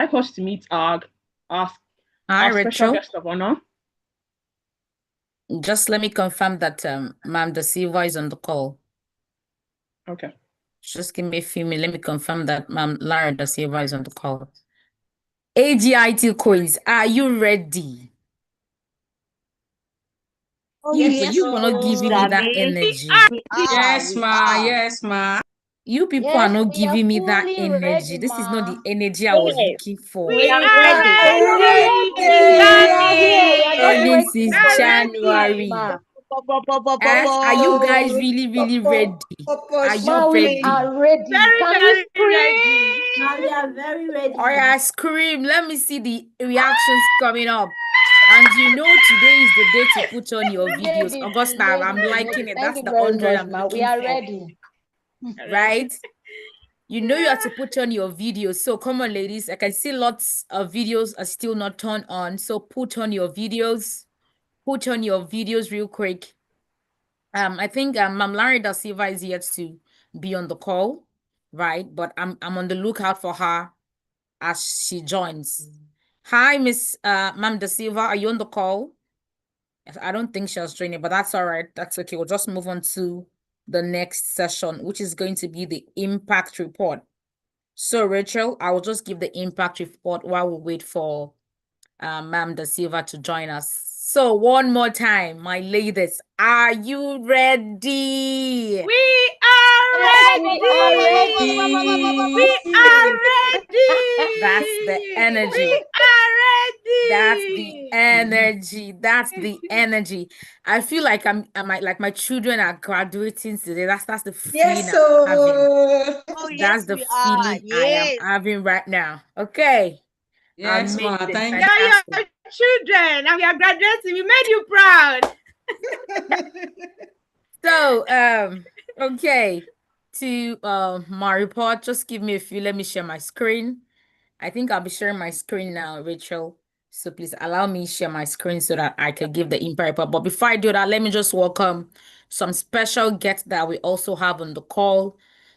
like us to meet our Hi, special Rachel. guest of honor. Just let me confirm that Ma'am Da Silva is on the call. Okay. Just give me a few minutes. Let me confirm that Ma'am Lara Da Silva is on the call. AGIT quiz, are you ready? Oh, Yes, you are not giving me that energy. Yes, ma. Yes, ma. You people are not giving me that energy. This is not the energy I was looking for. We are ready. This is January. Are you guys really, really ready? Are you ready? We are ready. Very ready. We are very ready. All right, scream. Let me see the reactions coming up. And you know, today is the day to put on your videos. Augusta, I'm liking it. That's the 100 I'm looking We are for. ready. Right? You know you have to put on your videos. So come on, ladies. I can see lots of videos are still not turned on. So put on your videos. Put on your videos real quick. I think Ma'am Larry Da Silva is yet to be on the call, right? But I'm on the lookout for her as she joins. Hi, Miss Ma'am Da Silva. Are you on the call? I don't think she was joining, but that's all right. That's okay. We'll just move on to the next session, which is going to be the impact report. So, Rachel, I will just give the impact report while we wait for Ma'am Da Silva to join us. So, one more time, my ladies, are you ready? We are ready. We are ready. That's the energy. We are ready. That's the energy. That's the energy. I feel like I'm like my children are graduating today. That's the feeling Yes, I'm having. so. That's the feeling I am having right now. Okay. Yes, ma. Amazing. Thank We are your children, and we are graduating. We made you proud. So, okay. To my report, just give me a few. Let me share my screen. I think I'll be sharing my screen now, Rachel. So please allow me share my screen so that I can give the impact report. But before I do that, let me just welcome some special guests that we also have on the call.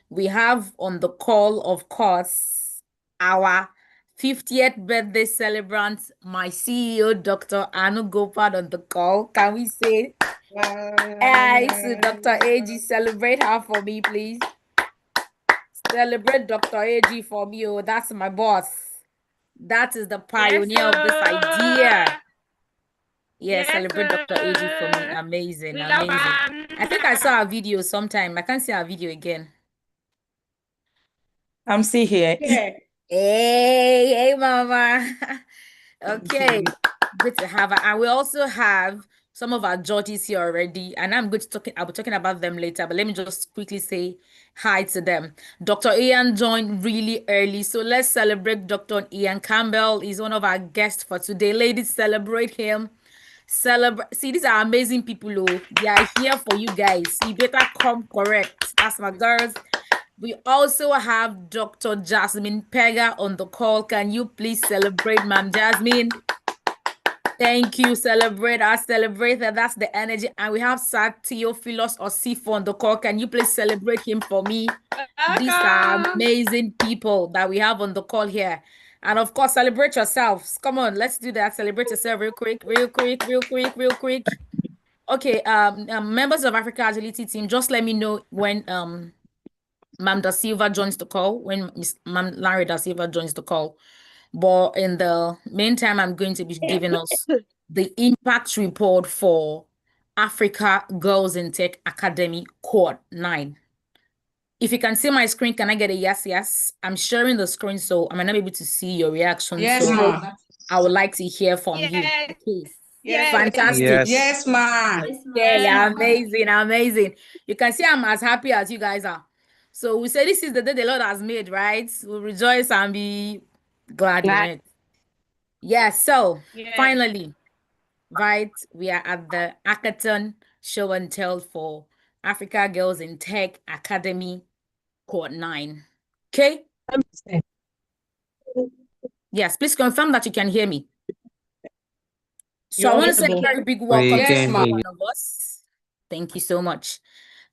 We have on the call, of course, our 50th birthday celebrant, my CEO, Dr. Anu Gopal, on the call. Can we say hi to Dr. AG? Celebrate her for me, please. Celebrate Dr. AG for me. Oh, that's my boss. That is the pioneer of this idea. Yes, celebrate Dr. AG for me. Amazing, amazing. I think I saw a video sometime. I can't see our video again. I'm still here. Hey, mama. Okay, good to have her. And we also have some of our judges here already, and I'll be talking about them later, but let me just quickly say hi to them. Dr. Ian joined really early, so let's celebrate Dr. Ian Campbell. He's one of our guests for today. Ladies, celebrate him. See, these are amazing people. Oh, they are here for you guys. So you better come correct. That's my girls. We also have Dr. Jasmine Pega on the call. Can you please celebrate Ma'am Jasmine? Thank you. Celebrate us. Celebrate that. That's the energy. And we have Sir Theophilus Osifo on the call. Can you please celebrate him for me? These are amazing people that we have on the call here. And of course, celebrate yourselves. Come on, let's do that. Celebrate yourself real quick. Okay, members of Africa Agility team, just let me know when Ma'am Da Silva joins the call, when Ma'am Larry Da Silva joins the call. But in the meantime, I'm going to be giving us the impact report for Africa Girls in Tech Academy Cohort 9. If you can see my screen, can I get a yes, yes? I'm sharing the screen, so I might not be able to see your reaction. Yes, so ma. I would like to hear from you. Okay. Yes. Fantastic. Yes, ma. Yeah, amazing, amazing. You can see I'm as happy as you guys are. So we say this is the day the Lord has made, right? We'll rejoice and be glad in it. Yes, so finally, right, we are at the Hackathon show and tell for Africa Girls in Tech Academy Cohort 9. Okay? Yes, please confirm that you can hear me. So I want to say a very big welcome to every one of us. Thank you so much.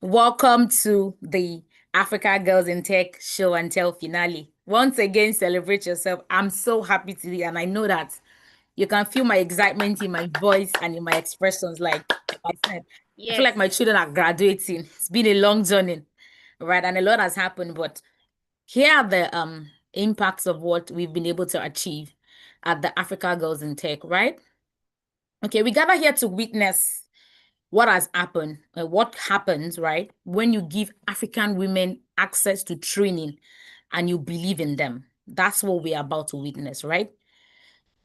Welcome to the Africa Girls in Tech show and tell finale. once again, celebrate yourself. I'm so happy today, and I know that you can feel my excitement in my voice and in my expressions. Like I said, I feel like my children are graduating. It's been a long journey, right? And a lot has happened, but here are the impacts of what we've been able to achieve at the Africa Girls in Tech, right? Okay, we gather here to witness what has happened, what happens, right, when you give African women access to training and you believe in them. That's what we're about to witness, right?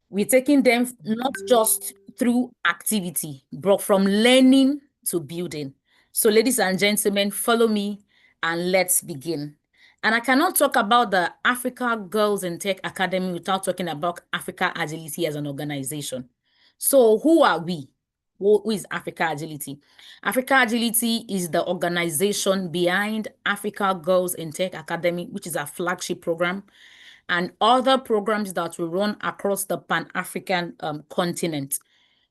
We're taking them not just through activity, but from learning to building. So, ladies and gentlemen, follow me and let's begin. And I cannot talk about the Africa Girls in Tech Academy without talking about Africa Agility as an organization. So, who are we? Who is Africa Agility? Africa Agility is the organization behind Africa Girls in Tech Academy, which is our flagship program, and other programs that we run across the Pan-African continent.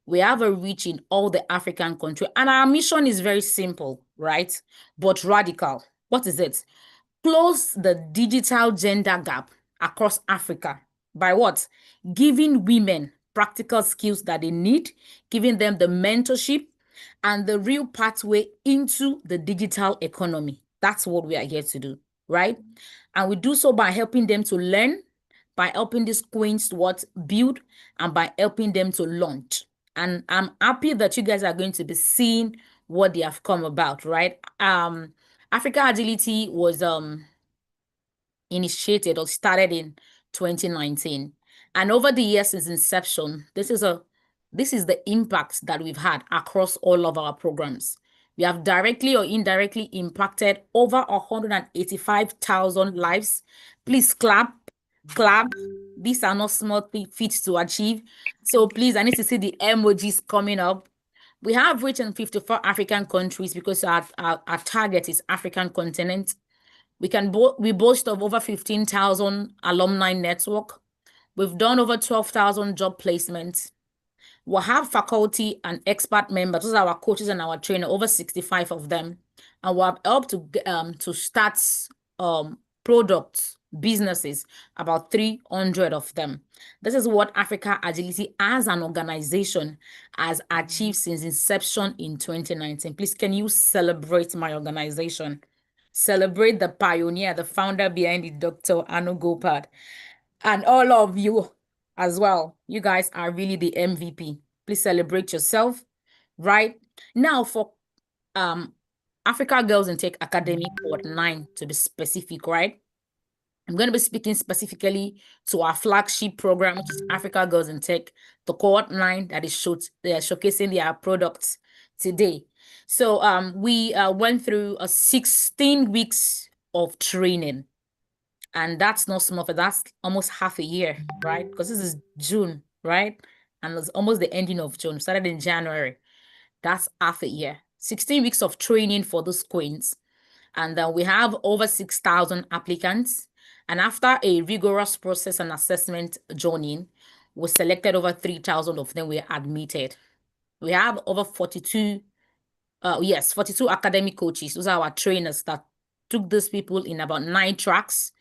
We have a reach in all the African countries, and our mission is very simple, right? But radical. What is it? Close the digital gender gap across Africa by what? Giving women practical skills that they need, giving them the mentorship and the real pathway into the digital economy. That's what we are here to do, right? And we do so by helping them to learn, by helping these queens to what? Build, and by helping them to launch. And I'm happy that you guys are going to be seeing what they have come about, right? Africa Agility was initiated or started in 2019. And over the years since inception, this is the impact that we've had across all of our programs. We have directly or indirectly impacted over 185,000 lives. Please clap. These are not small feats to achieve. So please, I need to see the emojis coming up. We have reached in 54 African countries because our target is African continent. We boast of over 15,000 alumni network. We've done over 12,000 job placements. We have faculty and expert members. Those are our coaches and our trainer, over 65 of them. And we have helped to start products, businesses, about 300 of them. This is what Africa Agility as an organization has achieved since inception in 2019. Please, can you celebrate my organization? Celebrate the pioneer, the founder behind it, Dr. Anu Gopad, and all of you as well. You guys are really the MVP. Please celebrate yourself, right? Now for Africa Girls in Tech Academy Cohort 9 to be specific, right? I'm going to be speaking specifically to our flagship program, which is Africa Girls in Tech, the Cohort 9 that is showcasing their products today. So we went through 16 weeks of training. And that's not small, but that's almost half a year, right? Because this is June, right? And it's almost the ending of June. Started in January. That's half a year. 16 weeks of training for those queens. And we have over 6,000 applicants. And after a rigorous process and assessment journey, we selected over 3,000 of them were admitted. We have over 42 academic coaches. Those are our trainers that took these people in about 9 tracks.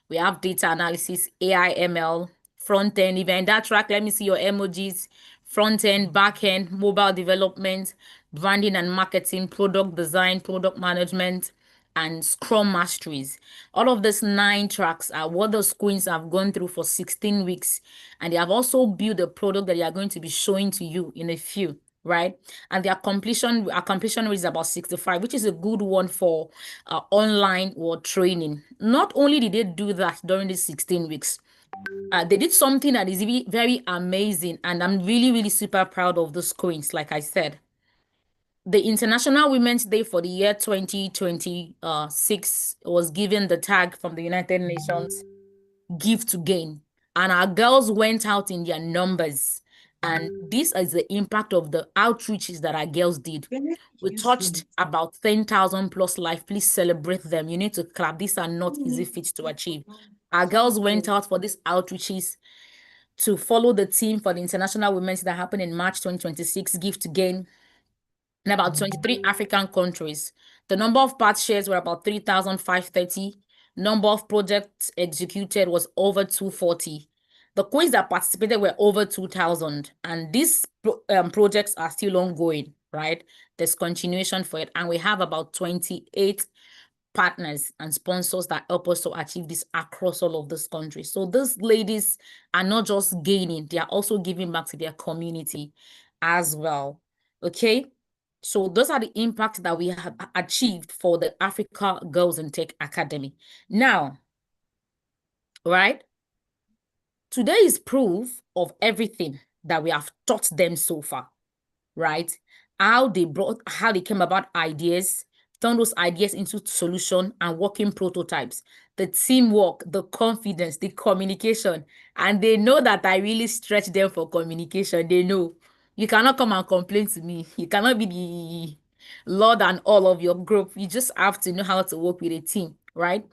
We have data analysis, AI, ML, front end, even that track. Let me see your emojis. Front end, back end, mobile development, branding and marketing, product design, product management, and Scrum masteries. All of these 9 tracks are what those queens have gone through for 16 weeks. And they have also built a product that they are going to be showing to you in a few, right? And our completion rate is about 65, which is a good one for online or training. Not only did they do that during these 16 weeks, they did something that is very amazing, and I'm really, really super proud of those queens. Like I said, the International Women's Day for the year 2026 was given the tag from the United Nations, Give to Gain. And our girls went out in their numbers. And this is the impact of the outreaches that our girls did. We touched about 10,000 plus life. Please celebrate them. You need to clap. These are not easy feats to achieve. Our girls went out for these outreaches to follow the team for the International Women's Day that happened in March 2026, Give to Gain, in about 23 African countries. The number of part shares were about 3,530. Number of projects executed was over 240. The queens that participated were over 2,000, and these projects are still ongoing, right? There's continuation for it, and we have about 28 partners and sponsors that help us to achieve this across all of this country. So these ladies are not just gaining, they are also giving back to their community as well. Okay, so those are the impacts that we have achieved for the Africa Girls in Tech Academy. Now, right, today is proof of everything that we have taught them so far, right? How they came about ideas, turn those ideas into solution and working prototypes, the teamwork, the confidence, the communication. And they know that I really stretch them for communication. They know you cannot come and complain to me. You cannot be the Lord and all of your group. You just have to know how to work with a team, right?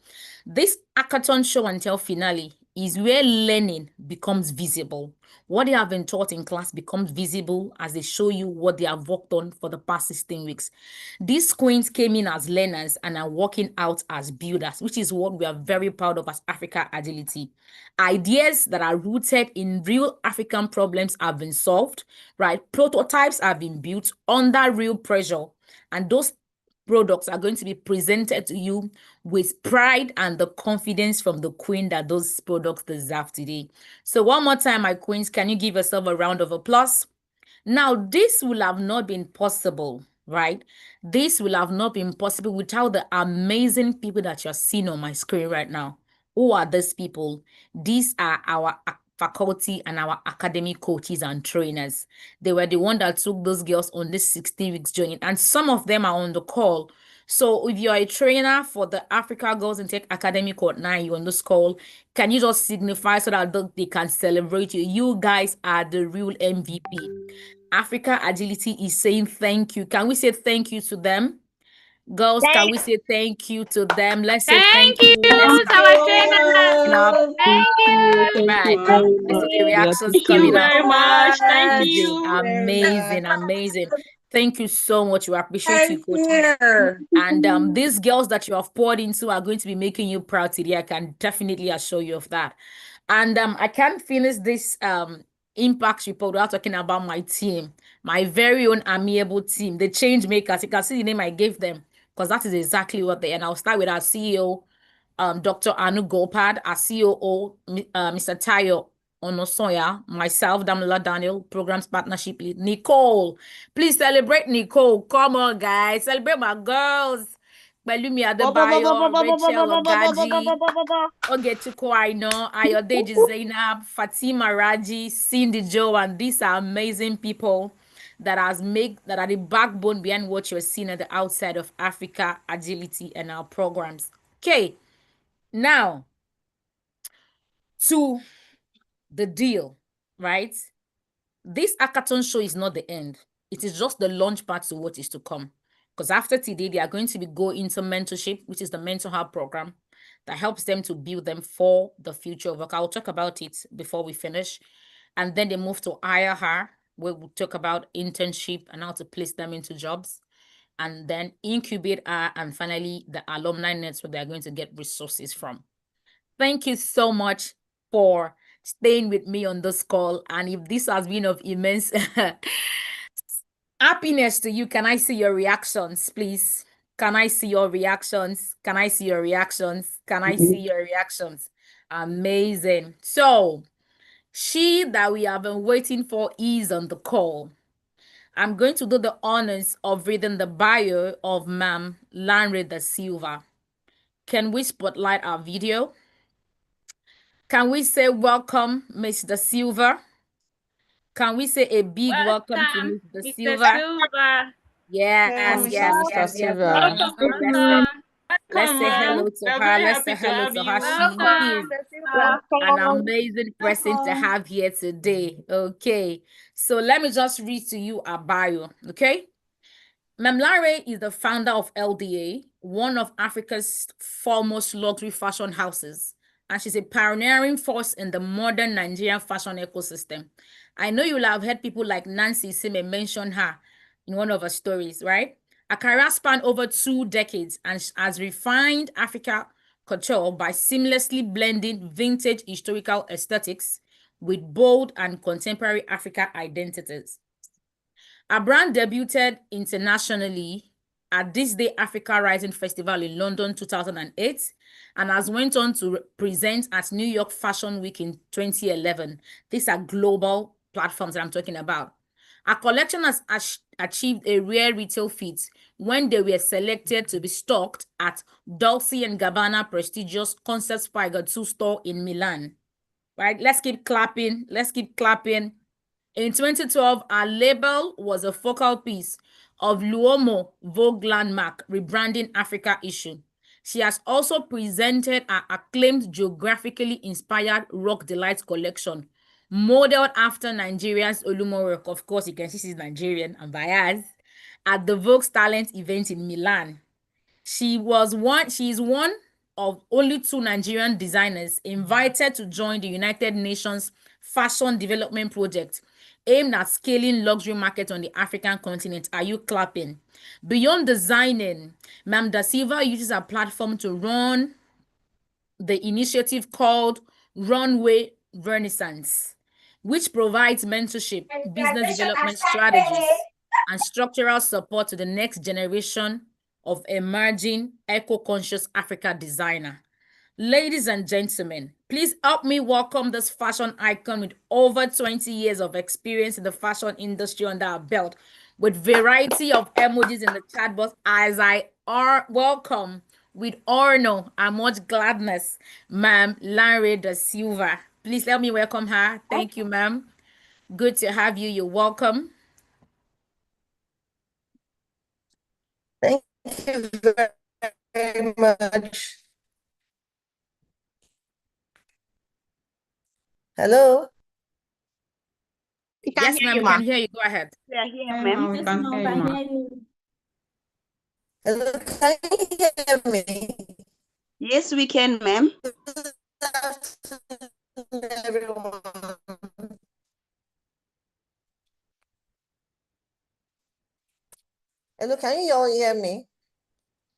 This hackathon show and tell finale is where learning becomes visible. What they have been taught in class becomes visible as they show you what they have worked on for the past 16 weeks. These queens came in as learners and are working out as builders, which is what we are very proud of as Africa Agility. Ideas that are rooted in real African problems have been solved, right? Prototypes have been built under real pressure, and those products are going to be presented to you with pride and the confidence from the queen that those products deserve today. So one more time, my queens, can you give yourself a round of applause? Now, this will have not been possible, right? This will have not been possible without the amazing people that you're seeing on my screen right now. Who are these people? These are our faculty and our academic coaches and trainers. They were the one that took those girls on this 16 weeks journey, and some of them are on the call. So if you're a trainer for the Africa Girls in Tech Academy Code 9, you're on this call, can you just signify so that they can celebrate you? You guys are the real MVP. Africa Agility is saying thank you. Can we say thank you to them? Girls, can we say thank you to them? Let's say thank you. Let's our trainer. clap. Thank you. Right. Let's see the reactions Thank you coming up. very much. Thank Amazing, you. amazing, amazing. Thank you so much. We appreciate you, coach. And these girls that you have poured into are going to be making you proud today. I can definitely assure you of that. And I can't finish this impact report without talking about my team, my very own amiable team, the change makers. You can see the name I gave them because that is exactly what they are. And I'll start with our CEO, Dr. Anu Gopad, our COO, Mr. Tayo Onosoya, myself, Damila Daniel, Programs Partnership Lead, Nicole. Please celebrate Nicole. Come on, guys. Celebrate my girls. Balumi Adebayo, Rachel Ogaji, Ogechuko Aino, Ayodeji Zainab, Fatima Raji, Cindy Joe, and these are amazing people that are the backbone behind what you're seeing at the outside of Africa Agility and our programs. Okay, now to the deal, right? This hackathon show is not the end. It is just the launch pad to what is to come. Because after today, they are going to go into mentorship, which is the mental health program that helps them to build them for the future of work. I'll talk about it before we finish. And then they move to IRR, where we'll talk about internship and how to place them into jobs. And then incubate and finally the alumni nets where they're going to get resources from. Thank you so much for staying with me on this call. And if this has been of immense happiness to you, can I see your reactions, please? Can I see your reactions? Can I see your reactions? Can I see your reactions? Amazing. So, she that we have been waiting for is on the call. I'm going to do the honors of reading the bio of Ma'am Lanre da Silva. Can we spotlight our video? Can we say welcome, Ms. Da Silva? Can we say a big welcome to Ms. Da Silva? Yes. Let's say hello to her. Let's say hello to her. She is an amazing person to have here today. Okay. So let me just read to you our bio. Okay. Ma'am Lanre is the founder of LDA, one of Africa's foremost luxury fashion houses. And she's a pioneering force in the modern Nigerian fashion ecosystem. I know you'll have heard people like Nancy Sime mention her in one of her stories, right? Her career spanned over 2 decades and has refined Africa couture by seamlessly blending vintage historical aesthetics with bold and contemporary Africa identities. Our brand debuted internationally at This Day Africa Rising Festival in London 2008 and has went on to present at New York Fashion Week in 2011. These are global platforms that I'm talking about. Our collection has achieved a rare retail feat when they were selected to be stocked at Dolce & Gabbana prestigious Concept Spiger 2 store in Milan. Right? Let's keep clapping. Let's keep clapping. In 2012, our label was a focal piece of Luomo Vogue Landmark Rebranding Africa issue. She has also presented our acclaimed geographically inspired Rock Delight collection, modeled after Nigeria's Olumo. Of course, you can see she's Nigerian and biased, at the Vogue's talent event in Milan. She is one of only 2 Nigerian designers invited to join the United Nations Fashion Development Project aimed at scaling luxury market on the African continent. Are you clapping? Beyond designing, Ma'am Da Silva uses a platform to run the initiative called Runway Renaissance, which provides mentorship, business development strategies, and structural support to the next generation of emerging eco-conscious Africa designer. Ladies and gentlemen, please help me welcome this fashion icon with over 20 years of experience in the fashion industry under our belt, with variety of emojis in the chat box, as I are welcome with honor and much gladness, Ma'am Lanre Da Silva. Please let me welcome her. Thank you, ma'am. Good to have you. You're welcome. Thank you very much. Hello? We can Yes, hear ma'am, you, we ma'am. can hear you. Go ahead. We are here, Hey, ma'am. we Yes, can ma'am, hear you, I ma. hear you. Hello, can you hear me? Yes, we can, ma'am. Good afternoon, everyone. Hello, can you all hear me?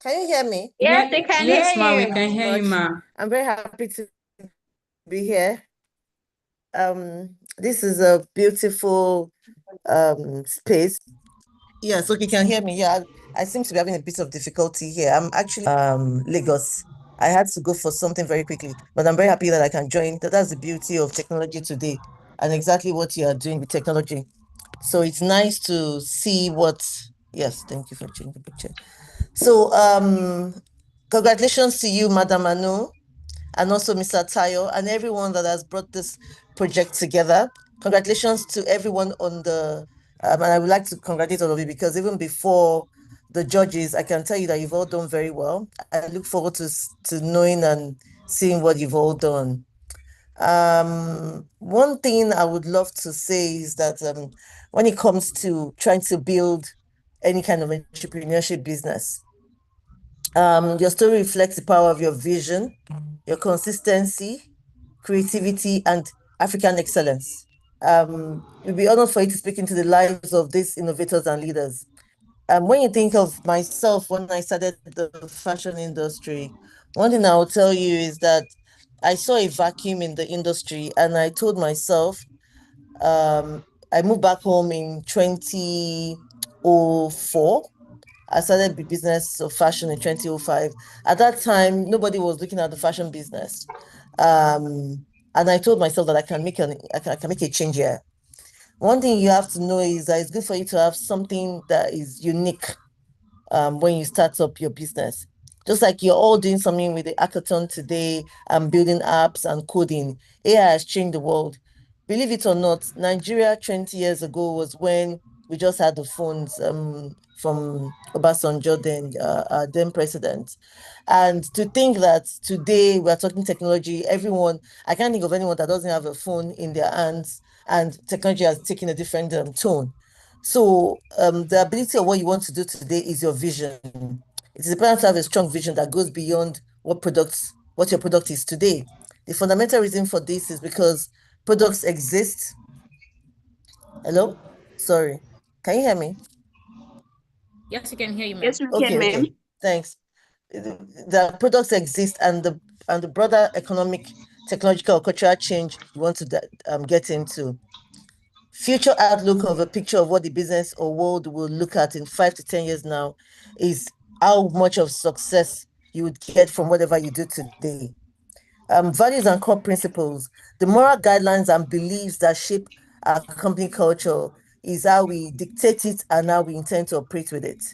Can you hear me? Yes, we can Yes, hear ma, we you. can hear you, ma. I'm very happy to be here. This is a beautiful space. Yes, okay, you can hear me. Yeah, I seem to be having a bit of difficulty here. I'm actually Lagos. I had to go for something very quickly, but I'm very happy that I can join. That's the beauty of technology today and exactly what you are doing with technology. So it's nice to see what, yes, thank you for changing the picture. So congratulations to you, Madam Anu, and also Mr. Tayo, and everyone that has brought this project together. Congratulations to everyone on the, and I would like to congratulate all of you because even before the judges, I can tell you that you've all done very well. I look forward to knowing and seeing what you've all done. One thing I would love to say is that when it comes to trying to build any kind of entrepreneurship business, your story reflects the power of your vision, your consistency, creativity, and African excellence. We'll be honored for you to speak into the lives of these innovators and leaders. When you think of myself, when I started the fashion industry, one thing I'll tell you is that I saw a vacuum in the industry and I told myself, I moved back home in 2004. I started the business of fashion in 2005. At that time, nobody was looking at the fashion business. And I told myself that I can make a change here. One thing you have to know is that it's good for you to have something that is unique when you start up your business. Just like you're all doing something with the hackathon today and building apps and coding, AI has changed the world. Believe it or not, Nigeria 20 years ago was when we just had the phones from Obasanjo, then president. And to think that today we're talking technology, I can't think of anyone that doesn't have a phone in their hands, and technology has taken a different tone. So the ability of what you want to do today is your vision. It is important to have a strong vision that goes beyond what your product is today. The fundamental reason for this is because products exist. Hello? Sorry. Can you hear me? Yes, we can hear you, ma'am. Yes, we can, ma'am. Okay. Thanks. the products exist and the broader economic, technological, cultural change you want to get into. Future outlook of a picture of what the business or world will look at in 5 to 10 years now is how much of success you would get from whatever you do today. Values and core principles, the moral guidelines and beliefs that shape our company culture is how we dictate it and how we intend to operate with it.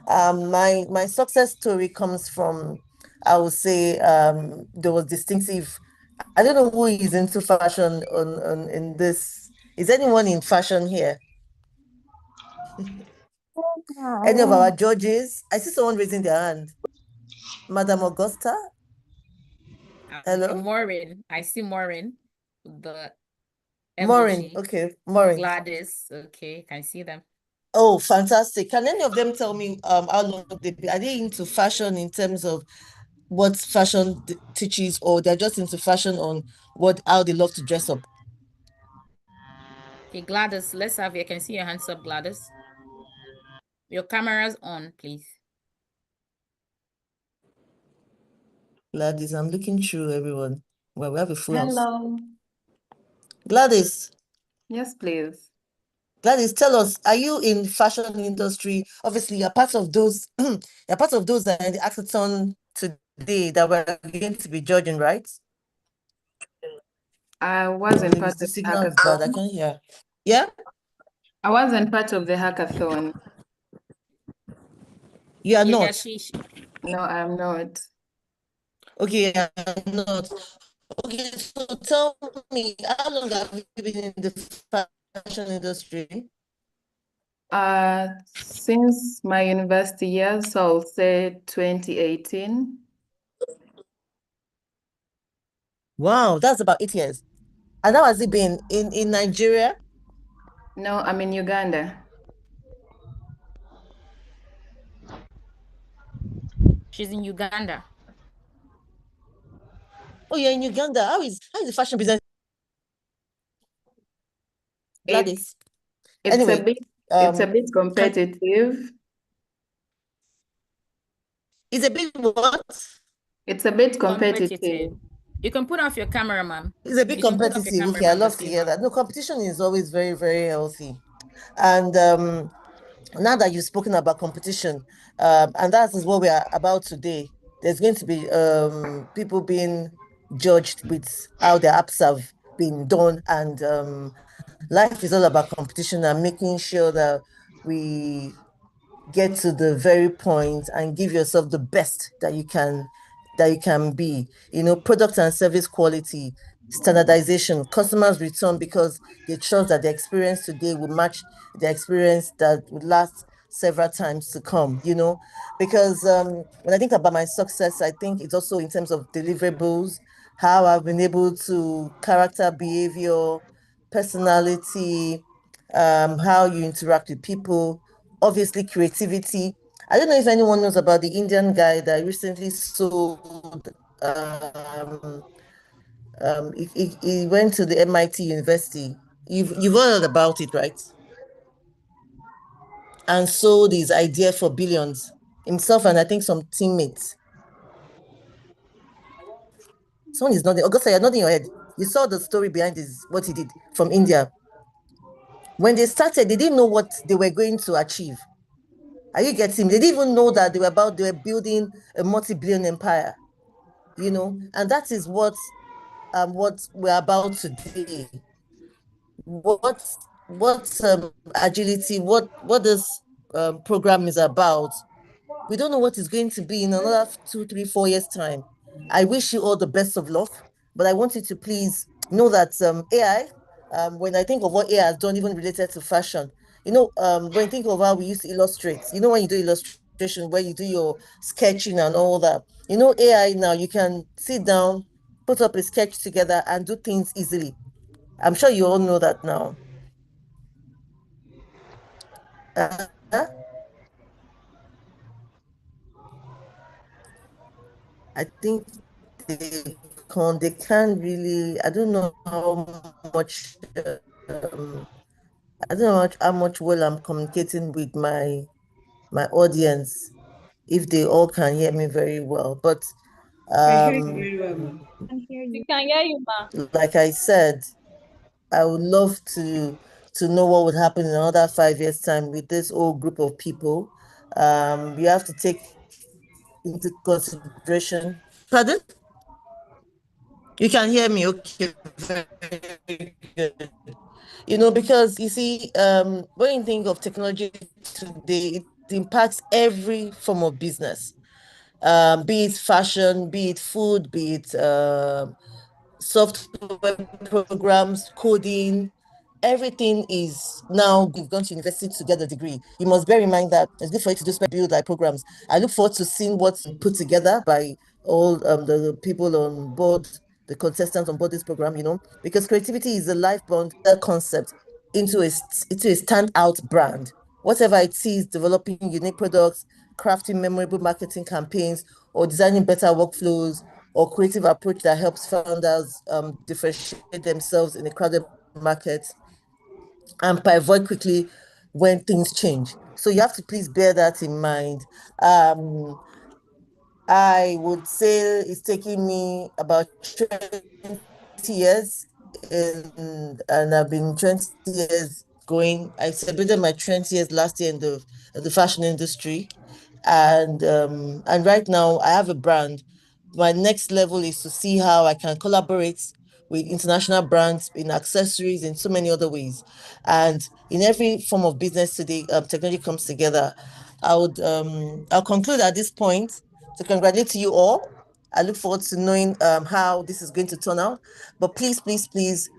My success story comes from, I would say, there was distinctive. I don't know who is into fashion on in this. Is anyone in fashion here? Any of our judges? I see someone raising their hand. Madam Augusta? Hello? Okay, Maureen. I see Maureen. The Maureen. emoji. Okay, Maureen. Gladys. Okay, can I see them? Oh, fantastic. Can any of them tell me how long are they into fashion in terms of what fashion teaches, or they're just into fashion on how they love to dress up? Okay, Gladys, let's have you. I can see your hands up, Gladys. Your camera's on, please. Gladys, I'm looking through everyone. Well, we have a full house. Hello. Gladys. Yes, please. Gladys, tell us, are you in fashion industry? Obviously, you're part of those, you're part of those that are in the Hackathon today that we're going to be judging, right? I wasn't part of The the signal is bad. I hackathon. can't hear. Yeah? I wasn't part of the hackathon. You are Yeah, not? No, I'm not. Okay, I'm not. Okay, so tell me, how long have you been in the fashion industry? Since my university years, so I'll say 2018. Wow, that's about 8 years. And how has it been in Nigeria? No, I'm in Uganda. She's in Uganda. Oh, you're in Uganda. How is the fashion business? Gladys. It's Anyway, it's a bit competitive. It's a bit what? It's a bit competitive. You can put off your camera, ma'am. It's a bit competitive. Okay, I love to hear that. No, competition is always very, very healthy. And now that you've spoken about competition, and that is what we are about today, there's going to be people being judged with how their apps have been done. And life is all about competition and making sure that we get to the very point and give yourself the best that you can be. Product and service quality, standardization, customers return because they trust that the experience today will match the experience that would last several times to come. Because when I think about my success, I think it's also in terms of deliverables, how I've been able to character, behavior, personality, how you interact with people, obviously creativity. I don't know if anyone knows about the Indian guy that recently sold. He went to the MIT University. You've heard about it, right? And sold his idea for billions, himself and I think some teammates. Someone is nodding. Augusta, you're nodding your head. You saw the story behind what he did from India. When they started, they didn't know what they were going to achieve. Are you getting me? They didn't even know that they were building a multi-billion empire, and that is what we're about today. What agility, what this program is about. We don't know what it's going to be in another 2, 3, 4 years' time. I wish you all the best of luck, but I want you to please know that AI, when I think of what AI has done, even related to fashion, when you think of how we used to illustrate, when you do illustration, where you do your sketching and all that, AI now, you can sit down, put up a sketch together and do things easily. I'm sure you all know that now. I think they can't really, I don't know how much I don't know how much well I'm communicating with my audience. if they all can hear me very well. But I hear you very well, ma. We can hear you, ma. like I said, I would love to know what would happen in another 5 years' time with this whole group of people. You have to take into consideration. Pardon? You can hear me, okay? Very good. Because you see, when you think of technology today, it impacts every form of business, be it fashion, be it food, be it software programs, coding, everything is now, you've gone to university to get a degree. You must bear in mind that it's good for you to just build like programs. I look forward to seeing what's put together by all the people on board, the contestants on board this program, because creativity is a lifebound concept into a standout brand. Whatever it is, developing unique products, crafting memorable marketing campaigns, or designing better workflows, or creative approach that helps founders differentiate themselves in a crowded market and pivot quickly when things change. So you have to please bear that in mind. I would say it's taking me about 20 years, and I've been 20 years going. I celebrated my 20 years last year in the fashion industry, and right now I have a brand. My next level is to see how I can collaborate with international brands in accessories in so many other ways, and in every form of business today, technology comes together. I'll conclude at this point to congratulate you all. I look forward to knowing how this is going to turn out. But please, please, please,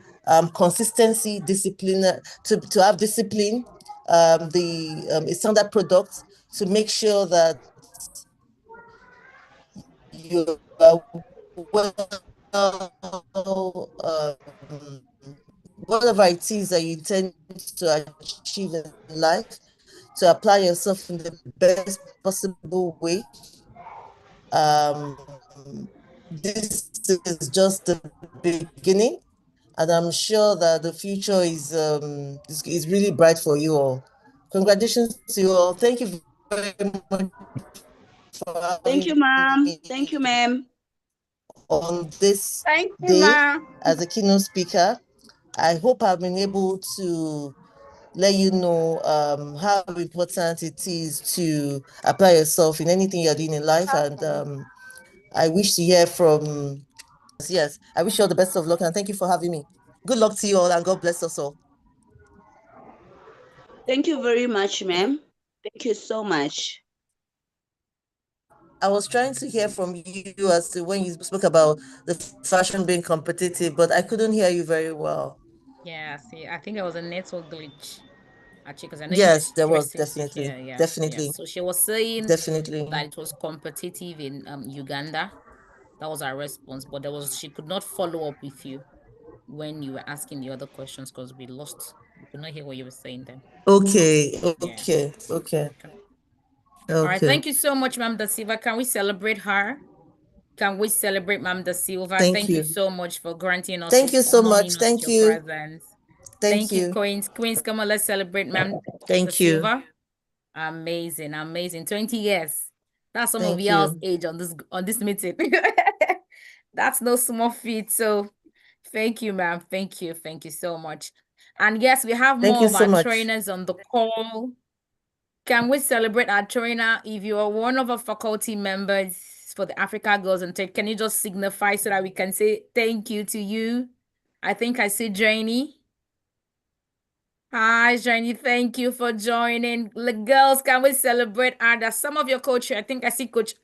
consistency, discipline, to have discipline, a standard product to make sure that you are well, whatever it is that you intend to achieve in life, to apply yourself in the best possible way. This is just the beginning, and I'm sure that the future is really bright for you all. Congratulations to you all. Thank you very much for Thank you, having ma'am. Thank you, me ma'am. on this Thank you, day ma. as a keynote speaker. I hope I've been able to let you know how important it is to apply yourself in anything you're doing in life. And I wish to hear from, yes, I wish you all the best of luck, and thank you for having me. Good luck to you all, and God bless us all. Thank you very much, ma'am. Thank you so much. I was trying to hear from you as to when you spoke about the fashion being competitive, but I couldn't hear you very well. Yeah, see, I think there was a network glitch. Actually, because I know you were Yes, there was stressing to definitely, hear. Yeah, yeah. definitely, So she was saying definitely. that it was competitive in Uganda. That was our response, but she could not follow up with you when you were asking the other questions because we could not hear what you were saying then. Okay, Yeah. okay. All right, thank you so much, Ma'am Da Silva. Can we celebrate her? Can we celebrate Ma'am Da Silva? Thank you so much for granting us. Thank you so much. Honoring us Thank your you. presence. Thank you, you. Queens. Queens, come on, let's celebrate Ma'am Da Thank you. Silva. Amazing, amazing. 20 years. That's some of Thank y'all's you. age on this meeting. That's no small feat. So thank you, ma'am. Thank you. Thank you so much. And yes, we have Thank more you of so our much. trainers on the call. Can we celebrate our trainer? If you are one of our faculty members for the Africa Girls and Tech, can you just signify so that we can say thank you to you? I think I see Janie. Hi, Janie. Thank you for joining. The girls, can we celebrate? And some of your coach here. I think I see Coach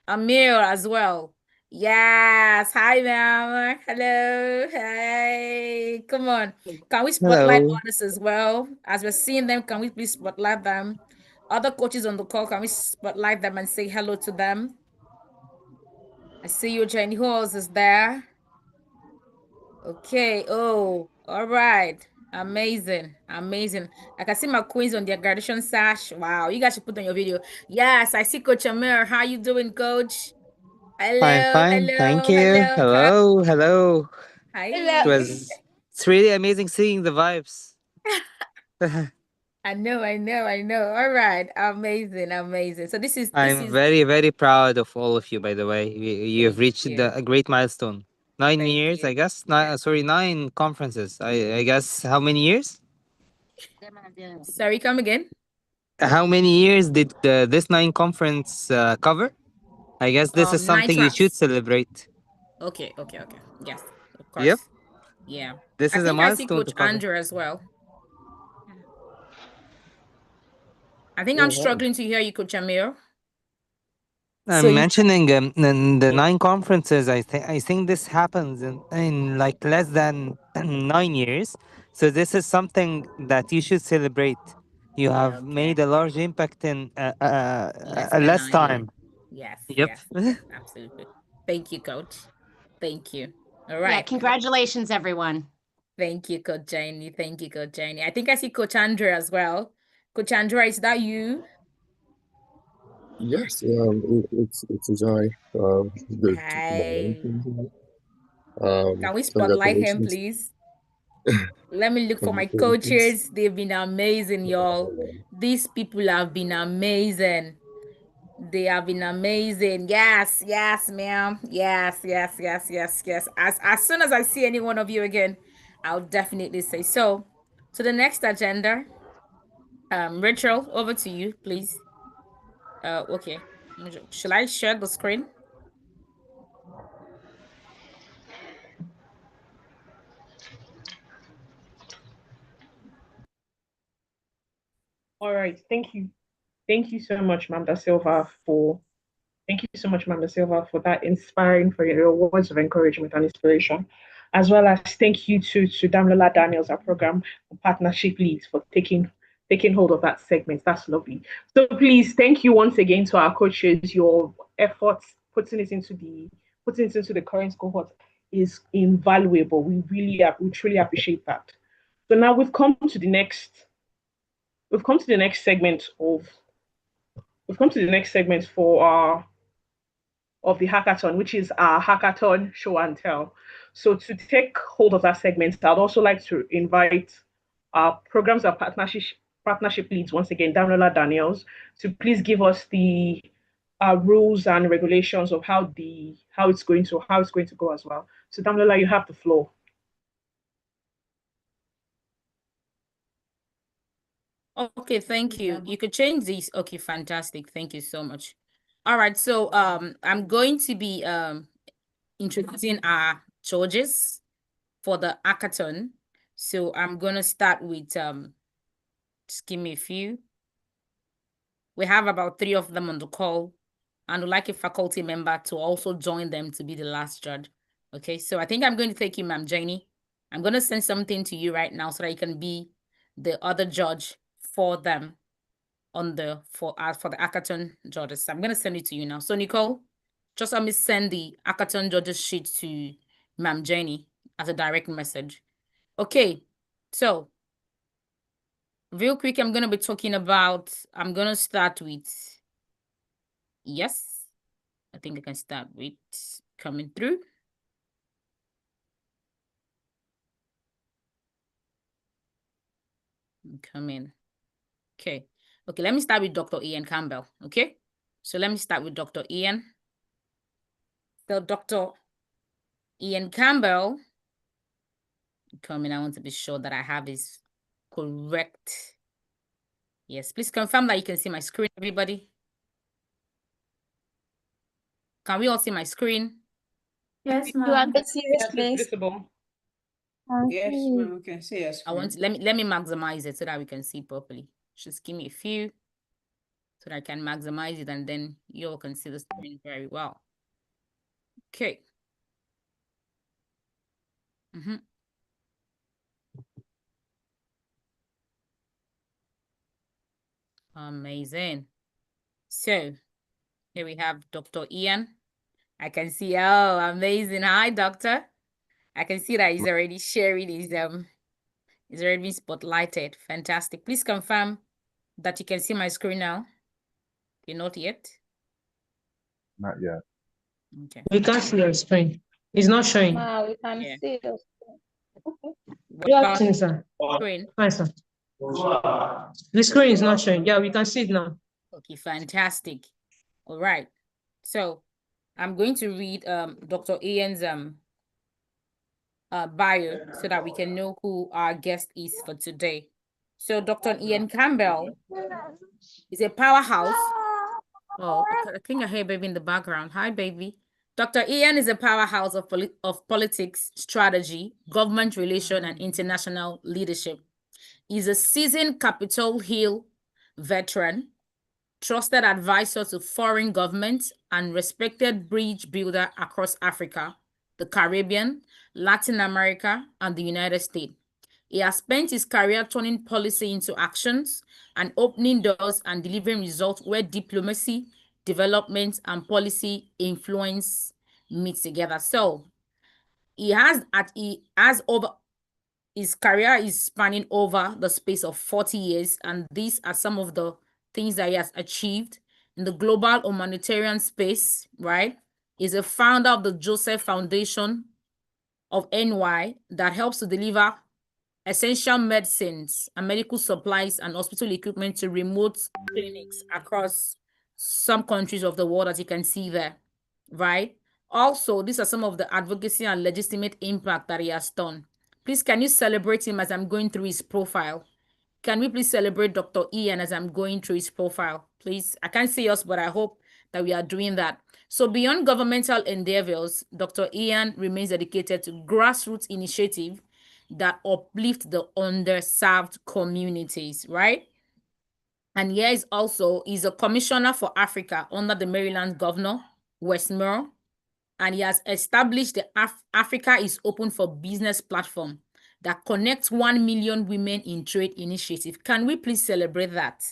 Amir as well. Yes. Hi, ma'am. Hello. Hey. Come on. Can we spotlight others as well? As we're seeing them, can we please spotlight them? Other coaches on the call, can we spotlight them and say hello to them? I see you, Jenny. Who else is there? Okay. Oh, all right. Amazing. Amazing. I can see my queens on their graduation sash. Wow. You guys should put on your video. Yes, I see Coach Amir. How you doing, Coach? Fine, Hello, fine. hello, Thank you. hello. Hello. Hi. It's really amazing seeing the vibes. I know. All right, amazing. So this I'm is very, very proud of all of you, by the way. You've Thank reached you. a great milestone. 9 Thank years, you. I guess. Sorry, 9 conferences. I guess how many years? Sorry, come again. How many years did this 9 conference cover? I guess this is 9 something you should tracks. celebrate. Okay. Yes, of Yep, course. Yeah. this I is a think I see milestone Coach to cover. Andrew as well. I think Oh, I'm wow. struggling to hear you, Coach Amir. So I'm you mentioning in the 9 conferences. I think this happens in like less than 9 years. So this is something that you should celebrate. You have Okay. made a large impact in Less than less 9 time. years. Yep. Yes, absolutely. Thank you, Coach. Thank you. All Yeah, right. congratulations, everyone. Thank you, Coach Jenny. I think I see Coach Andrew as well. Coach Andrew, is that you? Yes, it's a joy. Good morning. Hi. Can we spotlight him, Congratulations. please? Let me look for my Congratulations. coaches. They've been amazing, y'all. These people have been amazing. They have been amazing. Yes, ma'am. Yes. As soon as I see any one of you again, I'll definitely say so. To the next agenda. Rachel, over to you, please. Okay. Should I share the screen? All right. Thank you. Thank you so much, Ma'am Da Silva, for that inspiring, for your words of encouragement and inspiration, as well as thank you to Damlola Daniels, our program partnership lead, for taking hold of that segment. That's lovely. So please, thank you once again to our coaches. Your efforts putting it into the current cohort is invaluable. We truly appreciate that. So now we've come to the next segment for of the hackathon, which is our hackathon show and tell. So to take hold of that segment, I'd also like to invite our programs and partnership leads once again, Daniela Daniels, to please give us the rules and regulations of how it's going to go as well. So Daniela, you have the floor. Okay, thank you. You could change these. Okay, fantastic. Thank you so much. All right, so I'm going to be introducing our judges for the hackathon. So I'm gonna start with just give me a few. We have about 3 of them on the call, and would like a faculty member to also join them to be the last judge. Okay, so I think I'm going to take you, Ma'am Janie. I'm gonna send something to you right now so that you can be the other judge for them on the for the hackathon judges. So I'm gonna send it to you now. So Nicole, just let me send the hackathon judges sheet to Ma'am Jenny as a direct message. Okay, so real quick, I'm gonna start with yes. I think I can start with coming through. Come in. Okay, let me start with Dr. Ian Campbell. Okay, so let me start with Dr. Ian. So Dr. Ian Campbell, come in. I want to be sure that I have his correct. Yes, please confirm that you can see my screen, everybody. Can we all see my screen? Yes, You ma'am. Yes, it's visible. Yes, ma'am, we can see your screen. Let me maximize it so that we can see properly. Just give me a few so that I can maximize it, and then you all can see the screen very well. Okay. Amazing. So here we have Dr. Ian. I can see, oh, amazing. Hi, doctor. I can see that he's already sharing his he's already been spotlighted. Fantastic. Please confirm that you can see my screen now. You're not yet? Not yet. Okay. We can't see your screen. It's not showing. Wow, we can Yeah. see your screen. Good afternoon, sir. Screen. Hi, sir. The screen is not showing. Yeah, we can see it now. Okay, fantastic. All right. So I'm going to read Dr. Ian's bio so that we can know who our guest is for today. So Dr. Ian Campbell is a powerhouse. Oh, I think I hear baby in the background. Hi, baby. Dr. Ian is a powerhouse of politics, strategy, government relation, and international leadership. He's a seasoned Capitol Hill veteran, trusted advisor to foreign governments, and respected bridge builder across Africa, the Caribbean, Latin America, and the United States. He has spent his career turning policy into actions and opening doors and delivering results where diplomacy, development, and policy influence meet together. So he has over his career is spanning over the space of 40 years, and these are some of the things that he has achieved in the global humanitarian space, right? He's a founder of the Joseph Foundation of NY that helps to deliver essential medicines and medical supplies and hospital equipment to remote clinics across some countries of the world, as you can see there, right? Also, these are some of the advocacy and legitimate impact that he has done. Please, can you celebrate him as I'm going through his profile? Can we please celebrate Dr. Ian as I'm going through his profile? Please, I can't see us, but I hope that we are doing that. So beyond governmental endeavors, Dr. Ian remains dedicated to grassroots initiatives that uplift the underserved communities, right? And here is also, he's a commissioner for Africa under the Maryland governor, Westmore, and he has established the Africa is Open for Business platform that connects 1 million women in trade initiative. Can we please celebrate that?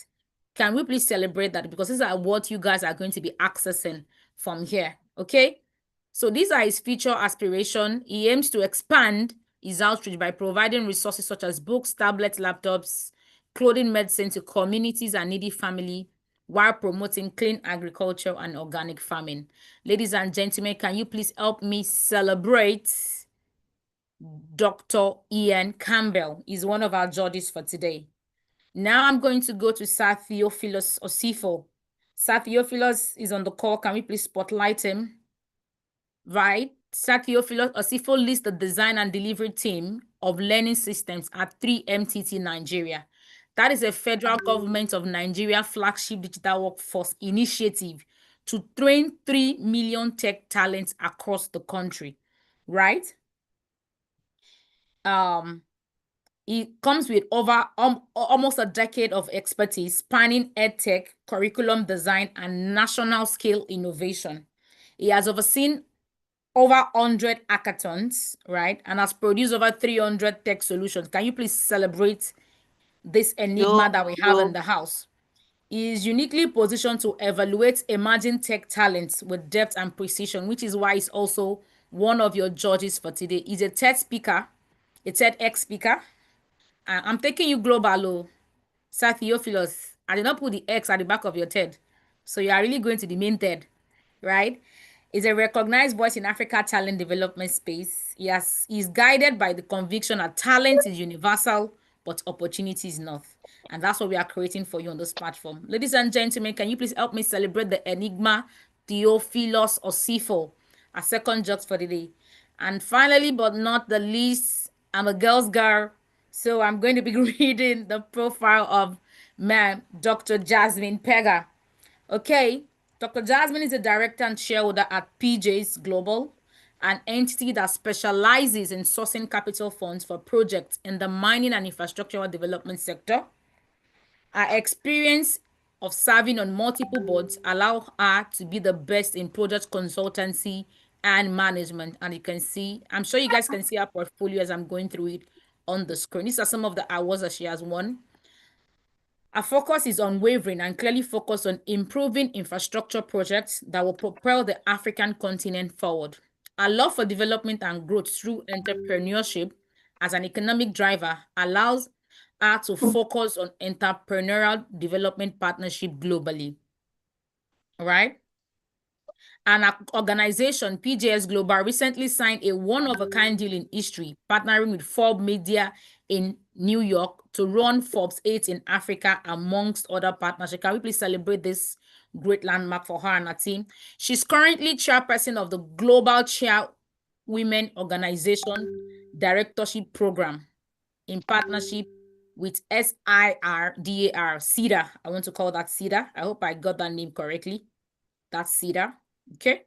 Can we please celebrate that? Because these are what you guys are going to be accessing from here, okay? So these are his future aspirations. He aims to expand his outreach by providing resources such as books, tablets, laptops, clothing, medicine to communities and needy family while promoting clean agriculture and organic farming. Ladies and gentlemen, can you please help me celebrate Dr. Ian Campbell? He's one of our judges for today. Now I'm going to go to Sir Theophilus Osifo. Sir Theophilus is on the call. Can we please spotlight him? Right. Sir Theophilus Osifo leads the design and delivery team of learning systems at 3MTT Nigeria. That is a federal government of Nigeria flagship digital workforce initiative to train 3 million tech talents across the country, right? It comes with over almost a decade of expertise spanning edtech, curriculum design, and national scale innovation. He has overseen over 100 hackathons, right? And has produced over 300 tech solutions. Can you please celebrate this enigma that we have in the house? He is uniquely positioned to evaluate emerging tech talents with depth and precision, which is why he's also one of your judges for today. He's a TED speaker, a TEDx speaker. I'm taking you global, oh, Sir Theophilus. I did not put the X at the back of your TED. So you are really going to the main TED, right? Is a recognized voice in Africa talent development space. He's guided by the conviction that talent is universal, but opportunity is not. And that's what we are creating for you on this platform. Ladies and gentlemen, can you please help me celebrate the enigma Theophilus Osifo, our second judge for the day. And finally, but not the least, I'm a girl's girl, so I'm going to be reading the profile of Dr. Jasmine Pega. Okay. Dr. Jasmine is a director and shareholder at PJ's Global, an entity that specializes in sourcing capital funds for projects in the mining and infrastructural development sector. Her experience of serving on multiple boards allow her to be the best in project consultancy and management. And you can see, I'm sure you guys can see her portfolio as I'm going through it on the screen. These are some of the awards that she has won. Our focus is unwavering and clearly focused on improving infrastructure projects that will propel the African continent forward. Our love for development and growth through entrepreneurship as an economic driver allows her to focus on entrepreneurial development partnership globally. All right? And our organization, PJS Global, recently signed a one-of-a-kind deal in history, partnering with Forbes Media in New York to run Forbes 8 in Africa, amongst other partnerships. Can we please celebrate this great landmark for her and her team? She's currently chairperson of the Global Chairwomen Organization Directorship Program in partnership with SIRDAR. I want to call that SIDA. I hope I got that name correctly. That's SIDA. Okay.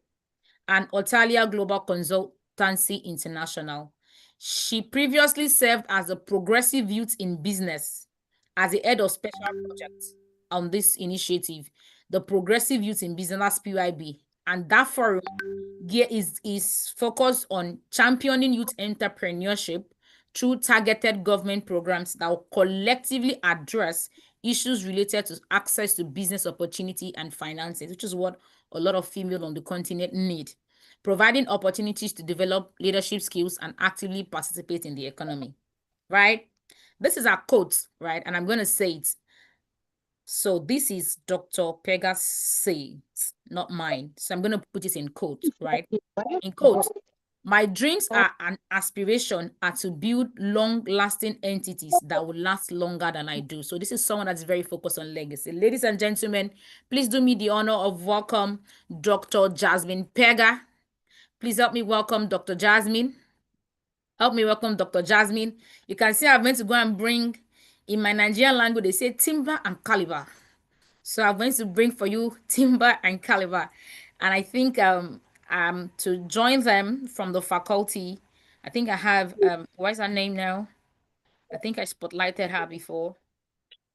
And Otalia Global Consultancy International. She previously served as a Progressive Youth in Business as the head of special projects on this initiative, the Progressive Youth in Business, PYB. And that forum is focused on championing youth entrepreneurship through targeted government programs that will collectively address issues related to access to business opportunity and finances, which is what a lot of females on the continent need, providing opportunities to develop leadership skills and actively participate in the economy, right? This is our quote, right? And I'm going to say it. So this is Dr. Pega's say, not mine. So I'm going to put it in quote, right? In quote, my dreams are an aspiration are to build long-lasting entities that will last longer than I do. So this is someone that's very focused on legacy. Ladies and gentlemen, please do me the honor of welcome Dr. Jasmine Pega. Please help me welcome Dr. Jasmine. Help me welcome Dr. Jasmine. You can see I'm going to go and bring, in my Nigerian language, they say timber and caliber. So I'm going to bring for you timber and caliber. And I think to join them from the faculty, I think I have, what is her name now? I think I spotlighted her before.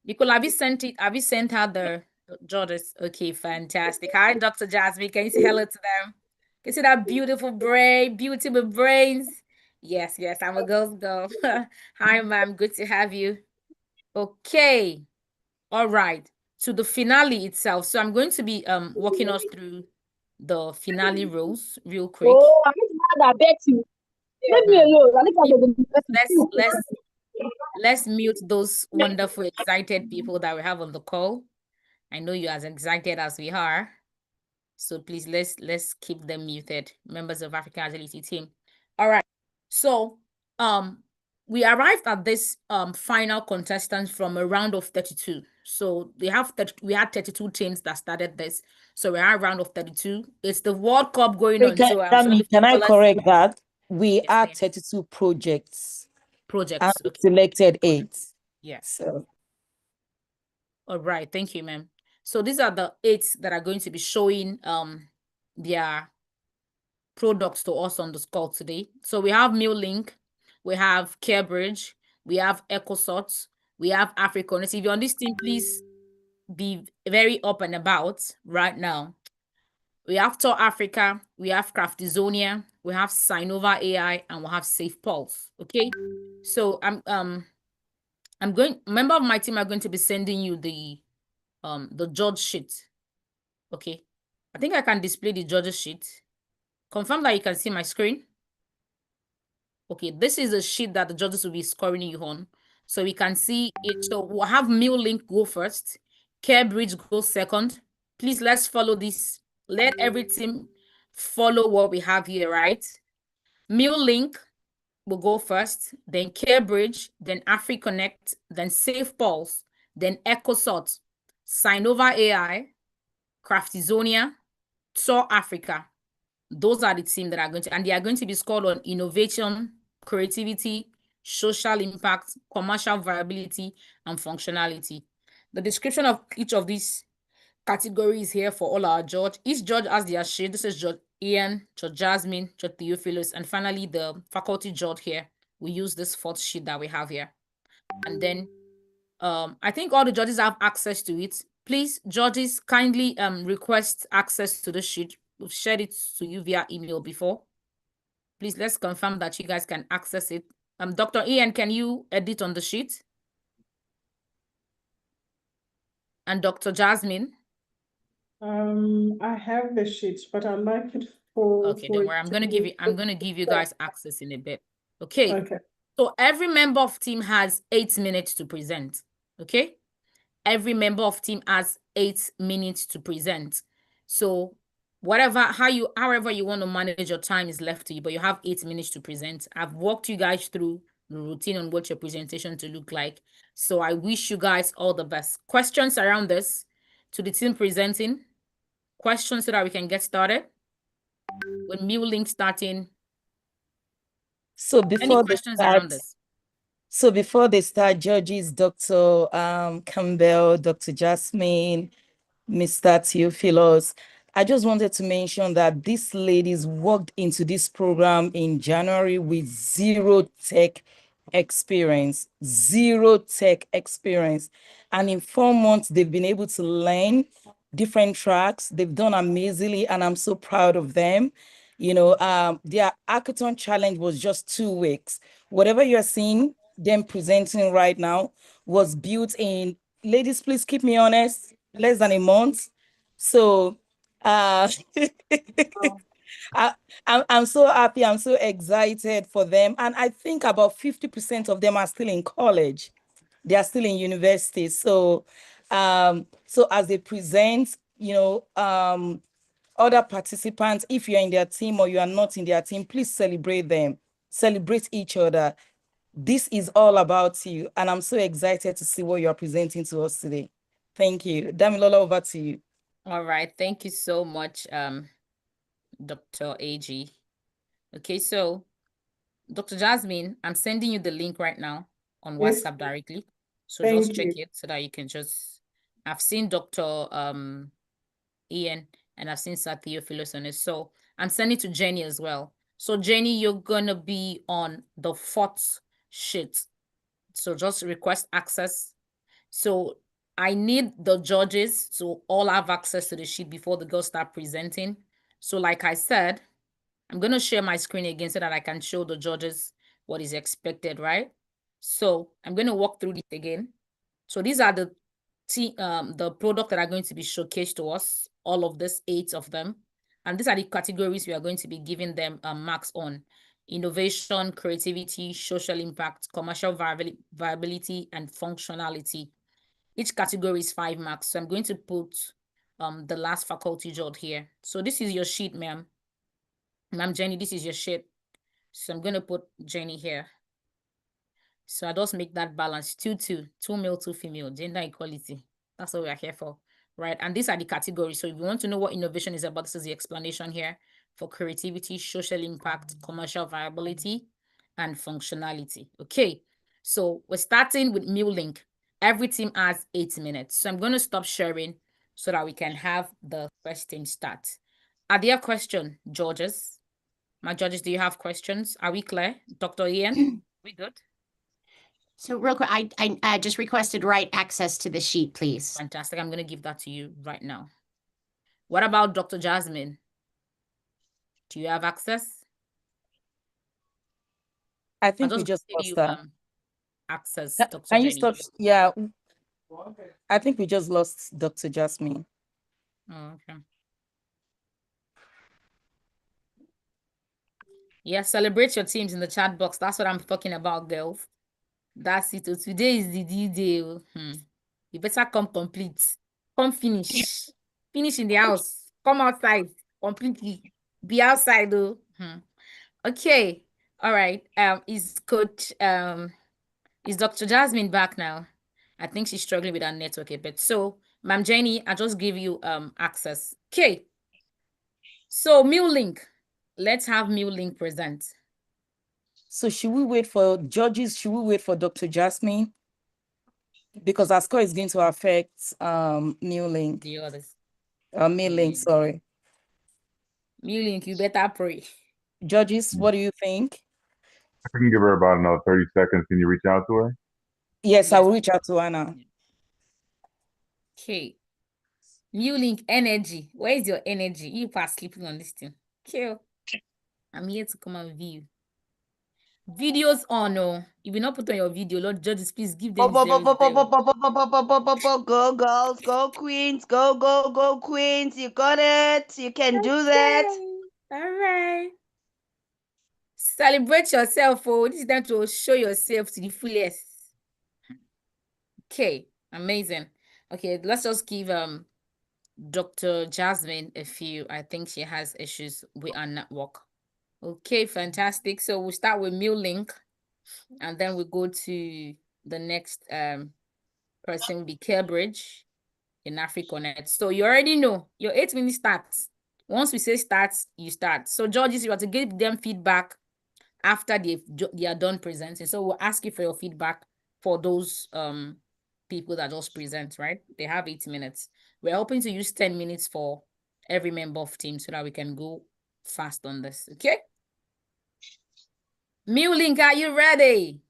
Nicole, have you sent it? Have you sent her the Jordis? Okay, fantastic. Hi, Dr. Jasmine. Can you say hello to them? Can you see that beautiful brain, beauty with brains? Yes, yes, I'm a girl's girl. Hi, ma'am. Good to have you. Okay. All right. To the finale itself. So I'm going to be walking us through the finale rules real quick. Oh, I bet you. Leave me alone. Let's mute those wonderful, excited people that we have on the call. I know you're as excited as we are. So please let's keep them muted. Members of African Agility team. All right. So we arrived at this final contestants from a round of 32. So we had 32 teams that started this. So we are a round of 32. It's the World Cup going on. So can I correct that? We Yes, are ma'am. 32 projects. Projects. And Okay. selected 8. Yes. So All right. Thank you, ma'am. So these are the 8 that are going to be showing their products to us on the call today. So we have MeaLink, we have Carebridge, we have Echosort, we have AfricaConnect. If you're on this team, please be very up and about right now. We have Tor Africa, we have Craftonia, we have Sinoa AI, and we have Safe Pulse. Okay. So member of my team are going to be sending you the judge sheet. Okay. I think I can display the judges sheet. Confirm that you can see my screen. Okay, this is a sheet that the judges will be scoring you on. So we can see it. So we'll have MeaLink go first. Carebridge go second. Please, let's follow this. Let every team follow what we have here, right? MeaLink will go first, then Carebridge, then AfricaConnect, then Safe Pulse, then Echosort, Sinoa AI, Craftonia, Tor Africa. Those are the teams that are going to, and they are going to be scored on innovation, creativity, social impact, commercial viability, and functionality. The description of each of these categories here for all our judge. Each judge has their sheet. This is Judge Ian, Judge Jasmine, Judge Theophilus, and finally the faculty judge here. We use this 4th sheet that we have here. And then I think all the judges have access to it. Please, judges, kindly request access to the sheet. We've shared it to you via email before. Please, let's confirm that you guys can access it. Dr. Ian, can you edit on the sheet? And Dr. Jasmine? I have the sheets, but I'd like it for. Okay, don't worry. I'm gonna give you guys access in a bit. Okay. Okay. So every member of team has 8 minutes to present. Okay. Every member of team has 8 minutes to present. So however you want to manage your time is left to you, but you have 8 minutes to present. I've walked you guys through routine on what your presentation to look like. So I wish you guys all the best. Questions around this to the team presenting? Questions so that we can get started? With MeaLink starting. So Any before they questions start, around this? judges, Dr. Campbell, Dr. Jasmine, Mr. Theophilos, I just wanted to mention that these ladies walked into this program in January with zero tech experience. And in 4 months, they've been able to learn different tracks. They've done amazingly, and I'm so proud of them. You know, their hackathon challenge was just 2 weeks. Whatever you're seeing them presenting right now was built in, ladies, please keep me honest, less than a month. So I'm so happy, I'm so excited for them. And I think about 50% of them are still in college. They are still in university. So so as they present, you know, other participants, if you're in their team or you are not in their team, please celebrate them, celebrate each other. This is all about you, and I'm so excited to see what you're presenting to us today. Thank you. Damilola, over to you. All right, thank you so much, Dr. AG. Okay, so Dr. Jasmine, I'm sending you the link right now on Yes. WhatsApp directly. So Thank just check you. it so that you can just, I've seen Dr. Ian and I've seen Sir Theophilus on it. So I'm sending to Jenny as well. So Jenny, you're gonna be on the 4th sheet. So just request access. So I need the judges to all have access to the sheet before the girls start presenting. So like I said, I'm going to share my screen again so that I can show the judges what is expected, right? So I'm going to walk through this again. So these are the product that are going to be showcased to us, all of this, 8 of them. And these are the categories we are going to be giving them marks on: innovation, creativity, social impact, commercial viability, and functionality. Each category is 5 marks. So I'm going to put the last faculty judge here. So this is your sheet, ma'am. Ma'am Jenny, this is your sheet. So I'm going to put Jenny here. So I just make that balance, 2 male, 2 female, gender equality. That's what we are here for, right? And these are the categories. So if you want to know what innovation is about, this is the explanation here for creativity, social impact, commercial viability, and functionality. Okay, so we're starting with MeaLink. Every team has 8 minutes. So I'm going to stop sharing so that we can have the first team start. Are there questions, judges? My judges, do you have questions? Are we clear? Dr. Ian, we good? So real quick, I just requested right access to the sheet, please. Fantastic. I'm going to give that to you right now. What about Dr. Jasmine? Do you have access? I think we just lost her. Access, Dr. Can you Jenny. stop? Yeah, I think we just lost Dr. Jasmine. Oh, okay. Yeah, celebrate your teams in the chat box. That's what I'm talking about, girls. That's it. So today is the D-Day. You better come complete. Come finish. Finish in the house. Come outside completely. Be outside though. Okay. All right. Is Dr. Jasmine back now? I think she's struggling with her network a bit. So, Ma'am Jenny, I just give you access. Okay. So MeaLink. Let's have MeaLink present. So should we wait for judges? Should we wait for Dr. Jasmine? Because our score is going to affect MeaLink. The others. MeaLink, sorry. MeaLink, you better pray. Judges, what do you think? I can give her about another 30 seconds. Can you reach out to her? Yes, I will reach out to her now. Okay. MeaLink energy. Where is your energy? You are sleeping on this thing. Okay. I'm here to come and view. Videos on, no. If you not put on your video, Lord judges, please give them Go girls, go queens, go queens. You got it. You can do that. All right. Celebrate yourself. Oh, this is time to show yourself to the fullest. Okay, amazing. Okay, let's just give Dr. Jasmine a few. I think she has issues with our network. Okay, fantastic. So we'll start with MeaLink. And then we go to the next person will be Carebridge in AfricaConnect. So you already know your 8 minutes starts. Once we say starts, you start. So judges, you have to give them feedback after they are done presenting. So we'll ask you for your feedback for those people that just present, right? They have 8 minutes. We're hoping to use 10 minutes for every member of team so that we can go fast on this. Okay? MeaLink, are you ready?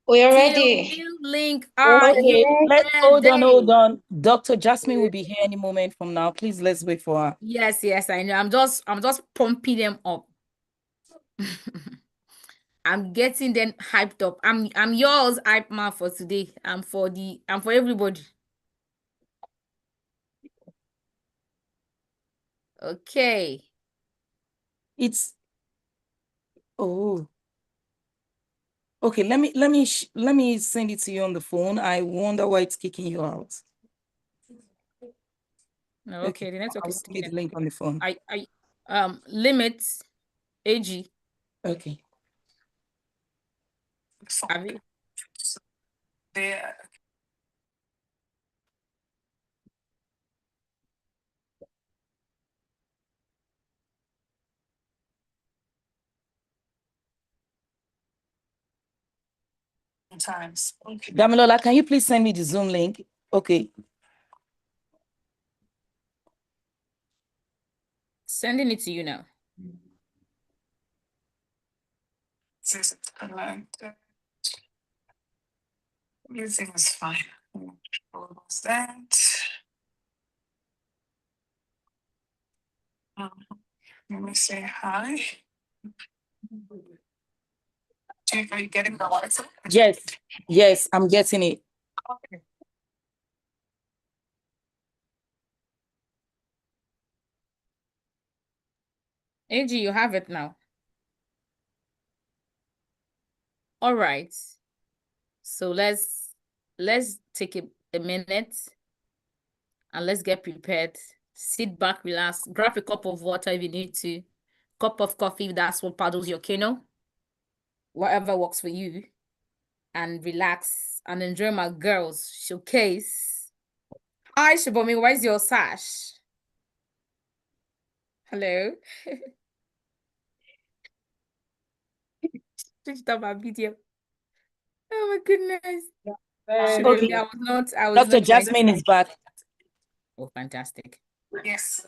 We are ready. MeaLink, are you Let's ready? hold on. Dr. Jasmine will be here any moment from now. Please, let's wait for her. Yes, I know. I'm just pumping them up. I'm getting them hyped up. I'm yours, hype man, for today. I'm for everybody. Okay. Okay, let me send it to you on the phone. I wonder why it's kicking you out. Okay, the network is send the link on the phone. Limit AG. Okay. Have you? There. Sometimes. Okay. Damilola, can you please send me the Zoom link? Okay. Sending it to you now. Music is fine. What was that? Let me say hi. Are you getting the WhatsApp? Yes, I'm getting it. Okay. AG, you have it now. All right. So let's take a minute and let's get prepared. Sit back, relax, grab a cup of water if you need to, cup of coffee if that's what paddles your canoe, whatever works for you, and relax and enjoy my girls showcase. Hi, Shibomi, where's your sash? Hello. Switched up my video. Oh my goodness. Okay. I was Dr. not Jasmine is back. Oh, fantastic. Yes.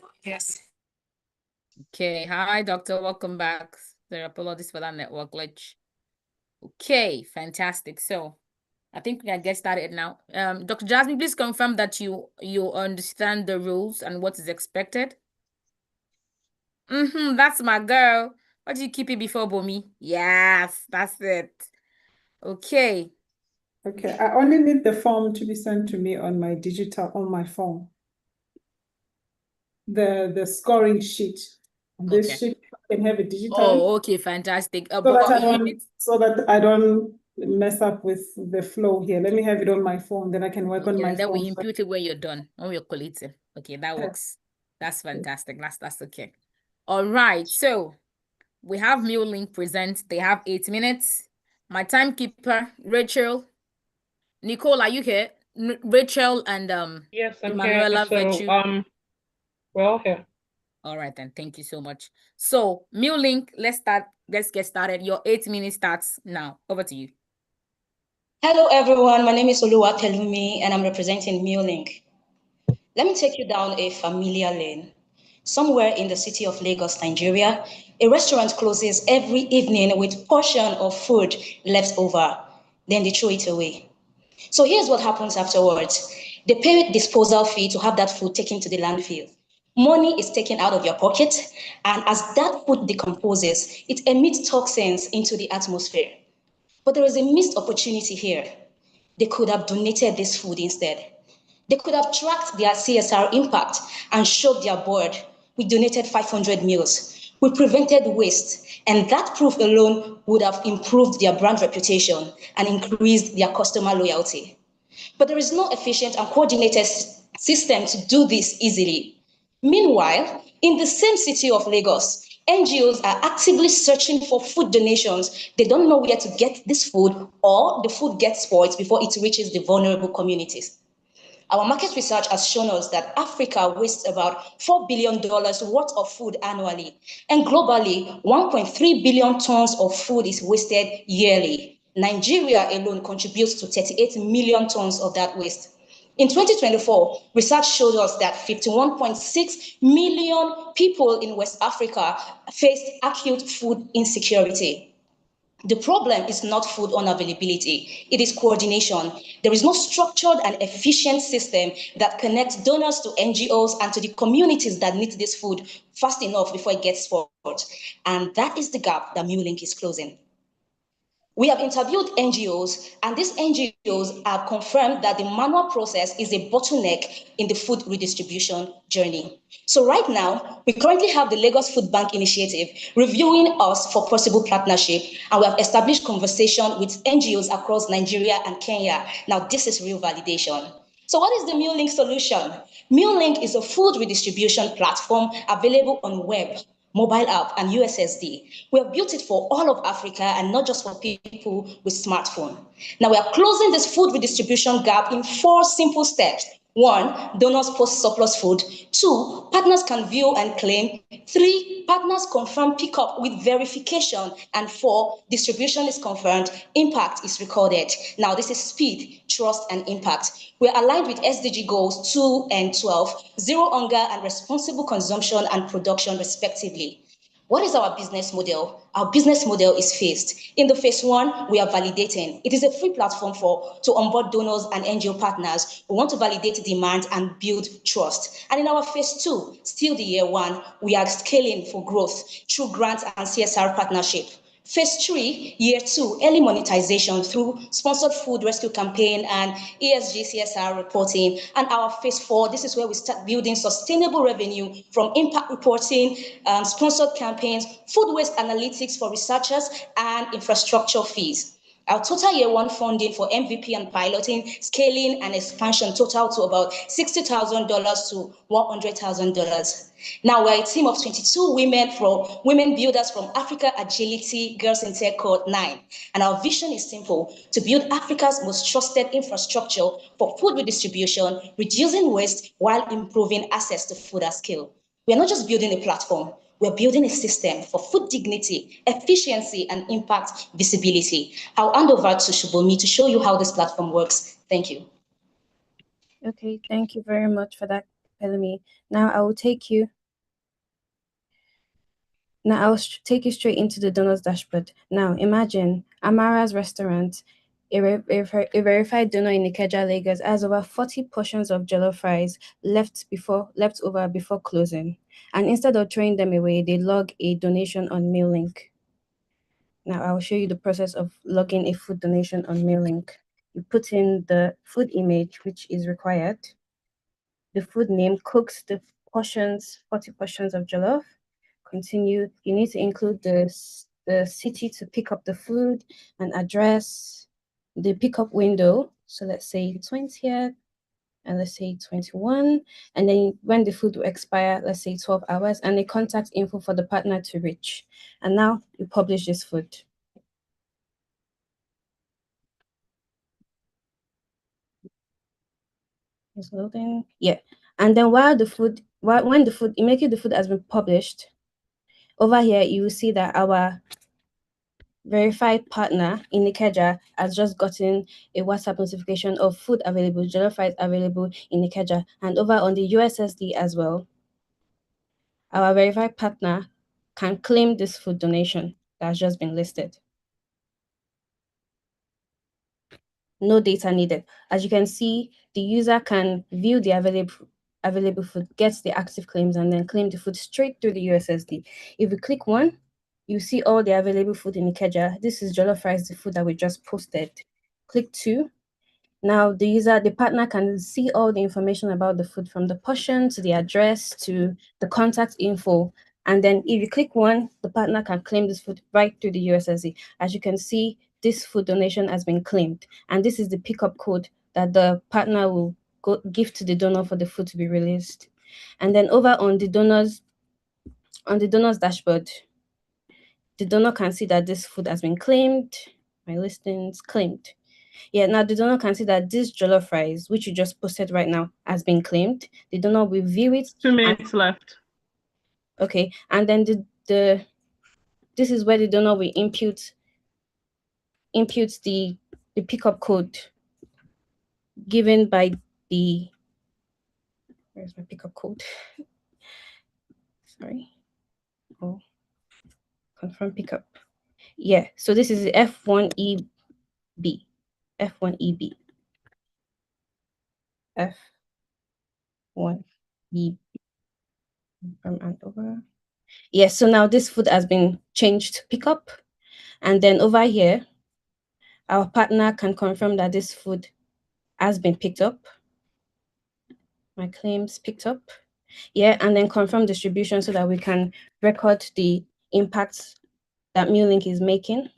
Okay. Hi, doctor. Welcome back. There, apologies for that network glitch. Okay, fantastic. So I think we can get started now. Dr. Jasmine, please confirm that you understand the rules and what is expected. That's my girl. What do you keep it before Bomi? Yes, that's it. Okay. Okay, I only need the form to be sent to me on my phone. The scoring sheet. This sheet can have a digital. Oh, okay, fantastic. So that I don't mess up with the flow here. Let me have it on my phone, then I can work on my and then phone. we impute it when you're done, when we're collating. Okay, that works. That's fantastic. That's okay. All right, so we have MeaLink present. They have 8 minutes. My timekeeper, Rachel. Nicole, are you here? Rachel and yes, I'm Emanuela here. So we're all here. All right then, thank you so much. So MeaLink, let's get started. Your 8 minutes starts now. Over to you. Hello everyone, my name is Oluwatelumi and I'm representing MeaLink. Let me take you down a familiar lane. Somewhere in the city of Lagos, Nigeria, a restaurant closes every evening with portion of food left over. Then they throw it away. So here's what happens afterwards. They pay disposal fee to have that food taken to the landfill. Money is taken out of your pocket, and as that food decomposes, it emits toxins into the atmosphere. But there is a missed opportunity here. They could have donated this food instead. They could have tracked their CSR impact and showed their board, we donated 500 meals. We prevented waste, and that proof alone would have improved their brand reputation and increased their customer loyalty. But there is no efficient and coordinated system to do this easily. Meanwhile, in the same city of Lagos, NGOs are actively searching for food donations. They don't know where to get this food, or the food gets spoiled before it reaches the vulnerable communities. Our market research has shown us that Africa wastes about $4 billion worth of food annually, and globally, 1.3 billion tons of food is wasted yearly. Nigeria alone contributes to 38 million tons of that waste. In 2024, research showed us that 51.6 million people in West Africa faced acute food insecurity. The problem is not food unavailability, it is coordination. There is no structured and efficient system that connects donors to NGOs and to the communities that need this food fast enough before it gets spoiled. And that is the gap that MeaLink is closing. We have interviewed NGOs, and these NGOs have confirmed that the manual process is a bottleneck in the food redistribution journey. So right now, we currently have the Lagos Food Bank Initiative reviewing us for possible partnership, and we have established conversation with NGOs across Nigeria and Kenya. Now, this is real validation. So what is the MeaLink solution? MeaLink is a food redistribution platform available on web, mobile app, and USSD. We have built it for all of Africa and not just for people with smartphone. Now we are closing this food redistribution gap in 4 simple steps. 1, donors post surplus food. 2, partners can view and claim. 3, partners confirm pickup with verification. And 4, distribution is confirmed, impact is recorded. Now this is speed, trust, and impact. We're aligned with SDG goals 2 and 12, zero hunger and responsible consumption and production respectively. What is our business model? Our business model is phased. In the phase 1, we are validating. It is a free platform to onboard donors and NGO partners. We want to validate demand and build trust. And in our phase 2, still the year 1, we are scaling for growth through grants and CSR partnership. Phase 3, year 2, early monetization through sponsored food rescue campaign and ESG CSR reporting. And our phase 4, this is where we start building sustainable revenue from impact reporting, sponsored campaigns, food waste analytics for researchers, and infrastructure fees. Our total year 1 funding for MVP and piloting, scaling, and expansion total to about $60,000 to $100,000. Now we're a team of 22 women builders from Africa Agility Girls in Tech Code 9. And our vision is simple: to build Africa's most trusted infrastructure for food redistribution, reducing waste while improving access to food at scale. We're not just building a platform, we're building a system for food dignity, efficiency, and impact visibility. I'll hand over to Shubomi to show you how this platform works. Thank you. Okay, thank you very much for that, Pelumi. Now I will take you straight into the donors dashboard. Now imagine Amara's restaurant, a verified donor in Ikeja, Lagos, has over 40 portions of jollof fries left over before closing. And instead of throwing them away, they log a donation on MeaLink. Now I will show you the process of logging a food donation on MeaLink. You put in the food image, which is required, the food name, cooks, the portions, 40 portions of jollof. Continue. You need to include the city to pick up the food, and address, the pickup window. So let's say 20th, and let's say 21. And then when the food will expire, let's say 12 hours, and the contact info for the partner to reach. And now you publish this food. It's loading. Yeah. And then when the food has been published, over here you will see that our verified partner in Ikeja has just gotten a WhatsApp notification of food available, jollof rice available in Ikeja. And over on the USSD as well, our verified partner can claim this food donation that has just been listed. No data needed. As you can see, the user can view the available food, gets the active claims, and then claim the food straight through the USSD. If we click 1, you see all the available food in Ikeja. This is jollof rice, the food that we just posted. Click 2. Now the partner can see all the information about the food, from the portion to the address to the contact info. And then if you click 1, the partner can claim this food right through the USSD. As you can see, this food donation has been claimed. And this is the pickup code that the partner will give to the donor for the food to be released. And then over on the donor's on the donor's dashboard, the donor can see that this food has been claimed. My listings claimed. Yeah, now the donor can see that this jollof rice, which you just posted right now, has been claimed. The donor will view it. 2 minutes left. Okay, and then this is where the donor will input the pickup code given by the, where's my pickup code? Sorry. Oh, confirm pickup. Yeah, so this is the F1EB. F1EB. F1EB. Confirm and over. Yeah, so now this food has been changed to pickup. And then over here, our partner can confirm that this food has been picked up. My claims picked up. Yeah, and then confirm distribution so that we can record the impacts that MeaLink is making.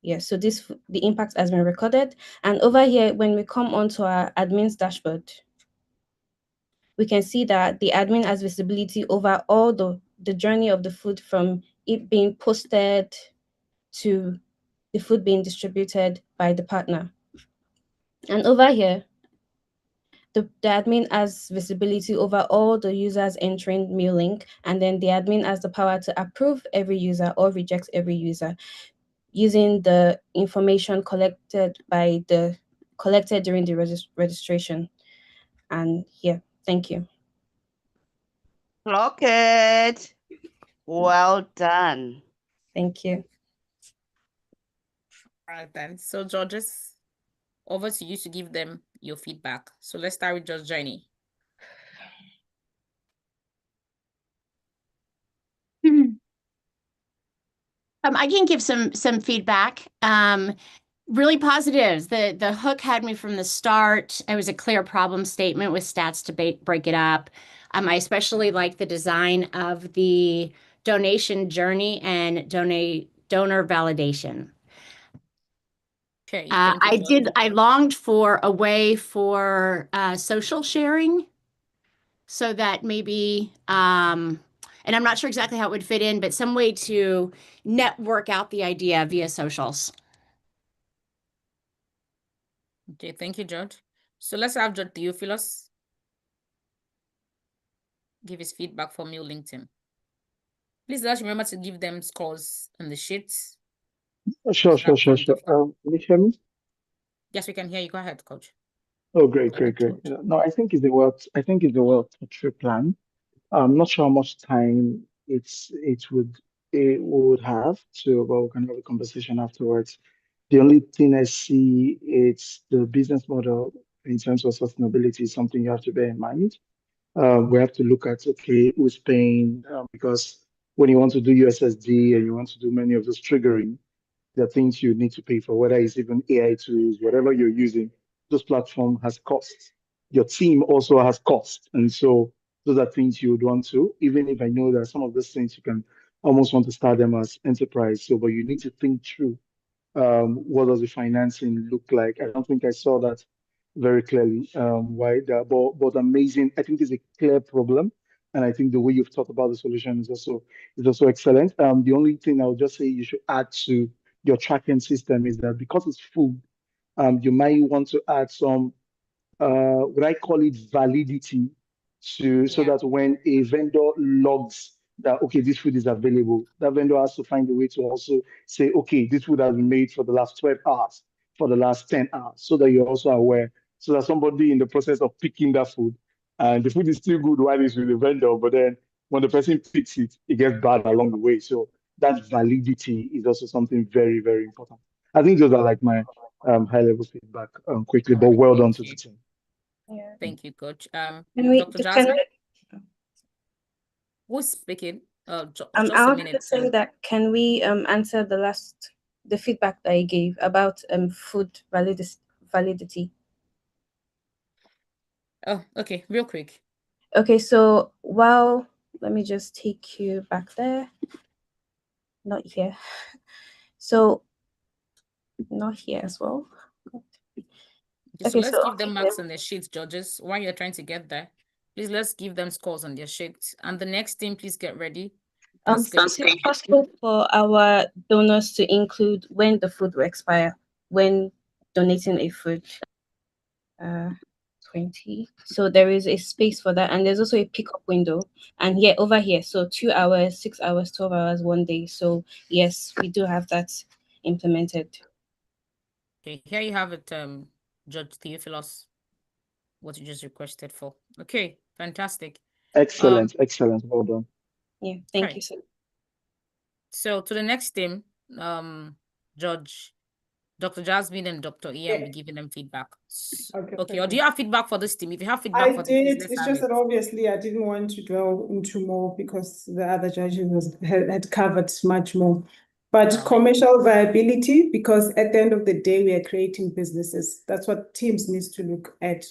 Yeah, so the impact has been recorded. And over here, when we come onto our admin's dashboard, we can see that the admin has visibility over all the journey of the food, from it being posted to the food being distributed by the partner. And over here, the admin has visibility over all the users entering MeaLink, and then the admin has the power to approve every user or reject every user using the information collected during the registration. And yeah, thank you. Clock it. Well done. Thank you. All right then. So Georges, over to you to give them your feedback. So let's start with George Jenny. I can give some feedback. Really positives. The hook had me from the start. It was a clear problem statement with stats to break it up. I especially like the design of the donation journey and donor validation. Okay. I longed for a way for social sharing, so that maybe, and I'm not sure exactly how it would fit in, but some way to network out the idea via socials. Okay, thank you, George. So let's have George Theophilus give his feedback for MeaLink team. Please let's remember to give them scores on the sheets. Sure. Can you hear me? Yes, we can hear you. Go ahead, Coach. Oh, great. No, I think it's a well thought through plan. I'm not sure how much time it would have to, but we can have a conversation afterwards. The only thing I see, it's the business model in terms of sustainability is something you have to bear in mind. We have to look at, okay, who's paying, because when you want to do USSD and you want to do many of those triggering, there are things you need to pay for, whether it's even AI tools, whatever you're using, those platform has costs. Your team also has costs. And so those are things you would want to, even if I know that some of those things you can almost want to start them as enterprise. So, but you need to think through what does the financing look like? I don't think I saw that very clearly. But amazing. I think it's a clear problem, and I think the way you've talked about the solution is also excellent. The only thing I would just say you should add to your tracking system is that because it's food, you might want to add some what I call it validity so that when a vendor logs that, okay, this food is available, that vendor has to find a way to also say, okay, this food has been made for the last 12 hours, for the last 10 hours, so that you're also aware, so that somebody in the process of picking that food, and the food is still good while it's with the vendor, but then when the person picks it, it gets bad along the way. So that validity is also something very, very important. I think those are like my high-level feedback quickly, but well done to the team. Yeah. Thank you, Coach. Dr. Jasmine, who's speaking? Just I a wanted minute. to say that can we answer the feedback that I gave about food validity? Oh, okay, real quick. Okay, so let me just take you back there. Not here. So not here as well. Okay, so let's give them marks on the sheets, Georges, while you're trying to get there. Please, let's give them scores on their sheets. And the next team, please get ready. Is it possible for our donors to include when the food will expire when donating a food? 20. So there is a space for that, and there's also a pickup window. And here, over here, so 2 hours, 6 hours, 12 hours, 1 day. So yes, we do have that implemented. Okay, here you have it, Judge Theophilus, what you just requested for. Okay, fantastic. Excellent, excellent. Well done. Yeah, thank you, sir. So to the next team, Judge, Dr. Jasmine and Dr. Ian, be giving them feedback. Okay, or do you have feedback for this team? If you have feedback for this team, let's It's have just it. that obviously I didn't want to dwell into more because the other judges had covered much more. But commercial viability, because at the end of the day, we are creating businesses. That's what teams needs to look at.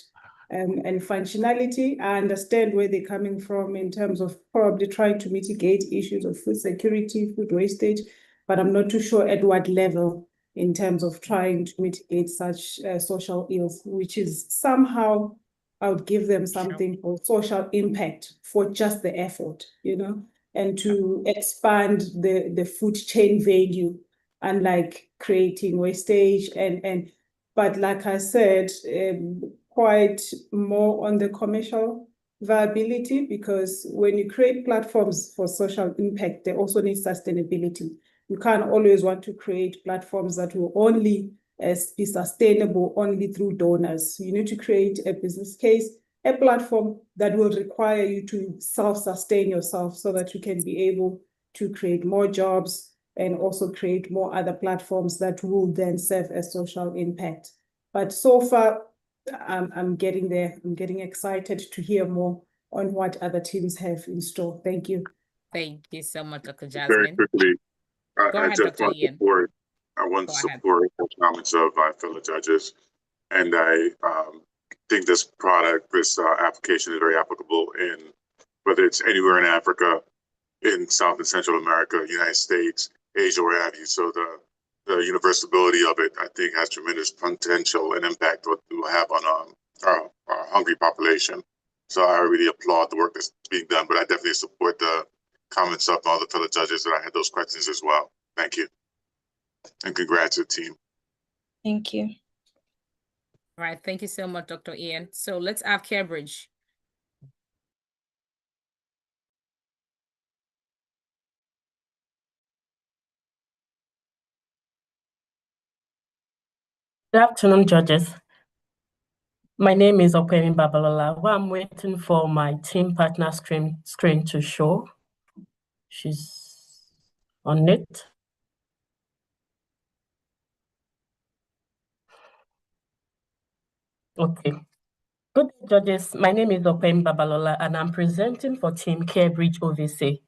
And functionality, I understand where they're coming from in terms of probably trying to mitigate issues of food security, food wastage, but I'm not too sure at what level in terms of trying to mitigate such social ills, which is somehow I would give them something for social impact for just the effort, you know, and to expand the food chain value, unlike creating wastage but like I said, quite more on the commercial viability, because when you create platforms for social impact, they also need sustainability. You can't always want to create platforms that will only be sustainable only through donors. You need to create a business case, a platform that will require you to self-sustain yourself so that you can be able to create more jobs and also create more other platforms that will then serve as social impact. But so far, I'm getting there. I'm getting excited to hear more on what other teams have in store. Thank you. Thank you so much, Dr. Very Jasmine. quickly, Go I ahead, just Dr. want to Ian. support. I want to support the comments of my fellow judges, and I think this product, this application, is very applicable in whether it's anywhere in Africa, in South and Central America, United States, Asia, where have you. So the universality of it, I think, has tremendous potential and impact what it will have on our hungry population. So I really applaud the work that's being done, but I definitely support the comments of all the fellow judges that I had those questions as well. Thank you. And congrats to the team. Thank you. All right, thank you so much, Dr. Ian. So let's have Carebridge. Good afternoon, judges. My name is Opemi Babalola. Well, I'm waiting for my team partner screen to show. She's on it. Okay. Good day, judges. My name is Opemi Babalola, and I'm presenting for Team Carebridge OVC.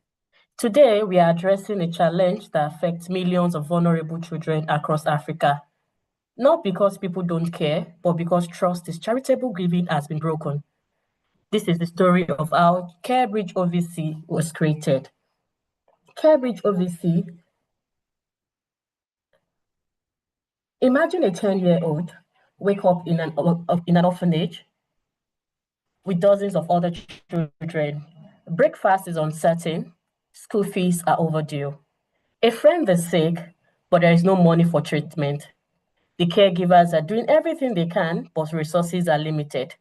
Today, we are addressing a challenge that affects millions of vulnerable children across Africa. Not because people don't care, but because trust in charitable giving has been broken. This is the story of how Carebridge OVC was created. Carebridge OVC. Imagine a 10-year-old wake up in an orphanage with dozens of other children. Breakfast is uncertain, school fees are overdue. A friend is sick, but there is no money for treatment. The caregivers are doing everything they can, but resources are limited.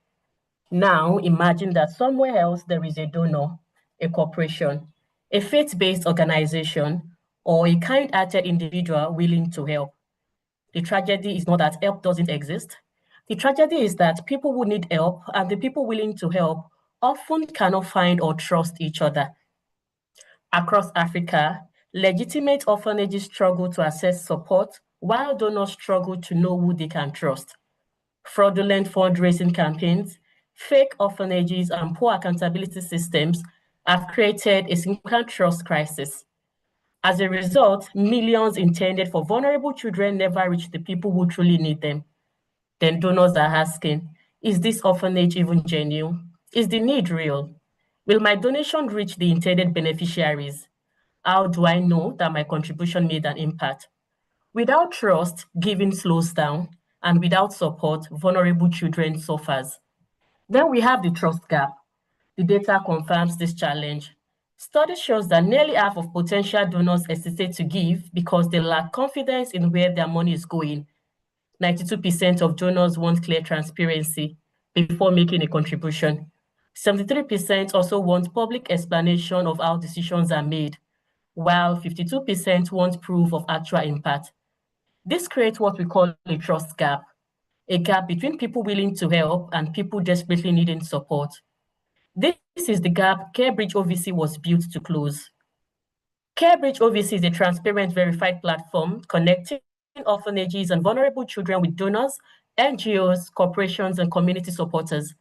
Now, imagine that somewhere else there is a donor, a corporation, a faith-based organization, or a kind-hearted individual willing to help. The tragedy is not that help doesn't exist. The tragedy is that people who need help and the people willing to help often cannot find or trust each other. Across Africa, legitimate orphanages struggle to access support while donors struggle to know who they can trust. Fraudulent fundraising campaigns, fake orphanages, and poor accountability systems have created a significant trust crisis. As a result, millions intended for vulnerable children never reach the people who truly need them. Then donors are asking, is this orphanage even genuine? Is the need real? Will my donation reach the intended beneficiaries? How do I know that my contribution made an impact? Without trust, giving slows down, and without support, vulnerable children suffers. Then we have the trust gap. The data confirms this challenge. Study shows that nearly half of potential donors hesitate to give because they lack confidence in where their money is going. 92% of donors want clear transparency before making a contribution. 73% also want public explanation of how decisions are made, while 52% want proof of actual impact. This creates what we call a trust gap, a gap between people willing to help and people desperately needing support. This is the gap Carebridge OVC was built to close. Carebridge OVC is a transparent, verified platform connecting orphanages and vulnerable children with donors, NGOs, corporations, and community supporters.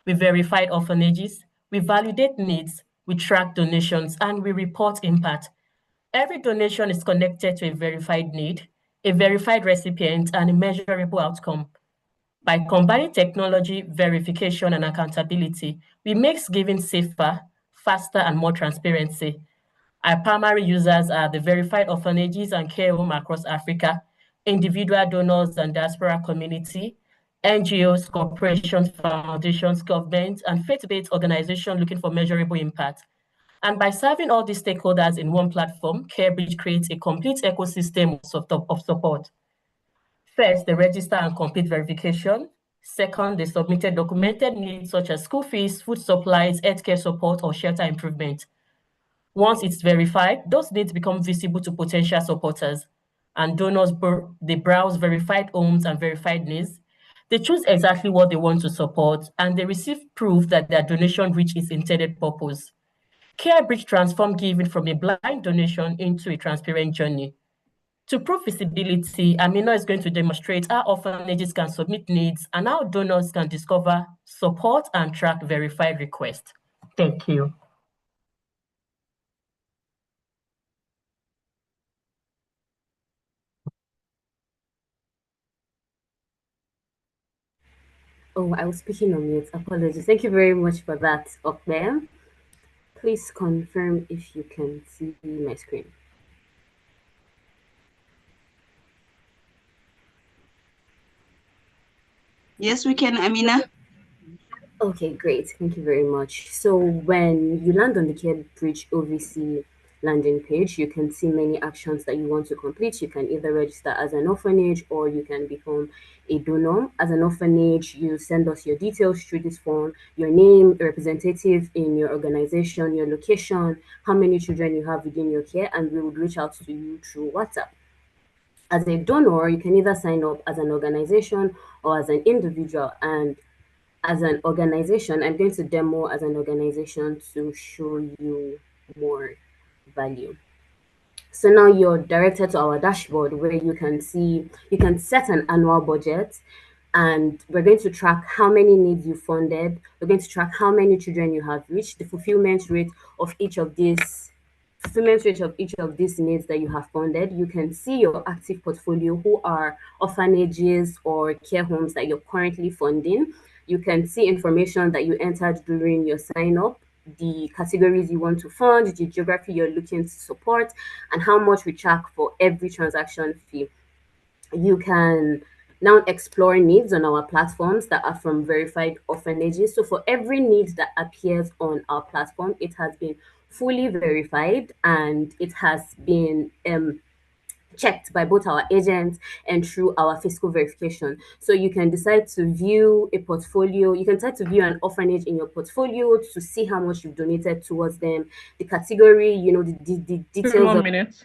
We verified orphanages, we validate needs, we track donations, and we report impact. Every donation is connected to a verified need, a verified recipient, and a measurable outcome. By combining technology, verification, and accountability, we make giving safer, faster, and more transparency. Our primary users are the verified orphanages and care homes across Africa, individual donors and diaspora community, NGOs, corporations, foundations, governments, and faith-based organizations looking for measurable impact. And by serving all these stakeholders in one platform, Carebridge creates a complete ecosystem of support. First, the register and complete verification. Second, the submitted documented needs such as school fees, food supplies, healthcare support, or shelter improvement. Once it's verified, those needs become visible to potential supporters, and donors they browse verified homes and verified needs. They choose exactly what they want to support, and they receive proof that their donation reached its intended purpose. Carebridge transformed giving from a blind donation into a transparent journey. To prove feasibility, Amina is going to demonstrate how orphanages can submit needs and how donors can discover, support, and track verified requests. Thank you. Oh, I was speaking on mute. Apologies. Thank you very much for that up there. Please confirm if you can see my screen. Yes, we can, Amina. Okay, great. Thank you very much. So when you land on the Carebridge OVC landing page, you can see many actions that you want to complete. You can either register as an orphanage or you can become a donor. As an orphanage, you send us your details through this form, your name, a representative in your organization, your location, how many children you have within your care, and we would reach out to you through WhatsApp. As a donor, you can either sign up as an organization or as an individual. And as an organization, I'm going to demo as an organization to show you more value. So now you're directed to our dashboard where you can see, you can set an annual budget, and we're going to track how many needs you funded. We're going to track how many children you have reached, the fulfillment rate of each of these needs that you have funded. You can see your active portfolio, who are orphanages or care homes that you're currently funding. You can see information that you entered during your sign up, the categories you want to fund, the geography you're looking to support, and how much we track for every transaction fee. You can now explore needs on our platforms that are from verified orphanages. So for every need that appears on our platform, it has been fully verified and it has been checked by both our agents and through our fiscal verification. So you can decide to view a portfolio, you can decide to view an orphanage in your portfolio to see how much you've donated towards them, the category, you know, the details. 2 more minutes.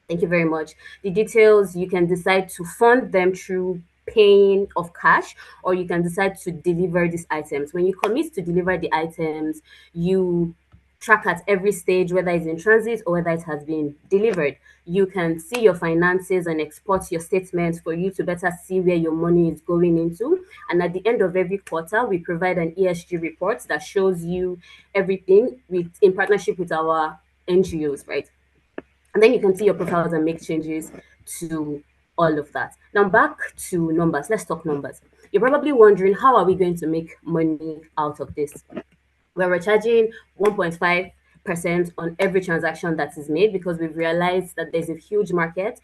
Thank you very much. The details, you can decide to fund them through paying of cash, or you can decide to deliver these items. When you commit to deliver the items, you track at every stage whether it's in transit or whether it has been delivered. You can see your finances and export your statements for you to better see where your money is going into. And at the end of every quarter, we provide an ESG report that shows you everything in partnership with our NGOs, right? And then you can see your profiles and make changes to all of that. Now back to numbers. Let's talk numbers. You're probably wondering, how are we going to make money out of this? Well, we're charging 1.5% on every transaction that is made because we've realized that there's a huge market.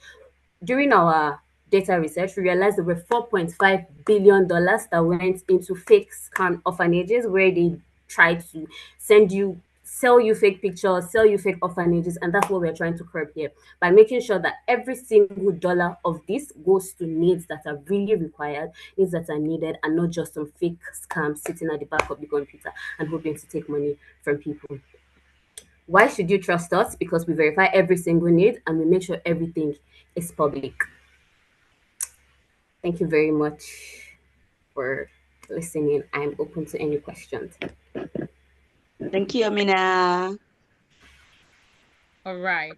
During our data research, we realized there were $4.5 billion that went into fake scam orphanages where they try to sell you fake pictures, sell you fake orphanages, and that's what we're trying to curb here by making sure that every single dollar of this goes to needs that are really required, needs that are needed, and not just some fake scams sitting at the back of the computer and hoping to take money from people. Why should you trust us? Because we verify every single need and we make sure everything is public. Thank you very much for listening. I'm open to any questions. Thank you, Amina. All right.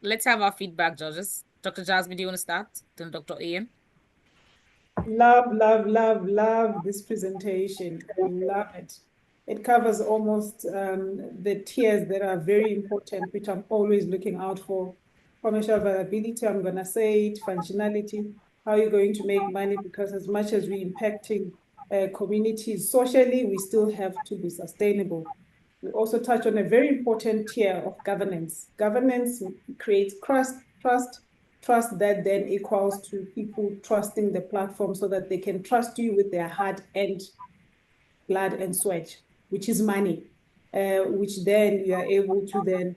Let's have our feedback, judges. Dr. Jasmine, do you want to start? Then Dr. Ian. Love this presentation. Love it. It covers almost the tiers that are very important, which I'm always looking out for. Commercial viability, I'm going to say it, functionality, how you're going to make money, because as much as we're impacting communities socially, we still have to be sustainable. We also touch on a very important tier of governance. Governance creates trust that then equals to people trusting the platform so that they can trust you with their heart and blood and sweat, which is money, which then you are able to then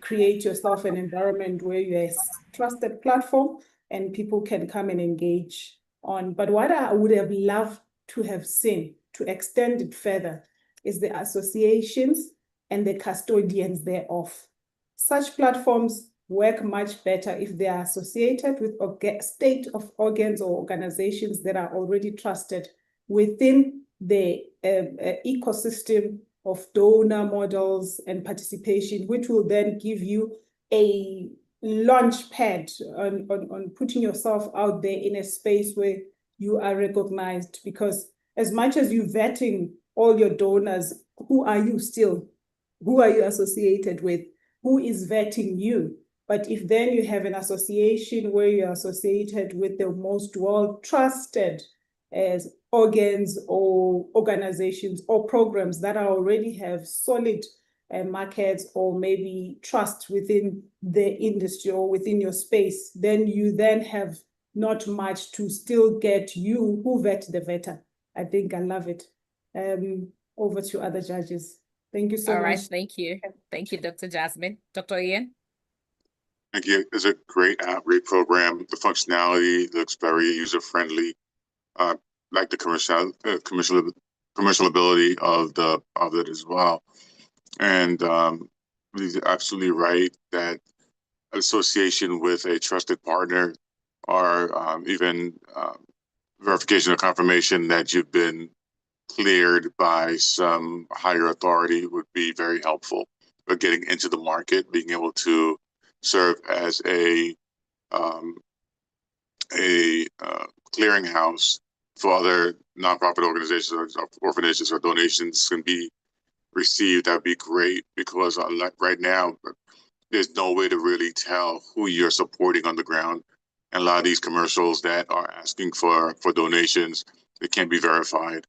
create yourself an environment where you're a trusted platform and people can come and engage on. But what I would have loved to have seen, to extend it further, is the associations and the custodians thereof. Such platforms work much better if they are associated with state of organs or organizations that are already trusted within the ecosystem of donor models and participation, which will then give you a launch pad on putting yourself out there in a space where you are recognized. Because as much as you're vetting all your donors, who are you still? Who are you associated with? Who is vetting you? But if then you have an association where you're associated with the most well-trusted as organs or organizations or programs that are already have solid markets or maybe trust within the industry or within your space, then you then have not much to still get you who vet the vetter. I think I love it. Over to other judges. Thank you so much. All right, thank you. Thank you, Dr. Jasmine. Dr. Ian? Thank you. It's a great app, great program. The functionality looks very user-friendly. Like the commercialability of it as well. And he's absolutely right that association with a trusted partner or even verification or confirmation that you've been cleared by some higher authority would be very helpful. But getting into the market, being able to serve as a clearinghouse for other nonprofit organizations or orphanages or donations can be received, that'd be great, because like right now, there's no way to really tell who you're supporting on the ground. And a lot of these commercials that are asking for donations, they can't be verified.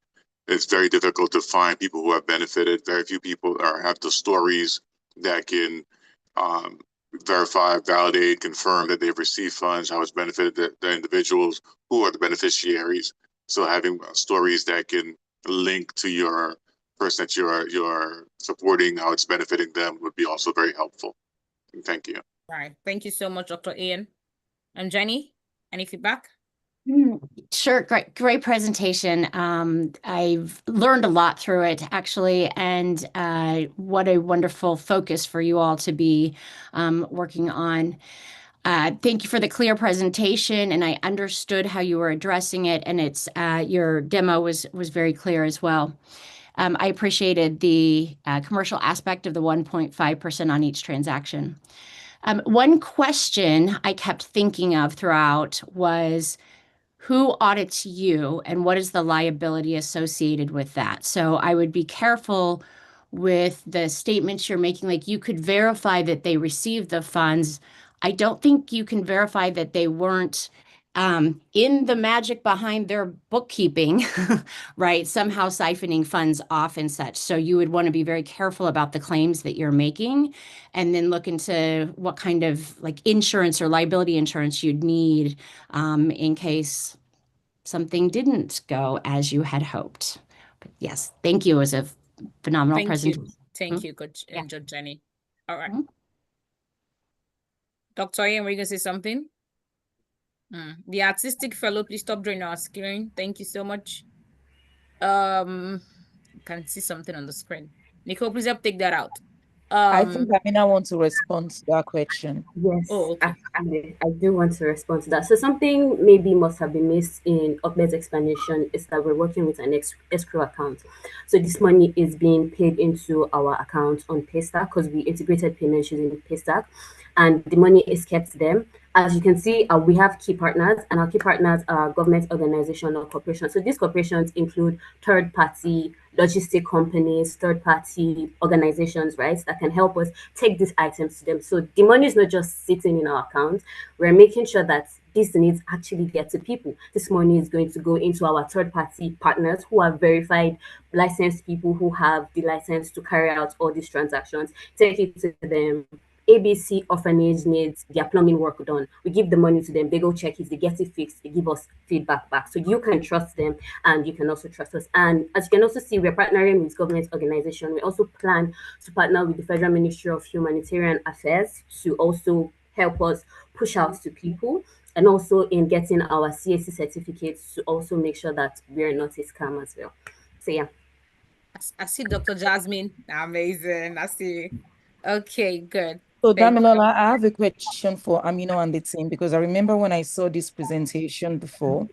It's very difficult to find people who have benefited. Very few people have the stories that can verify, validate, confirm that they've received funds, how it's benefited the individuals, who are the beneficiaries. So having stories that can link to your person that you're supporting, how it's benefiting them, would be also very helpful. And thank you. All right. Thank you so much, Dr. Ian. And Jenny, any feedback? Sure, great presentation. I've learned a lot through it, actually, and what a wonderful focus for you all to be working on. Thank you for the clear presentation, and I understood how you were addressing it, and it's your demo was very clear as well. I appreciated the commercial aspect of the 1.5% on each transaction. One question I kept thinking of throughout was, who audits you and what is the liability associated with that? So I would be careful with the statements you're making, like you could verify that they received the funds. I don't think you can verify that they weren't in the magic behind their bookkeeping, right? Somehow siphoning funds off and such. So you would want to be very careful about the claims that you're making, and then look into what kind of like insurance or liability insurance you'd need in case something didn't go as you had hoped. But yes, thank you. It was a phenomenal Thank presentation. you. Thank you, Coach and Judge Jenny. All right. Dr. Ian, were you going to say something? The artistic fellow, please stop drawing our screen. Thank you so much. Can see something on the screen. Nicole, please help take that out. I think Amina wants to respond to that question. Yes, Oh, okay. I do want to respond to that. So something maybe must have been missed in Ahmed's explanation is that we're working with an escrow account. So this money is being paid into our account on Paystack because we integrated payments using Paystack, and the money is kept there. As you can see, we have key partners, and our key partners are government organizations or corporations. So these corporations include third-party logistic companies, third-party organizations, right, that can help us take these items to them. So the money is not just sitting in our account. We're making sure that these needs actually get to people. This money is going to go into our third-party partners who are verified, licensed people who have the license to carry out all these transactions, take it to them. ABC orphanage needs their plumbing work done. We give the money to them. They go check it. They get it fixed. They give us feedback back. So you can trust them, and you can also trust us. And as you can also see, we're partnering with government organizations. We also plan to partner with the Federal Ministry of Humanitarian Affairs to also help us push out to people, and also in getting our CAC certificates to also make sure that we're not a scam as well. So yeah. I see Dr. Jasmine. Amazing. I see. Okay, good. So Damilola, I have a question for Amino and the team, because I remember when I saw this presentation before,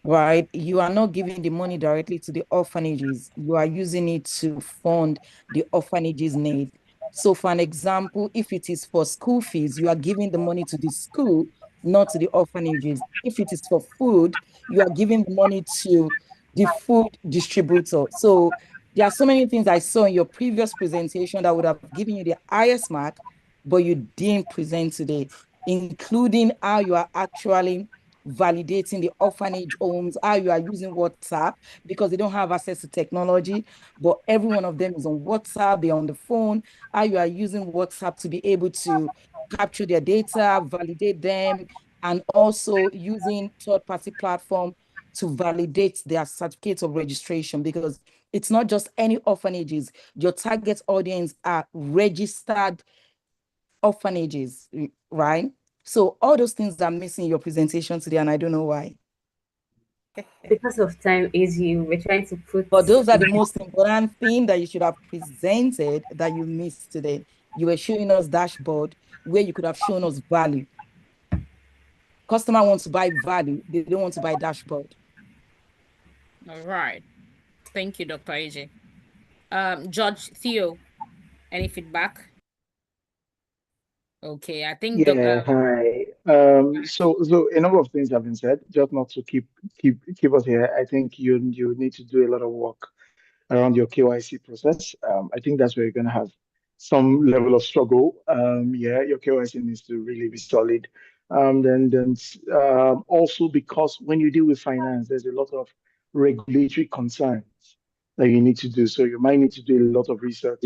right? You are not giving the money directly to the orphanages. You are using it to fund the orphanages' need. So for an example, if it is for school fees, you are giving the money to the school, not to the orphanages. If it is for food, you are giving the money to the food distributor. So there are so many things I saw in your previous presentation that would have given you the highest mark, but you didn't present today, including how you are actually validating the orphanage homes, how you are using WhatsApp because they don't have access to technology, but every one of them is on WhatsApp, they're on the phone, how you are using WhatsApp to be able to capture their data, validate them, and also using third-party platform to validate their certificates of registration, because it's not just any orphanages. Your target audience are registered orphanages, right? So all those things are missing in your presentation today, and I don't know why. Because of time, we're trying to put... But those are the most important thing that you should have presented that you missed today. You were showing us dashboard where you could have shown us value. Customer wants to buy value. They don't want to buy dashboard. All right. Thank you, Dr. AJ. Judge Theo, any feedback? Okay, I think Hi. So a number of things have been said. Just not to keep us here. I think you need to do a lot of work around your KYC process. I think that's where you're going to have some level of struggle. Your KYC needs to really be solid. Also, because when you deal with finance, there's a lot of regulatory concerns that you need to do. So you might need to do a lot of research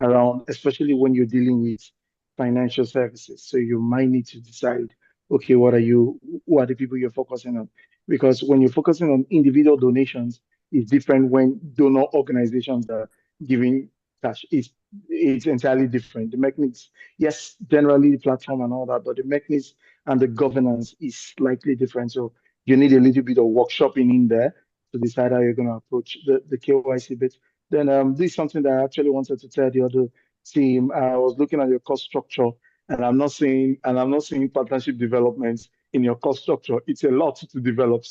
around, especially when you're dealing with financial services. So you might need to decide, okay, what are the people you're focusing on? Because when you're focusing on individual donations, it's different when donor organizations are giving cash. It's entirely different. The mechanics, yes, generally the platform and all that, but the mechanics and the governance is slightly different. So you need a little bit of workshopping in there to decide how you're going to approach the KYC bit. Then this is something that I actually wanted to tell the other team. I was looking at your cost structure, and I'm not seeing partnership developments in your cost structure. It's a lot to develop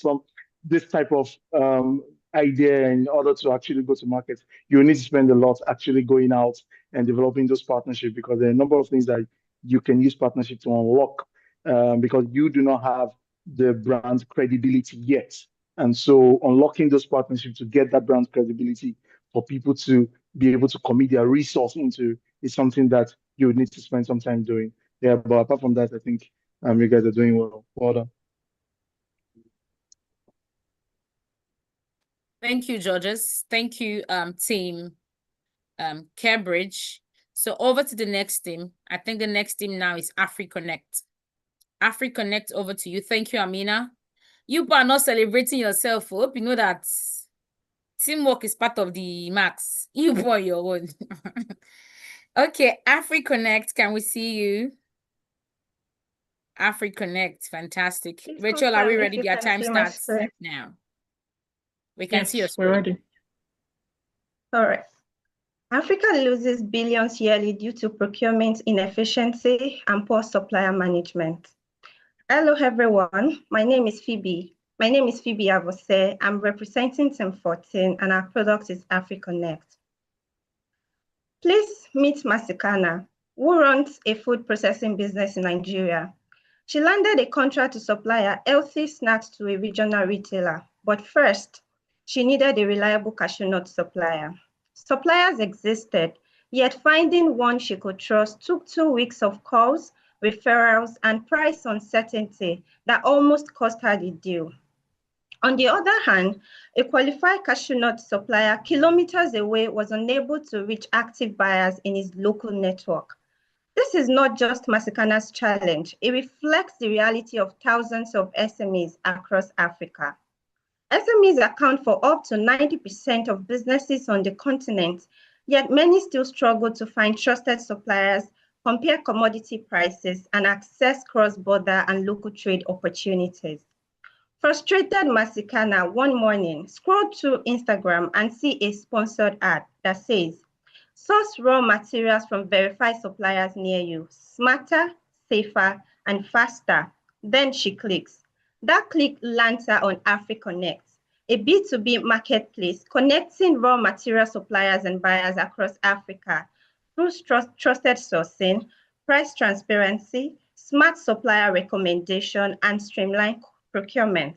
this type of idea in order to actually go to market. You need to spend a lot actually going out and developing those partnerships, because there are a number of things that you can use partnership to unlock, because you do not have the brand credibility yet. And so unlocking those partnerships to get that brand credibility for people to be able to commit their resource into is something that you would need to spend some time doing. Yeah, but apart from that, I think you guys are doing well. Well done. Thank you, Georges. Thank you, team Carebridge. So over to the next team. I think the next team now is AfricaConnect. AfricaConnect, over to you. Thank you, Amina. You are not celebrating yourself. I hope you know that. Teamwork is part of the max. You boy your own. Okay, AfricaConnect, can we see you? AfricaConnect, fantastic. Please Rachel, are we confirm if ready? you Your can time see my starts screen. now. We can see your Yes, screen. we're ready. All right. Africa loses billions yearly due to procurement inefficiency and poor supplier management. Hello, everyone. My name is Phoebe Avose. I'm representing Team 14, and our product is AfricaConnect. Please meet Masikana, who runs a food processing business in Nigeria. She landed a contract to supply her healthy snacks to a regional retailer, but first, she needed a reliable cashew nut supplier. Suppliers existed, yet finding one she could trust took 2 weeks of calls, referrals, and price uncertainty that almost cost her the deal. On the other hand, a qualified cashew nut supplier kilometers away was unable to reach active buyers in his local network. This is not just Masikana's challenge. It reflects the reality of thousands of SMEs across Africa. SMEs account for up to 90% of businesses on the continent, yet many still struggle to find trusted suppliers, compare commodity prices, and access cross-border and local trade opportunities. Frustrated Masikana one morning scrolled through Instagram and see a sponsored ad that says, source raw materials from verified suppliers near you, smarter, safer, and faster. Then she clicks. That click lands her on AfricaConnect, a B2B marketplace connecting raw material suppliers and buyers across Africa through trusted sourcing, price transparency, smart supplier recommendation, and streamlined procurement.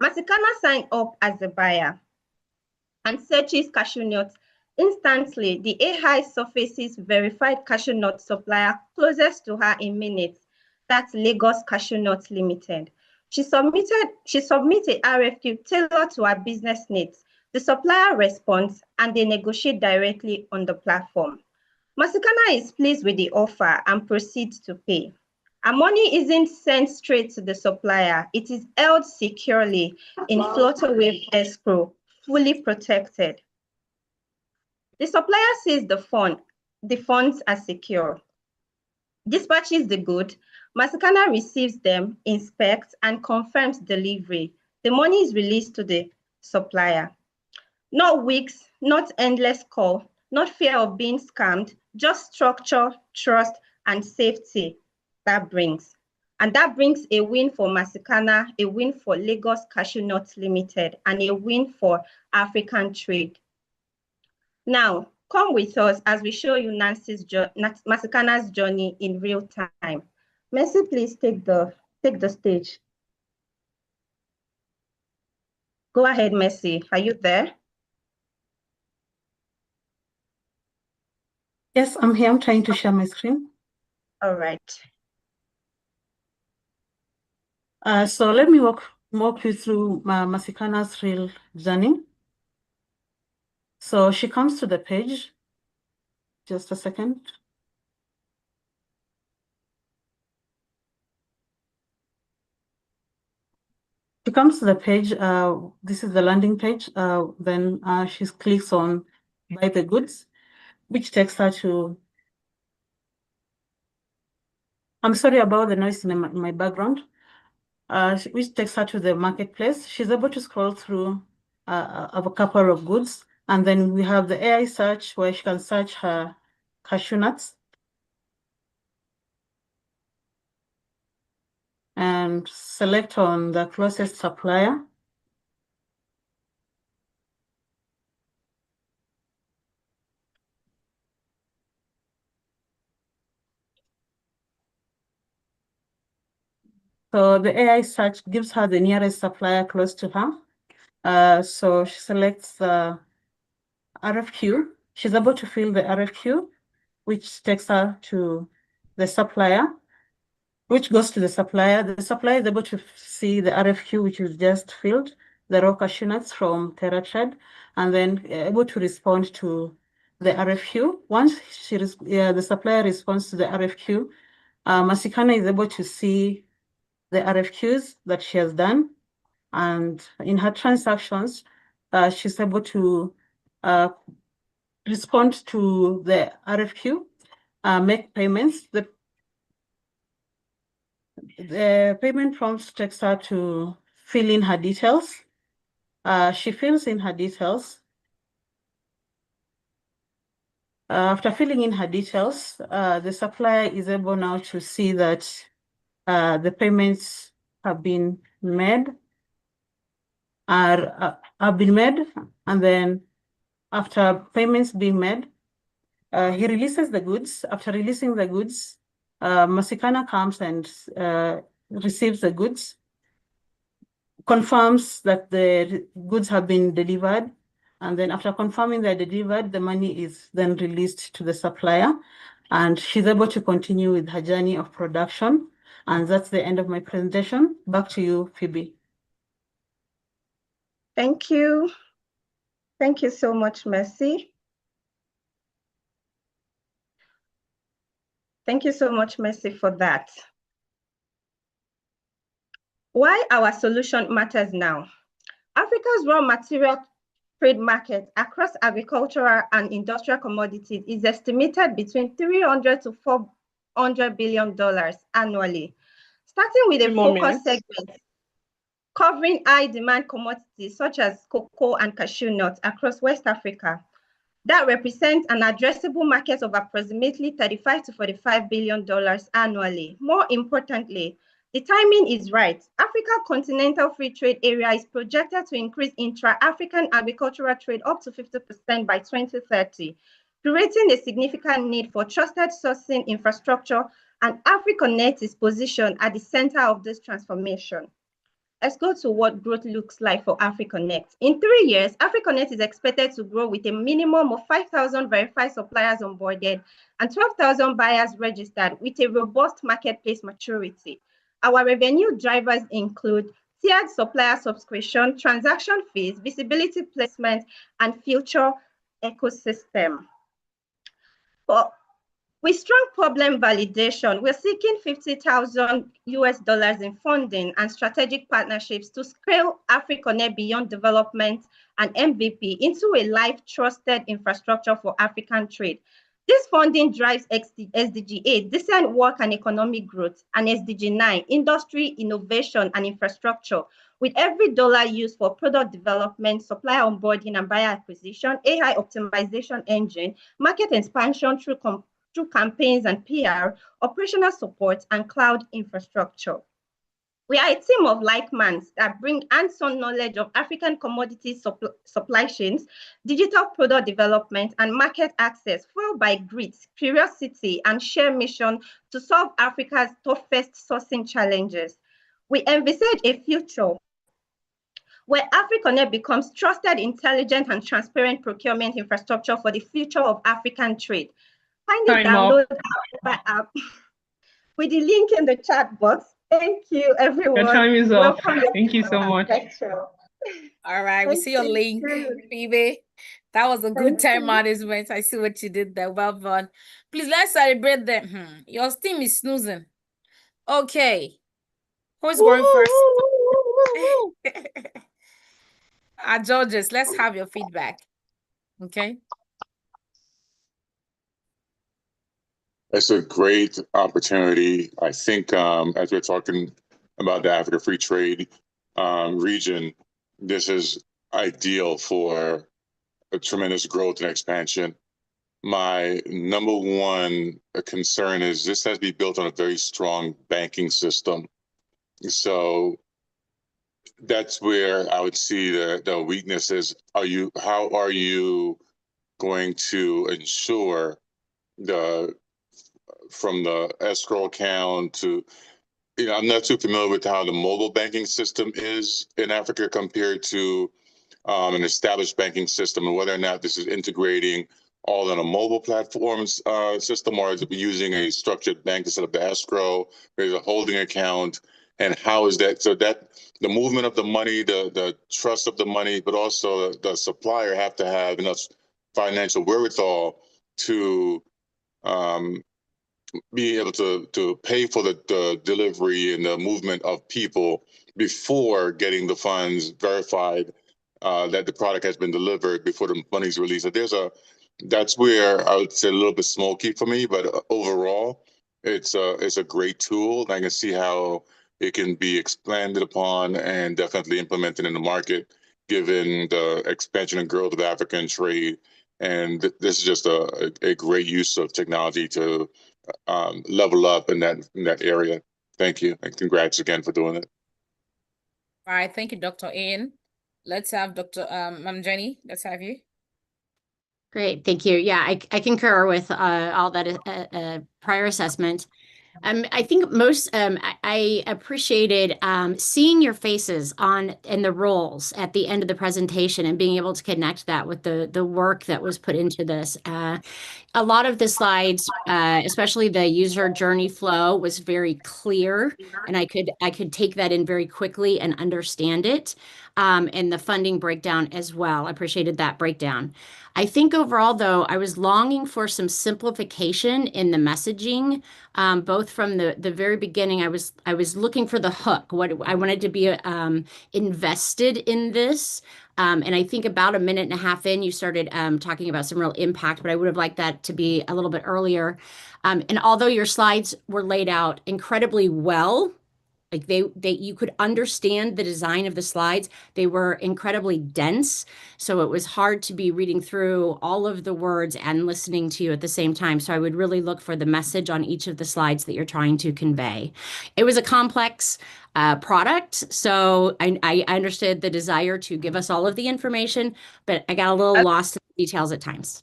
Masikana signed up as a buyer and searches cashew nuts. Instantly, the AI surfaces verified cashew nut supplier closest to her in minutes. That's Lagos Cashew Nuts Limited. She submits a RFQ tailored to her business needs. The supplier responds and they negotiate directly on the platform. Masikana is pleased with the offer and proceeds to pay. Her money isn't sent straight to the supplier. It is held securely in Flutterwave escrow, fully protected. The supplier sees the funds are secure, dispatches the good. Masikana receives them, inspects, and confirms delivery. The money is released to the supplier. Not weeks, not endless call, not fear of being scammed, just structure, trust, and safety that brings. And that brings a win for Masikana, a win for Lagos Cashew Nuts Limited, and a win for African trade. Now, come with us as we show you Masikana's journey in real time. Mercy, please take the stage. Go ahead, Mercy. Are you there? Yes, I'm here. I'm trying to share my screen. All right. So let me walk you through Masikana's real journey. So she comes to the page. Just a second. She comes to the page. This is the landing page. Then she clicks on buy the goods, which takes her to. I'm sorry about the noise in my background. Which takes her to the marketplace. She's able to scroll through a couple of goods. And then we have the AI search where she can search her cashew nuts. And select on the closest supplier. So the AI search gives her the nearest supplier close to her. So she selects the RFQ. She's able to fill the RFQ, which takes her to the supplier, which goes to the supplier. The supplier is able to see the RFQ, which is just filled, the raw cashew nuts from TerraTrade, and then able to respond to the RFQ. Once the supplier responds to the RFQ, Masikana is able to see the RFQs that she has done. And in her transactions, she's able to respond to the RFQ, make payments. The payment prompt takes her to fill in her details. She fills in her details. After filling in her details, the supplier is able now to see that the payments have been made, have been made, and then after payments being made, he releases the goods. After releasing the goods, Masikana comes and receives the goods, confirms that the goods have been delivered, and then after confirming they're delivered, the money is then released to the supplier, and she's able to continue with her journey of production. And that's the end of my presentation. Back to you, Phoebe. Thank you. Thank you so much, Mercy. Thank you so much, Mercy, for that. Why our solution matters now. Africa's raw material trade market across agricultural and industrial commodities is estimated between $300 to $400 billion annually. Starting with a focus segment covering high demand commodities such as cocoa and cashew nuts across West Africa, that represents an addressable market of approximately $35 to $45 billion annually. More importantly, the timing is right. Africa Continental Free Trade Area is projected to increase intra-African agricultural trade up to 50% by 2030, creating a significant need for trusted sourcing infrastructure, and AfricaConnect is positioned at the center of this transformation. Let's go to what growth looks like for AfricaConnect. In 3 years, AfricaConnect is expected to grow with a minimum of 5,000 verified suppliers onboarded and 12,000 buyers registered with a robust marketplace maturity. Our revenue drivers include tiered supplier subscription, transaction fees, visibility placement, and future ecosystem. With strong problem validation, we're seeking $50,000 in funding and strategic partnerships to scale AfricaConnect beyond development and MVP into a live trusted infrastructure for African trade. This funding drives SDG 8, decent work and economic growth, and SDG 9, industry, innovation, and infrastructure, with every dollar used for product development, supplier onboarding and buyer acquisition, AI optimization engine, market expansion through campaigns and PR, operational support, and cloud infrastructure. We are a team of like minds that bring hands-on knowledge of African commodity supply chains, digital product development, and market access, fueled by grit, curiosity, and shared mission to solve Africa's toughest sourcing challenges. We envisage a future where AfricaConnect becomes trusted, intelligent, and transparent procurement infrastructure for the future of African trade. Kindly download our app with the link in the chat box. Thank you, everyone. Your time is up. Thank you so much. All right, we see your link, Phoebe. That was a good time management. I see what you did there. Well done. Please, let's celebrate them. Your team is snoozing. Okay. Who's going first? Georges, let's have your feedback. Okay. It's a great opportunity. I think as we're talking about the Africa Free Trade region, this is ideal for a tremendous growth and expansion. My number one concern is this has to be built on a very strong banking system. So that's where I would see the weaknesses. How are you going to ensure from the escrow account to, I'm not too familiar with how the mobile banking system is in Africa compared to an established banking system, and whether or not this is integrating all on a mobile platforms system, or is it using a structured bank to set up the escrow, there's a holding account, and how is that, so that the movement of the money, the trust of the money, but also the supplier have to have enough financial wherewithal to be able to pay for the delivery and the movement of people before getting the funds verified that the product has been delivered before the money's released. So that's where I would say a little bit smoky for me, but overall, it's a great tool. I can see how it can be expanded upon and definitely implemented in the market, given the expansion and growth of African trade. And this is just a great use of technology to level up in that area. Thank you, and congrats again for doing it. All right, thank you, Dr. Ian. Let's have Dr. Jenny. Let's have you. Great, thank you. Yeah, I concur with all that prior assessment. I think most I appreciated seeing your faces in the roles at the end of the presentation and being able to connect that with the work that was put into this. A lot of the slides, especially the user journey flow, was very clear, and I could take that in very quickly and understand it. And the funding breakdown as well. I appreciated that breakdown. I think overall, though, I was longing for some simplification in the messaging, both from the very beginning. I was looking for the hook. What I wanted to be invested in this. And I think about a minute and a half in, you started talking about some real impact, but I would have liked that to be a little bit earlier. And although your slides were laid out incredibly well, like you could understand the design of the slides. They were incredibly dense, so it was hard to be reading through all of the words and listening to you at the same time. So I would really look for the message on each of the slides that you're trying to convey. It was a complex product, so I understood the desire to give us all of the information, but I got a little lost in the details at times.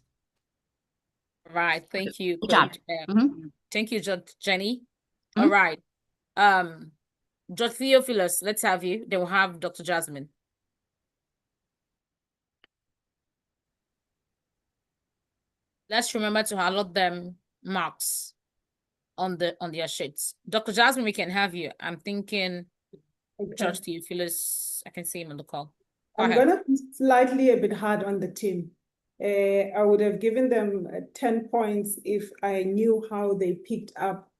Right, thank you. Good job. Thank you, Jenny. All right. Judge Theophilus, let's have you. Then we'll have Dr. Jasmine. Let's remember to allot them marks on their sheets. Dr. Jasmine, we can have you. I'm thinking Judge Theophilus, I can see him on the call. I'm gonna be slightly a bit hard on the team. I would have given them 10 points if I knew how they picked up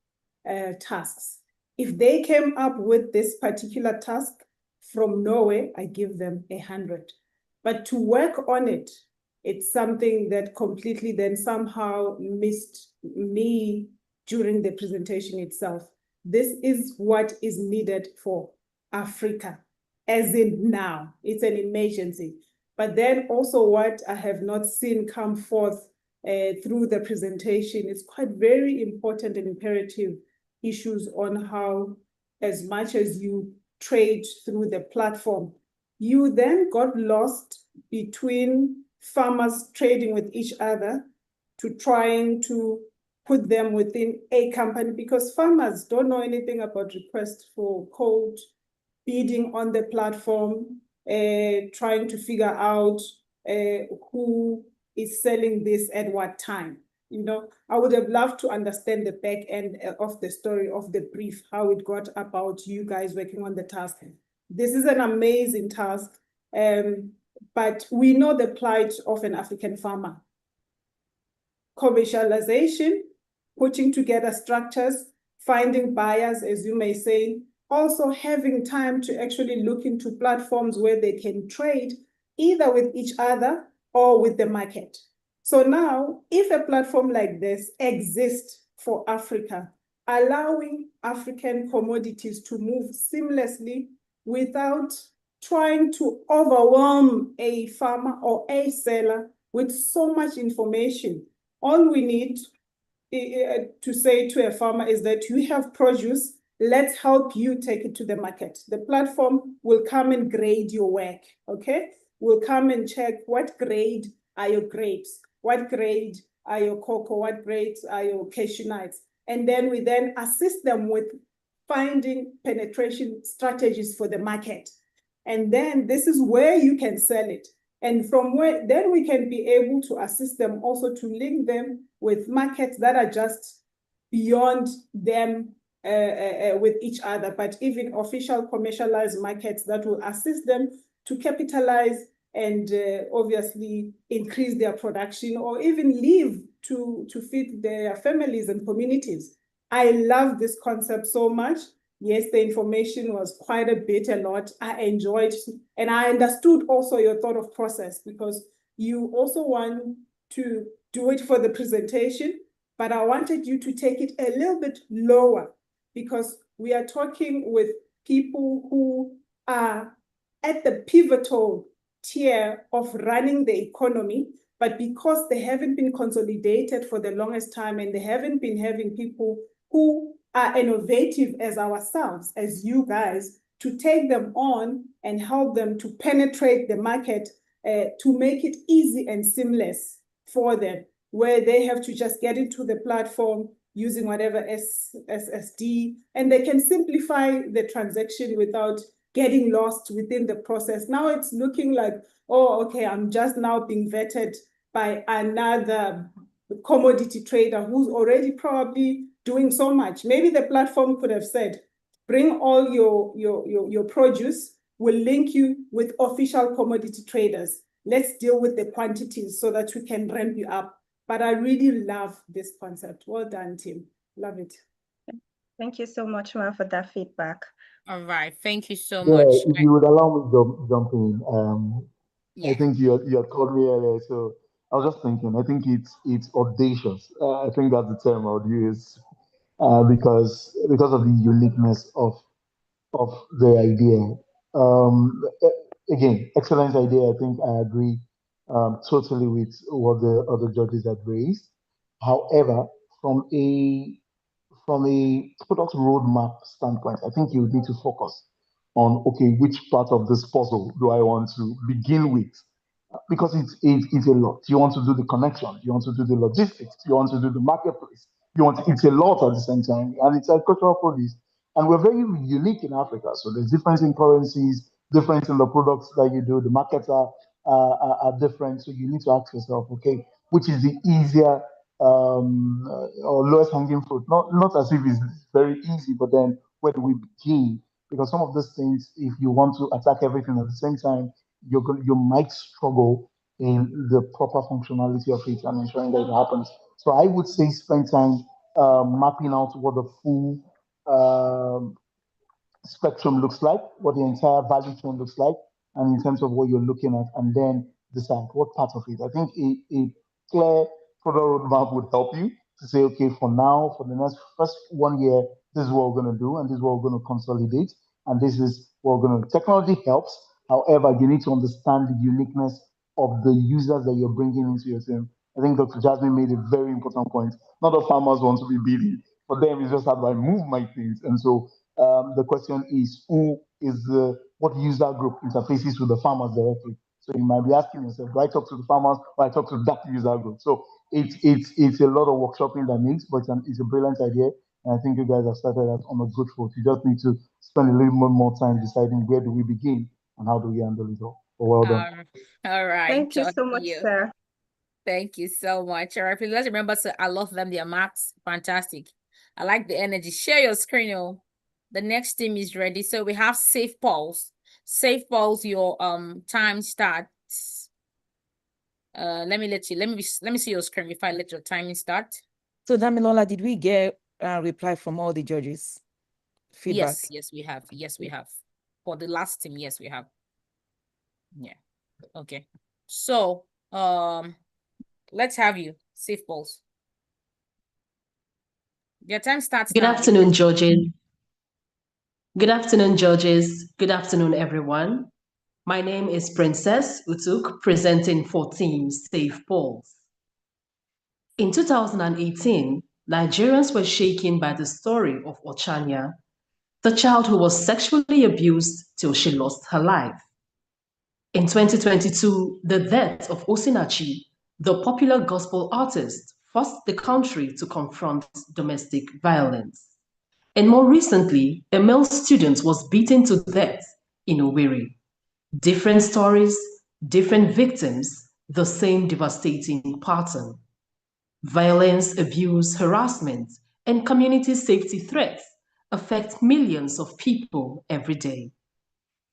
tasks. If they came up with this particular task from Norway, I give them 100. But to work on it, it's something that completely then somehow missed me during the presentation itself. This is what is needed for Africa, as in now. It's an emergency. But then also what I have not seen come forth through the presentation is quite very important and imperative issues on how, as much as you trade through the platform, you then got lost between farmers trading with each other to trying to put them within a company, because farmers don't know anything about requests for quote, bidding on the platform, trying to figure out who is selling this at what time. You know, I would have loved to understand the back end of the story of the brief, how it got about you guys working on the task. This is an amazing task, but we know the plight of an African farmer. Commercialization, putting together structures, finding buyers, as you may say, also having time to actually look into platforms where they can trade either with each other or with the market. So now, if a platform like this exists for Africa, allowing African commodities to move seamlessly without trying to overwhelm a farmer or a seller with so much information, all we need to say to a farmer is that you have produce, let's help you take it to the market. The platform will come and grade your work, okay? We'll come and check what grade are your grapes, what grade are your cocoa, what grades are your cashew nuts. And then we then assist them with finding penetration strategies for the market. And then this is where you can sell it. And from where, then we can be able to assist them also to link them with markets that are just beyond them with each other, but even official commercialized markets that will assist them to capitalize and obviously increase their production or even live to feed their families and communities. I love this concept so much. Yes, the information was quite a lot. I enjoyed, and I understood also your thought of process, because you also want to do it for the presentation, but I wanted you to take it a little bit lower, because we are talking with people who are at the pivotal tier of running the economy, but because they haven't been consolidated for the longest time, and they haven't been having people who are innovative as ourselves, as you guys, to take them on and help them to penetrate the market, to make it easy and seamless for them, where they have to just get into the platform using whatever SSD, and they can simplify the transaction without getting lost within the process. Now it's looking like, oh, okay, I'm just now being vetted by another commodity trader who's already probably doing so much. Maybe the platform could have said, bring all your produce, we'll link you with official commodity traders. Let's deal with the quantities so that we can ramp you up. But I really love this concept. Well done, team. Love it. Thank you so much, Ma, for that feedback. All right. Thank you so Yeah, much. if you would allow me to jump in, I Yeah. think you had called me earlier, so I was just thinking. I think it's audacious. I think that's the term I would use, because of the uniqueness of the idea. Again, excellent idea. I think I agree totally with what the other judges had raised. However, from a product roadmap standpoint, I think you would need to focus on, okay, which part of this puzzle do I want to begin with? Because it's a lot. You want to do the connection, you want to do the logistics, you want to do the marketplace. It's a lot at the same time, and it's a cultural police. And we're very unique in Africa. So there's difference in currencies, difference in the products that you do. The markets are different. So you need to ask yourself, okay, which is the easier or lowest hanging fruit? Not as if it's very easy, but then where do we begin? Because some of these things, if you want to attack everything at the same time, you might struggle in the proper functionality of it and ensuring that it happens. So I would say spend time mapping out what the full spectrum looks like, what the entire value chain looks like, and in terms of what you're looking at, and then decide what part of it. I think a clear product roadmap would help you to say, okay, for now, for the next first 1 year, this is what we're going to do, and this is what we're going to consolidate, and this is what we're going to. Technology helps. However, you need to understand the uniqueness of the users that you're bringing into your team. I think Dr. Jasmine made a very important point. Not all farmers want to be busy. For them, it's just how do I move my things. And so the question is, what user group interfaces with the farmers directly? So you might be asking yourself, do I talk to the farmers or I talk to that user group? So it's a lot of workshopping that needs, but it's a brilliant idea. And I think you guys have started that on a good foot. You just need to spend a little more time deciding where do we begin and how do we handle it all. So well done. All right. Thank you so Talk to much, you. sir. Thank you so much. All right, please let's remember, so I love them. Their maths, fantastic. I like the energy. Share your screen. Oh. The next team is ready. So we have Safe Pulse. Safe Pulse, your time starts. Let me see your screen if I let your timing start. So Damilola, did we get a reply from all the judges? Feedback? Yes, we have. Yes, we have. For the last team, yes, we have. Yeah. Okay. So let's have you, Safe Pulse. Your time starts Good now. afternoon, judges. Good afternoon, judges. Good afternoon, everyone. My name is Princess Utuk, presenting for Team Safe Pulse. In 2018, Nigerians were shaken by the story of Ochanya, the child who was sexually abused till she lost her life. In 2022, the death of Osinachi, the popular gospel artist, forced the country to confront domestic violence. And more recently, a male student was beaten to death in Owerri. Different stories, different victims, the same devastating pattern. Violence, abuse, harassment, and community safety threats affect millions of people every day.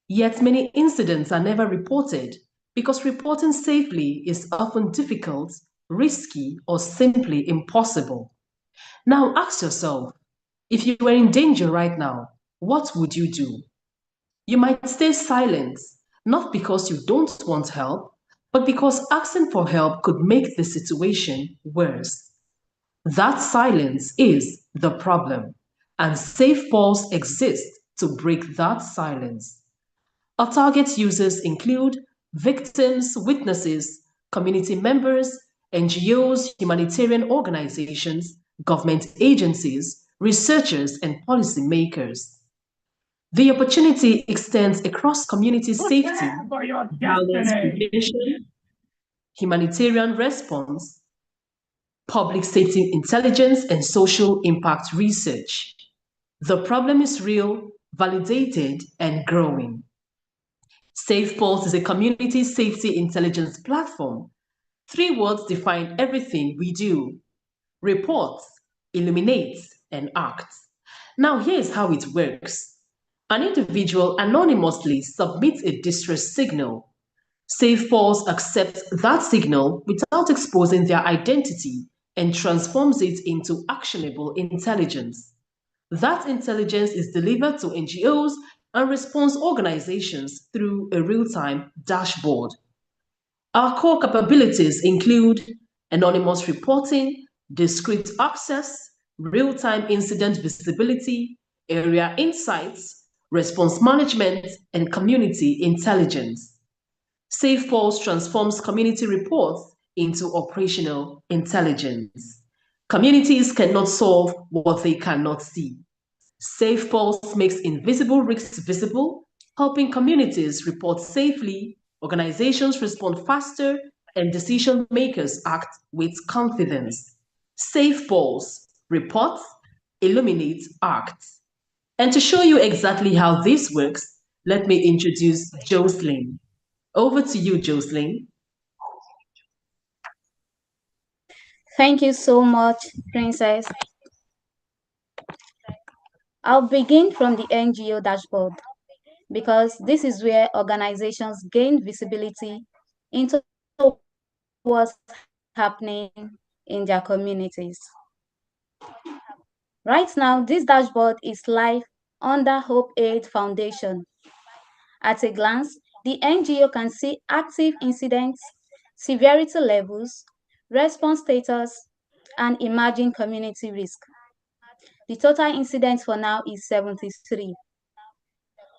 Yet many incidents are never reported because reporting safely is often difficult, risky, or simply impossible. Now ask yourself, if you were in danger right now, what would you do? You might stay silent, not because you don't want help, but because asking for help could make the situation worse. That silence is the problem, and safe balls exist to break that silence. Our target users include victims, witnesses, community members, NGOs, humanitarian organizations, government agencies, researchers, and policymakers. The opportunity extends across community safety, violence prevention, humanitarian response, public safety intelligence, and social impact research. The problem is real, validated, and growing. SafePulse is a community safety intelligence platform. 3 words define everything we do: report, illuminate, and act. Now here's how it works. An individual anonymously submits a distress signal. SafePulse accepts that signal without exposing their identity and transforms it into actionable intelligence. That intelligence is delivered to NGOs and response organizations through a real-time dashboard. Our core capabilities include anonymous reporting, discrete access, real-time incident visibility, area insights, response management, and community intelligence. SafePulse transforms community reports into operational intelligence. Communities cannot solve what they cannot see. SafePulse makes invisible risks visible, helping communities report safely, organizations respond faster, and decision makers act with confidence. SafePulse, report, illuminate, act. And to show you exactly how this works, let me introduce Jocelyn. Over to you, Jocelyn. Thank you so much, Princess. I'll begin from the NGO dashboard because this is where organizations gain visibility into what's happening in their communities. Right now, this dashboard is live under Hope Aid Foundation. At a glance, the NGO can see active incidents, severity levels, response status, and emerging community risk. The total incidents for now is 73.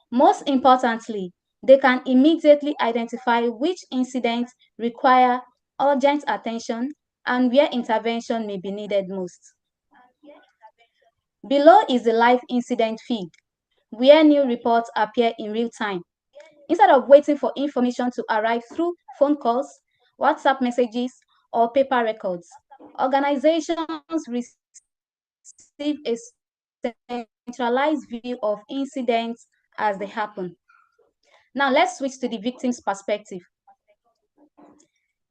Most importantly, they can immediately identify which incidents require urgent attention and where intervention may be needed most. Below is the live incident feed, where new reports appear in real time. Instead of waiting for information to arrive through phone calls, WhatsApp messages, or paper records, organizations receive a centralized view of incidents as they happen. Now let's switch to the victim's perspective.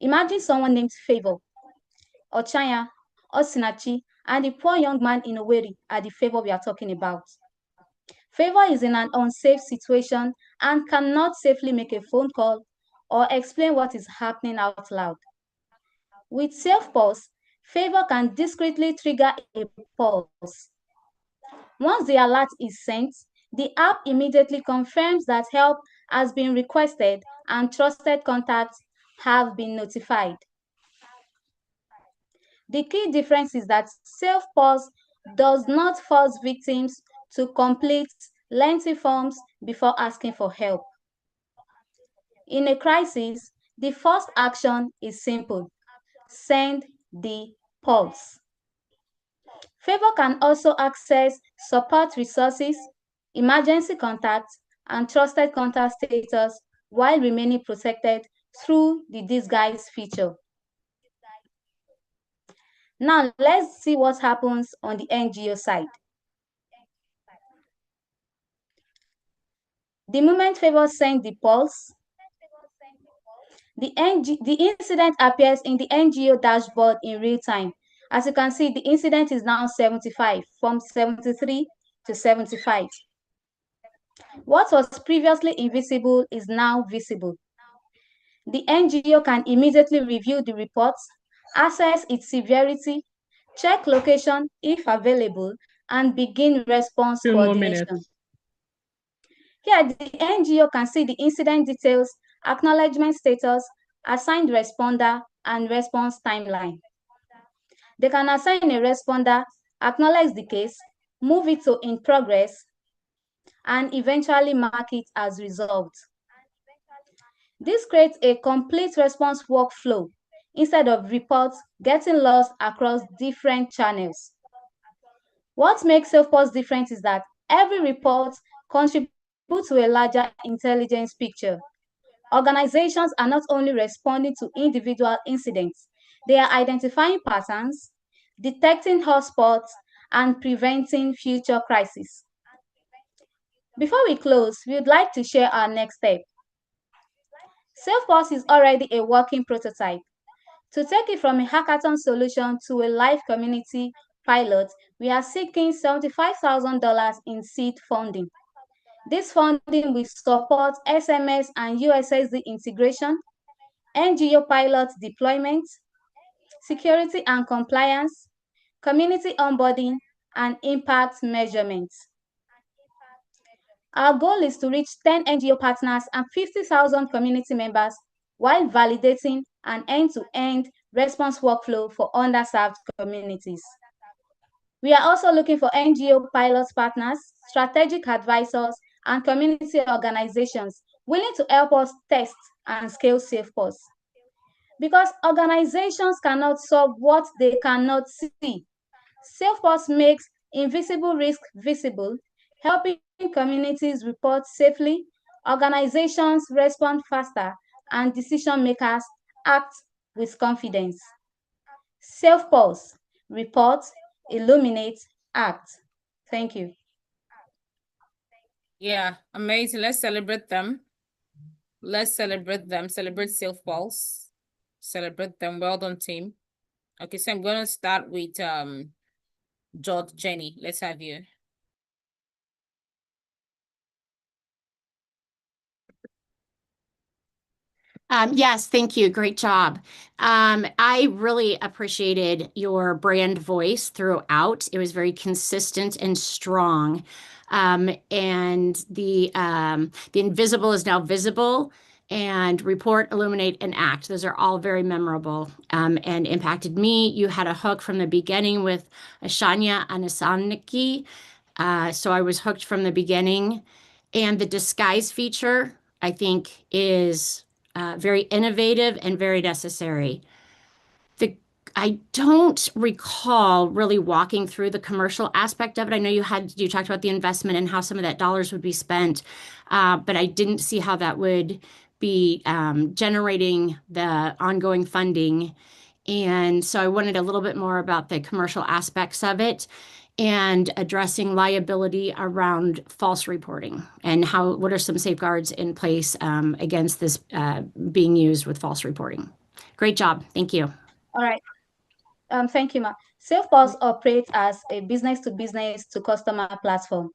Imagine someone named Favor, or Chaya, or Sinachi, and the poor young man in Owerri are the Favor we are talking about. Favor is in an unsafe situation and cannot safely make a phone call or explain what is happening out loud. With SafePulse, Favor can discreetly trigger a pulse. Once the alert is sent, the app immediately confirms that help has been requested and trusted contacts have been notified. The key difference is that SafePulse does not force victims to complete lengthy forms before asking for help. In a crisis, the first action is simple: send the pulse. Favor can also access support resources, emergency contacts, and trusted contact status while remaining protected through the disguise feature. Now, let's see what happens on the NGO side. The moment Favor sends the pulse, the incident appears in the NGO dashboard in real time. As you can see, the incident is now 75, from 73 to 75. What was previously invisible is now visible. The NGO can immediately review the reports, assess its severity, check location if available, and begin response coordination. Here, the NGO can see the incident details, acknowledgement status, assigned responder, and response timeline. They can assign a responder, acknowledge the case, move it to in progress, and eventually mark it as resolved. This creates a complete response workflow instead of reports getting lost across different channels. What makes SafePulse different is that every report contributes to a larger intelligence picture. Organizations are not only responding to individual incidents, they are identifying patterns, detecting hotspots, and preventing future crises. Before we close, we would like to share our next step. SafePulse is already a working prototype. To take it from a hackathon solution to a live community pilot, we are seeking $75,000 in seed funding. This funding will support SMS and USSD integration, NGO pilot deployment, security and compliance, community onboarding, and impact measurement. Our goal is to reach 10 NGO partners and 50,000 community members while validating an end-to-end response workflow for underserved communities. We are also looking for NGO pilot partners, strategic advisors, and community organizations willing to help us test and scale SafePulse. Because organizations cannot solve what they cannot see. SafePulse makes invisible risk visible, helping communities report safely, organizations respond faster, and decision makers act with confidence. SafePulse, report, illuminate, act. Thank you. Yeah, amazing. Let's celebrate them. Let's celebrate them. Celebrate SafePulse. Celebrate them. Well done, team. Okay, so I'm going to start with George Jenny. Let's have you. Yes, thank you. Great job. I really appreciated your brand voice throughout. It was very consistent and strong. And the invisible is now visible, and report, illuminate, and act. Those are all very memorable and impacted me. You had a hook from the beginning with Ashanya Anasaniki. So I was hooked from the beginning. And the disguise feature, I think, is very innovative and very necessary. I don't recall really walking through the commercial aspect of it. I know you talked about the investment and how some of that dollars would be spent, but I didn't see how that would be generating the ongoing funding. And so I wanted a little bit more about the commercial aspects of it and addressing liability around false reporting and what are some safeguards in place against this being used with false reporting. Great job. Thank you. All right. Thank you, Ma. SafePulse operates as a business to customer platform.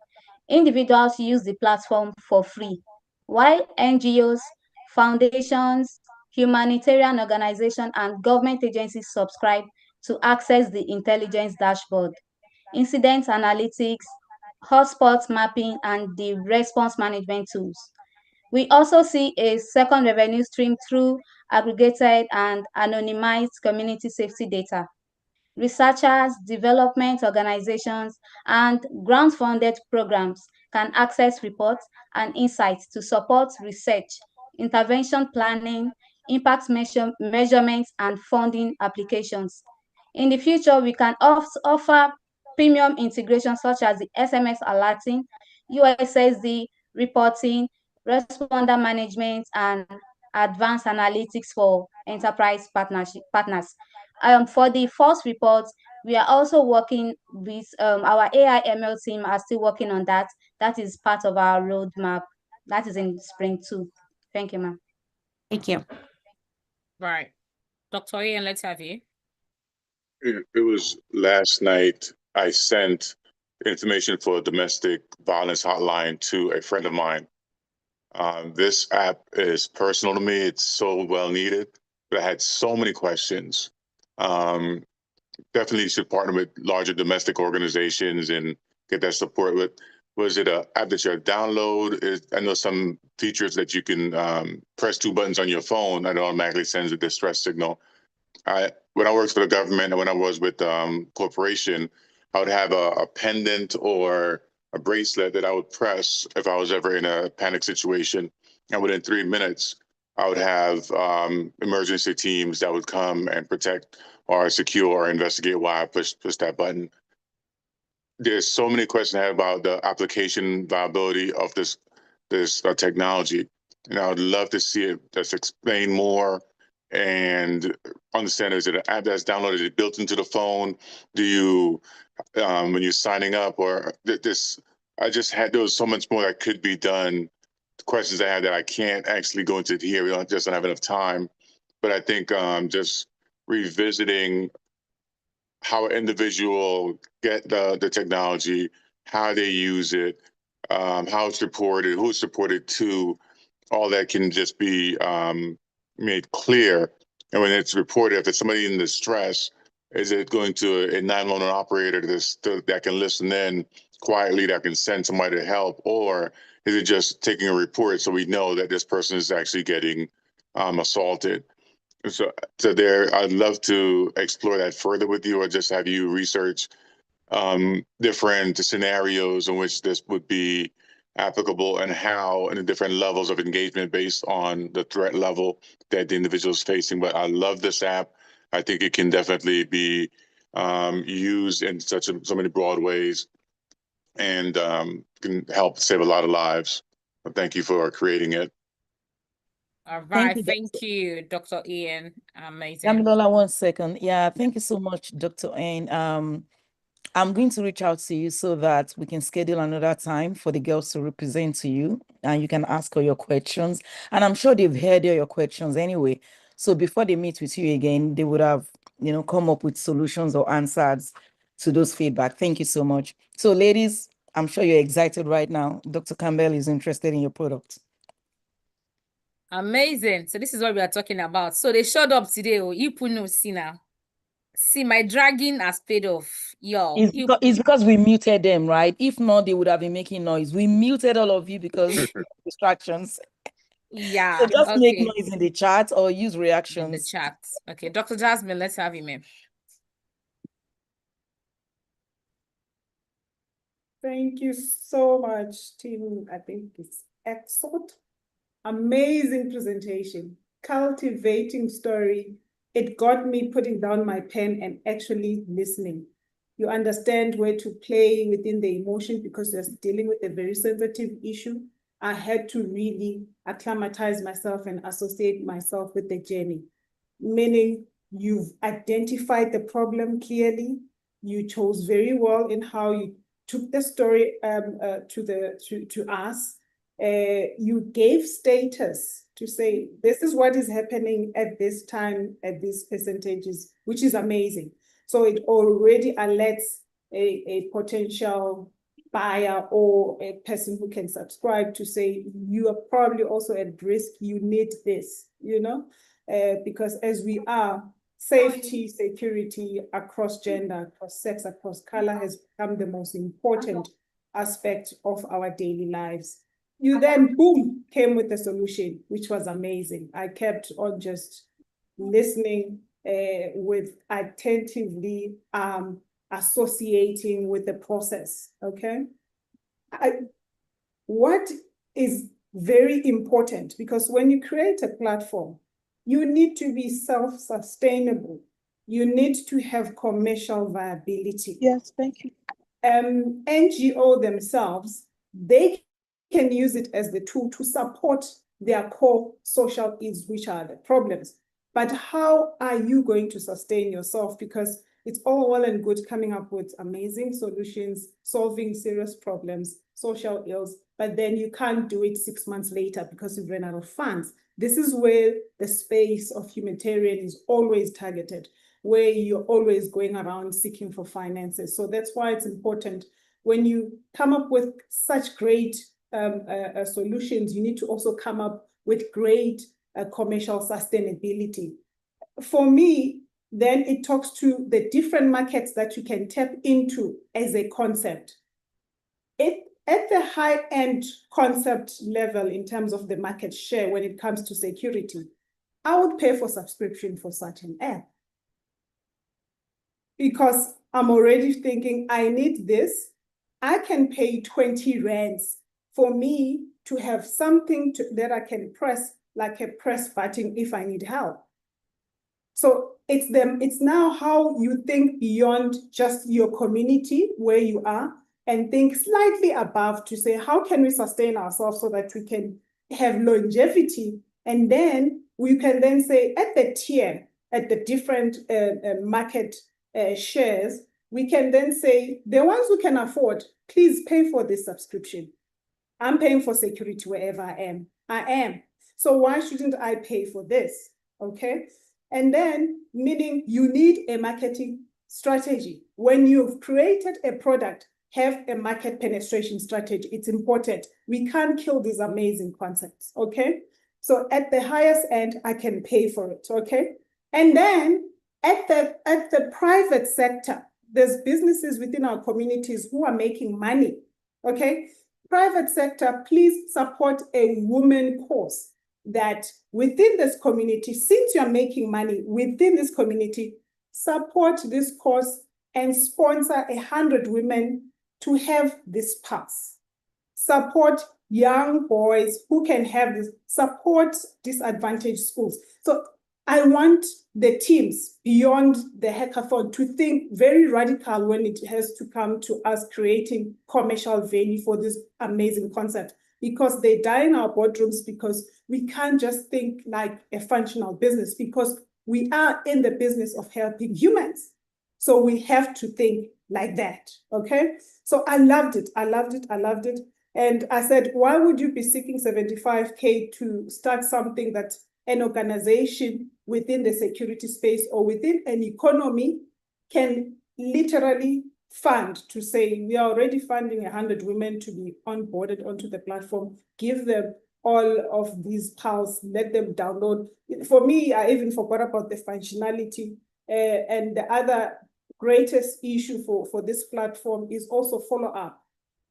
Individuals use the platform for free, while NGOs, foundations, humanitarian organizations, and government agencies subscribe to access the intelligence dashboard, incident analytics, hotspot mapping, and the response management tools. We also see a second revenue stream through aggregated and anonymized community safety data. Researchers, development organizations, and grant-funded programs can access reports and insights to support research, intervention planning, impact measurements, and funding applications. In the future, we can offer premium integrations such as the SMS alerting, USSD reporting, responder management, and advanced analytics for enterprise partners. For the false reports, we are also working with our AI ML team are still working on that. That is part of our roadmap. That is in Spring 2. Thank you, ma'am. Thank you. Right. Dr. Ian, let's have you. It was last night. I sent information for a domestic violence hotline to a friend of mine. This app is personal to me. It's so well needed, but I had so many questions. Definitely should partner with larger domestic organizations and get that support with. Was it an app that you download? I know some features that you can press 2 buttons on your phone and it automatically sends a distress signal. When I worked for the government and when I was with corporation, I would have a pendant or a bracelet that I would press if I was ever in a panic situation. And within 3 minutes, I would have emergency teams that would come and protect or secure or investigate why I pushed that button. There's so many questions I have about the application viability of this technology. And I would love to see it just explain more and understand, is it an app that's downloaded, is it built into the phone? Do you, when you're signing up or this, there was so much more that could be done. Questions I have that I can't actually go into here. We don't have enough time. But I think just revisiting how an individual get the technology, how they use it, how it's reported, who it's reported to, all that can just be made clear. And when it's reported, if it's somebody in distress, is it going to a 911 operator that can listen in quietly, that can send somebody to help? Or is it just taking a report so we know that this person is actually getting assaulted? So there, I'd love to explore that further with you, or just have you research different scenarios in which this would be applicable and how, and the different levels of engagement based on the threat level that the individual is facing. But I love this app. I think it can definitely be used in so many broad ways and can help save a lot of lives. But thank you for creating it. All right, thank you, Dr. Ian. Amazing. Damilola, 1 second. Yeah, thank you so much, Dr. Ian. I'm going to reach out to you so that we can schedule another time for the girls to represent to you and you can ask all your questions. And I'm sure they've heard all your questions anyway. So before they meet with you again, they would have, come up with solutions or answers to those feedback. Thank you so much. So ladies, I'm sure you're excited right now. Dr. Campbell is interested in your product. Amazing. So this is what we are talking about. So they showed up today. Oh, you put no see now. See, my dragging has paid off. Yo, it's because we muted them, right? If not, they would have been making noise. We muted all of you because of distractions. Yeah. So just make noise in the chat or use reactions. In the chat. Okay, Dr. Jasmine, let's have you, ma'am. Thank you so much, team. I think it's Echosort. Amazing presentation, cultivating story. It got me putting down my pen and actually listening. You understand where to play within the emotion because you're dealing with a very sensitive issue. I had to really acclimatize myself and associate myself with the journey, meaning you've identified the problem clearly. You chose very well in how you took the story to us. You gave status to say, this is what is happening at this time, at these percentages, which is amazing. So it already alerts a potential buyer or a person who can subscribe to say, you are probably also at risk, you need this, because as we are, safety, security across gender, across sex, across color has become the most important aspect of our daily lives. You then, boom, came with the solution, which was amazing. I kept on just listening with attentively associating with the process, okay? What is very important, because when you create a platform, you need to be self-sustainable. You need to have commercial viability. Yes, thank you. NGO themselves, they can use it as the tool to support their core social needs, which are the problems. But how are you going to sustain yourself? Because it's all well and good coming up with amazing solutions, solving serious problems, social ills, but then you can't do it 6 months later because you've run out of funds. This is where the space of humanitarian is always targeted, where you're always going around seeking for finances. So that's why it's important when you come up with such great solutions, you need to also come up with great commercial sustainability. For me, then it talks to the different markets that you can tap into as a concept. at the high-end concept level in terms of the market share when it comes to security, I would pay for subscription for such an app. Because I'm already thinking, I need this. I can pay 20 rands for me to have something that I can press, like a press button if I need help. So it's now how you think beyond just your community where you are and think slightly above to say, how can we sustain ourselves so that we can have longevity? And then we can then say at the tier, at the different market shares, we can then say, the ones who can afford, please pay for this subscription. I'm paying for security wherever I am. So why shouldn't I pay for this? Okay. And then, meaning you need a marketing strategy. When you've created a product, have a market penetration strategy. It's important. We can't kill these amazing concepts, okay? So at the highest end, I can pay for it, okay? And then at the private sector, there's businesses within our communities who are making money, okay? Private sector, please support a woman course that within this community, since you're making money within this community, support this course and sponsor 100 women to have this pass. Support young boys who can have this, support disadvantaged schools. So I want the teams beyond the hackathon to think very radical when it has to come to us creating commercial value for this amazing concept, because they die in our boardrooms because we can't just think like a functional business, because we are in the business of helping humans. So we have to think like that, okay? So I loved it. And I said, why would you be seeking 75K to start something that an organization within the security space or within an economy can literally fund, to say, we are already funding 100 women to be onboarded onto the platform, give them all of these files, let them download. For me, I even forgot about the functionality. And the other greatest issue for this platform is also follow-up,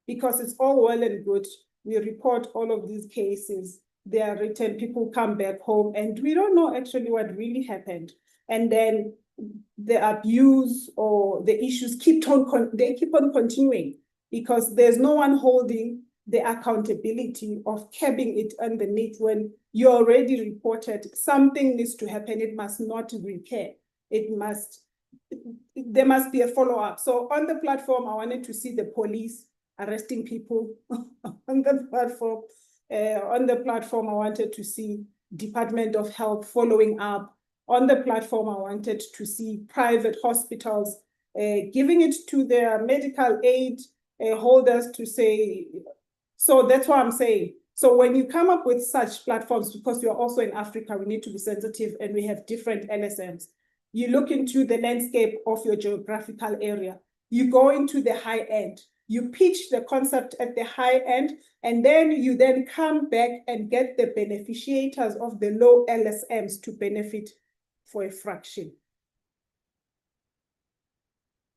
because it's all well and good. We report all of these cases, they are written, people come back home, and we don't know actually what really happened. And then the abuse or the issues keep on continuing, because there's no one holding the accountability of capping it underneath. When you already reported something needs to happen, it must not recur. There must be a follow-up. So on the platform, I wanted to see the police arresting people on the platform. On the platform, I wanted to see Department of Health following up. On the platform, I wanted to see private hospitals giving it to their medical aid holders to say. So that's what I'm saying. So when you come up with such platforms, because you're also in Africa, we need to be sensitive, and we have different LSMs. You look into the landscape of your geographical area. You go into the high end. You pitch the concept at the high end, and then you then come back and get the beneficiaries of the low LSMs to benefit for a fraction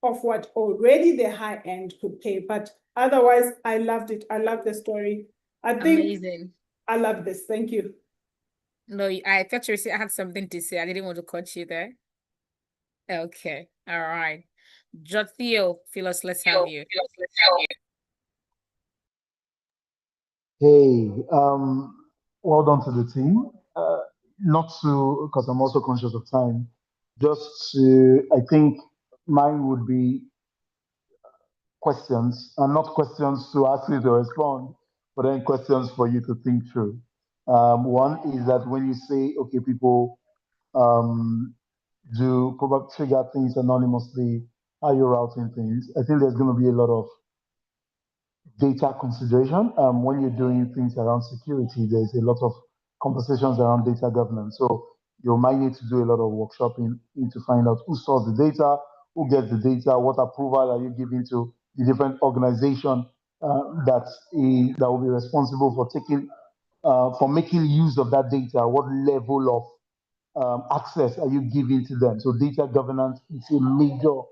of what already the high end could pay. But otherwise, I loved it. I love the story. I think Amazing. I love this. Thank you. No, I thought you said I had something to say. I didn't want to cut you there. Okay. All right. Jothio, Philos, let's have you. Hey, well done to the team. Not to, because I'm also conscious of time, just to, I think mine would be questions, and not questions to ask you to respond, but then questions for you to think through. One is that when you say, okay, people do probably trigger things anonymously, how you're routing things, I think there's going to be a lot of data consideration. When you're doing things around security, there's a lot of conversations around data governance. So you might need to do a lot of workshopping to find out who stores the data, who gets the data, what approval are you giving to the different organization that will be responsible for taking, for making use of that data. What level of access are you giving to them? So data governance is a major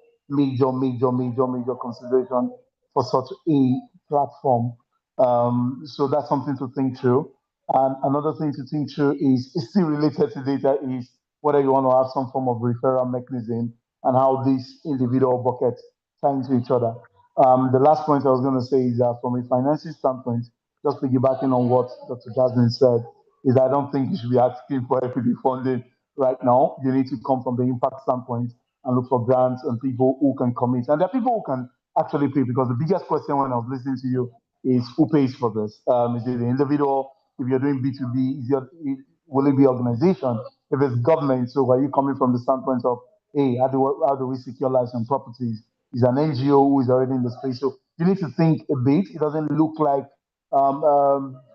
consideration for such a platform. So that's something to think through. And another thing to think through is still related to data is whether you want to have some form of referral mechanism and how these individual buckets tie into each other. The last point I was going to say is that from a financing standpoint, just piggybacking on what Dr. Jasmine said, is I don't think you should be asking for equity funding right now. You need to come from the impact standpoint and look for grants and people who can commit. And there are people who can actually pay, because the biggest question when I was listening to you is who pays for this? Is it the individual? If you're doing B2B, will it be organization? If it's government, so are you coming from the standpoint of, hey, how do we secure lives and properties? Is an NGO who is already in the space? So you need to think a bit. It doesn't look like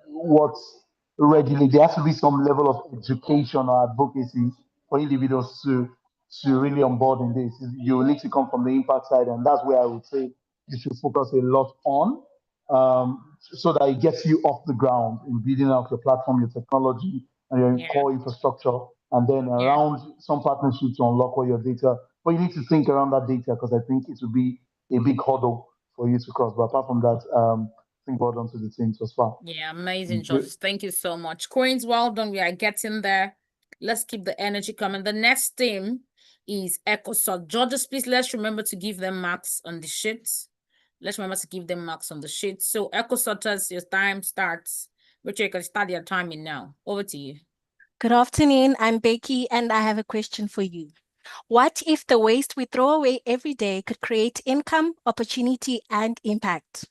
what's readily. There has to be some level of education or advocacy for individuals to really onboard in this. You need to come from the impact side, and that's where I would say you should focus a lot on, so that it gets you off the ground in building out your platform, your technology, and your core infrastructure, and then around some partnerships to unlock all your data. But you need to think around that data, because I think it will be a big hurdle for you to cross. But apart from that, I think well done to the team so far. Yeah, amazing, George. Thank you so much. Queens, well done. We are getting there. Let's keep the energy coming. The next team is Echosort. Georges, please, let's remember to give them marks on the sheets. Let's remember to give them marks on the sheet. So Echosorters, your time starts. Richard, you can start your timing now. Over to you. Good afternoon. I'm Becky, and I have a question for you. What if the waste we throw away every day could create income, opportunity, and impact?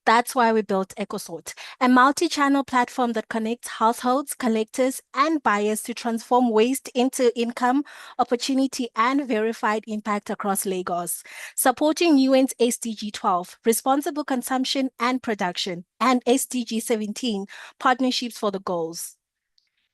That's why we built Echosort, a multi-channel platform that connects households, collectors, and buyers to transform waste into income, opportunity, and verified impact across Lagos, supporting UN's SDG 12, responsible consumption and production, and SDG 17, partnerships for the goals.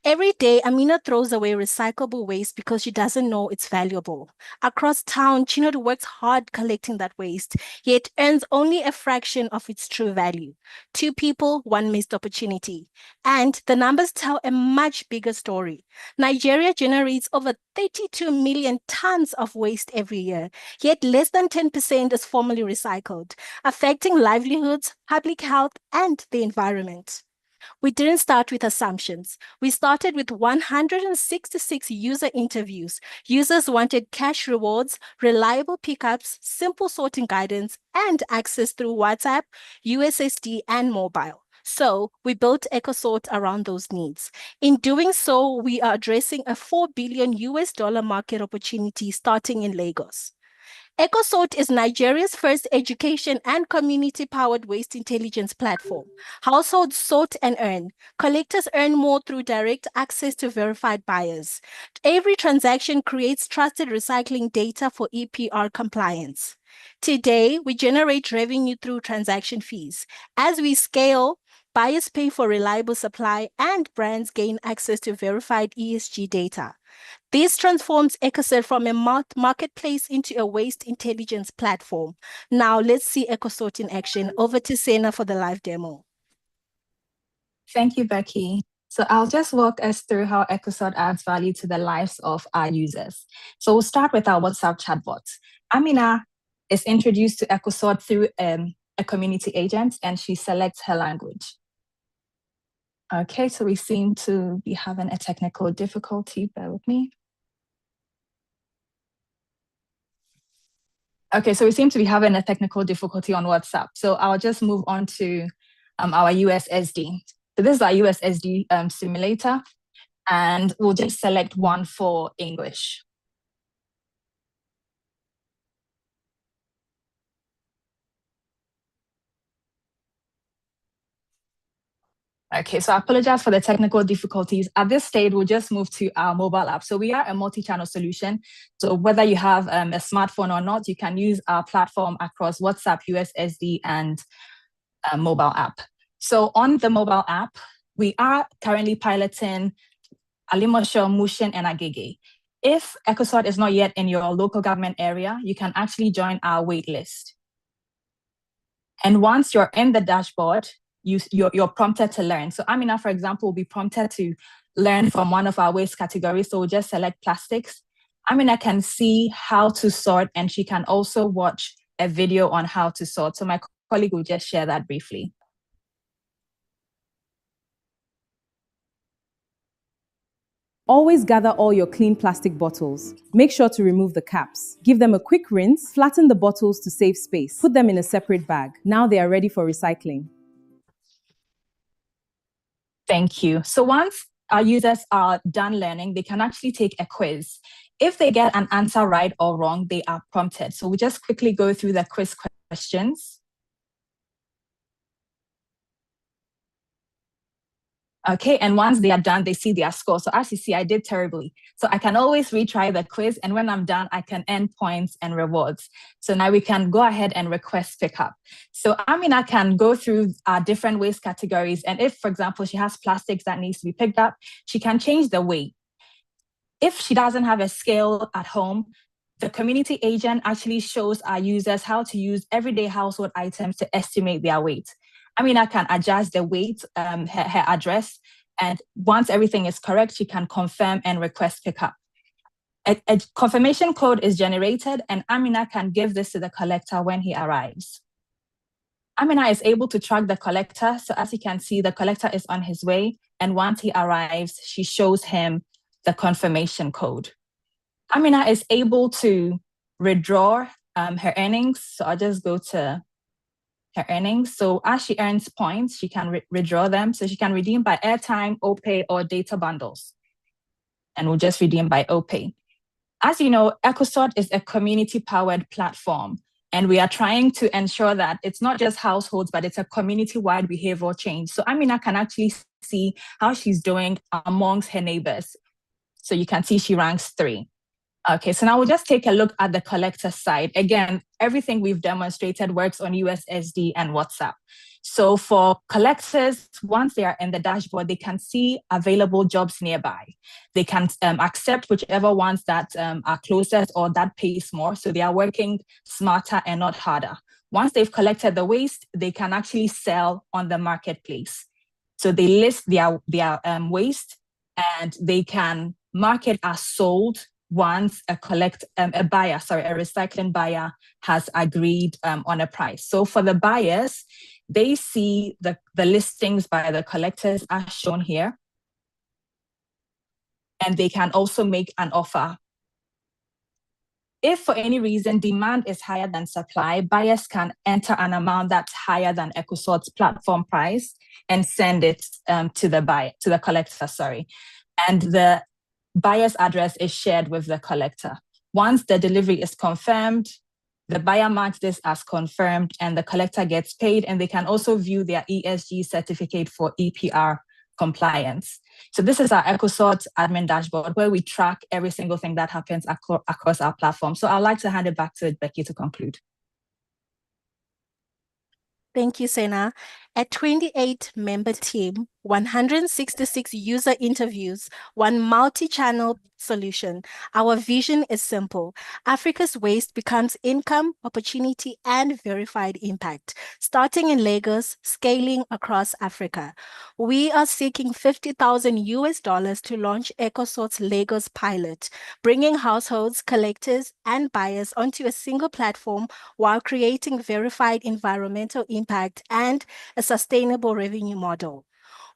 Every day, Amina throws away recyclable waste because she doesn't know it's valuable. Across town, Chinodo works hard collecting that waste, yet earns only a fraction of its true value. 2 people, 1 missed opportunity. And the numbers tell a much bigger story. Nigeria generates over 32 million tons of waste every year, yet less than 10% is formally recycled, affecting livelihoods, public health, and the environment. We didn't start with assumptions. We started with 166 user interviews. Users wanted cash rewards, reliable pickups, simple sorting guidance, and access through WhatsApp, USSD, and mobile. So we built Echosort around those needs. In doing so, we are addressing a $4 billion market opportunity starting in Lagos. Echosort is Nigeria's first education and community-powered waste intelligence platform. Households sort and earn. Collectors earn more through direct access to verified buyers. Every transaction creates trusted recycling data for EPR compliance. Today, we generate revenue through transaction fees. As we scale, buyers pay for reliable supply and brands gain access to verified ESG data. This transforms Echosort from a marketplace into a waste intelligence platform. Now let's see Echosort in action. Over to Sena for the live demo. Thank you, Becky. So I'll just walk us through how Echosort adds value to the lives of our users. So we'll start with our WhatsApp chatbot. Amina is introduced to Echosort through a community agent, and she selects her language. Okay, so we seem to be having a technical difficulty. Bear with me. Okay, so we seem to be having a technical difficulty on WhatsApp. So I'll just move on to our USSD. So this is our USSD simulator, and we'll just select one for English. Okay, so I apologize for the technical difficulties. At this stage, we'll just move to our mobile app. So we are a multi-channel solution. So whether you have a smartphone or not, you can use our platform across WhatsApp, USSD, and mobile app. So on the mobile app, we are currently piloting Alimosho, Mushin, and Agege. If Echosort is not yet in your local government area, you can actually join our wait list. And once you're in the dashboard, you're prompted to learn. So Amina, for example, will be prompted to learn from one of our waste categories. So we'll just select plastics. Amina can see how to sort, and she can also watch a video on how to sort. So my colleague will just share that briefly. Always gather all your clean plastic bottles. Make sure to remove the caps. Give them a quick rinse, flatten the bottles to save space. Put them in a separate bag. Now they are ready for recycling. Thank you. So once our users are done learning, they can actually take a quiz. If they get an answer right or wrong, they are prompted. So we just quickly go through the quiz questions. Okay, and once they are done, they see their score. So as you see, I did terribly. So I can always retry the quiz, and when I'm done, I can earn points and rewards. So now we can go ahead and request pickup. So Amina can go through different waste categories, and if, for example, she has plastics that needs to be picked up, she can change the weight. If she doesn't have a scale at home, the community agent actually shows our users how to use everyday household items to estimate their weight. Amina can adjust the weight, her address, and once everything is correct, she can confirm and request pickup. A confirmation code is generated, and Amina can give this to the collector when he arrives. Amina is able to track the collector, so as you can see, the collector is on his way, and once he arrives, she shows him the confirmation code. Amina is able to withdraw her earnings, so I'll just go to her earnings. So as she earns points, she can withdraw them. So she can redeem by airtime, OPay, or data bundles. And we'll just redeem by OPay. As you know, Echosort is a community-powered platform. And we are trying to ensure that it's not just households, but it's a community-wide behavioral change. So Amina can actually see how she's doing amongst her neighbors. So you can see she ranks 3. Okay, so now we'll just take a look at the collector side. Again, everything we've demonstrated works on USSD and WhatsApp. So for collectors, once they are in the dashboard, they can see available jobs nearby. They can accept whichever ones that are closest or that pays more. So they are working smarter and not harder. Once they've collected the waste, they can actually sell on the marketplace. So they list their waste, and they can mark it as sold once a recycling buyer has agreed on a price. So for the buyers, they see the listings by the collectors as shown here, and they can also make an offer. If for any reason demand is higher than supply, buyers can enter an amount that's higher than Echosort's platform price and send it to the collector, and the buyer's address is shared with the collector. Once the delivery is confirmed, the buyer marks this as confirmed, and the collector gets paid, and they can also view their ESG certificate for EPR compliance. So this is our Echosort admin dashboard where we track every single thing that happens across our platform. So I'd like to hand it back to Becky to conclude. Thank you, Sena. A 28-member team, 166 user interviews, one multi-channel solution. Our vision is simple. Africa's waste becomes income, opportunity, and verified impact. Starting in Lagos, scaling across Africa. We are seeking $50,000 to launch Echosort's Lagos pilot, bringing households, collectors, and buyers onto a single platform while creating verified environmental impact and a sustainable revenue model.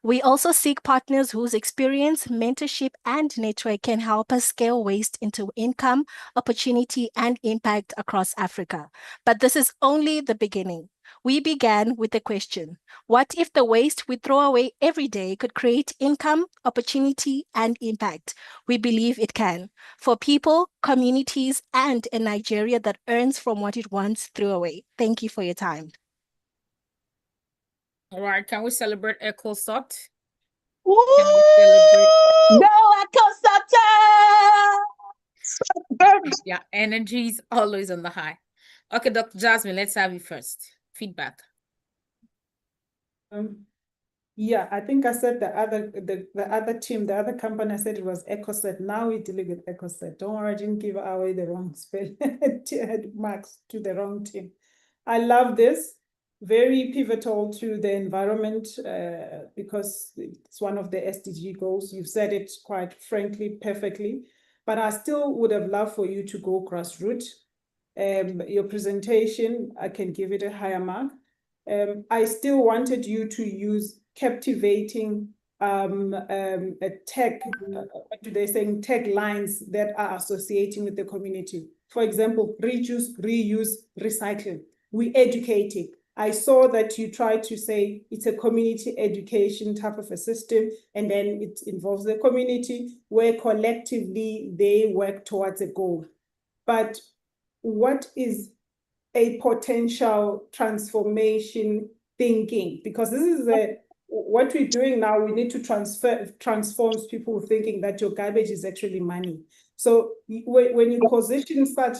We also seek partners whose experience, mentorship, and network can help us scale waste into income, opportunity, and impact across Africa. But this is only the beginning. We began with the question, what if the waste we throw away every day could create income, opportunity, and impact? We believe it can, for people, communities, and a Nigeria that earns from what it once threw away. Thank you for your time. All right, can we celebrate Echosort? Woo! Go Echosort! Yeah, energy is always on the high. Okay, Dr. Jasmine, let's have you first. Feedback. Yeah, I think I said the other team, the other company, I said it was Echosort. Now we're dealing with Echosort. Don't worry, I didn't give away the wrong spell marks to the wrong team. I love this. Very pivotal to the environment because it's one of the SDG goals. You've said it quite frankly, perfectly, but I still would have loved for you to go grassroots. Your presentation, I can give it a higher mark. I still wanted you to use captivating a tech, what do they say, tech lines that are associating with the community. For example, reduce, reuse, recycle. We educating. I saw that you tried to say it's a community education type of a system, and then it involves the community where collectively they work towards a goal. But what is a potential transformation thinking? Because this is what we're doing now. We need to transform people thinking that your garbage is actually money. So when you position such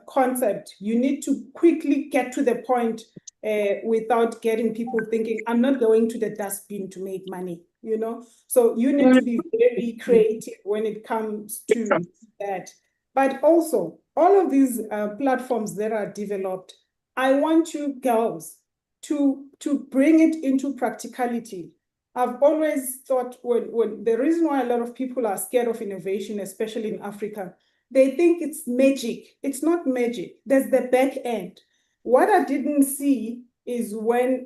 concept, you need to quickly get to the point without getting people thinking, I'm not going to the dustbin to make money, you know? So you need to be very creative when it comes to that. But also, all of these platforms that are developed, I want you girls to bring it into practicality. I've always thought when the reason why a lot of people are scared of innovation, especially in Africa, they think it's magic. It's not magic. There's the back end. What I didn't see is where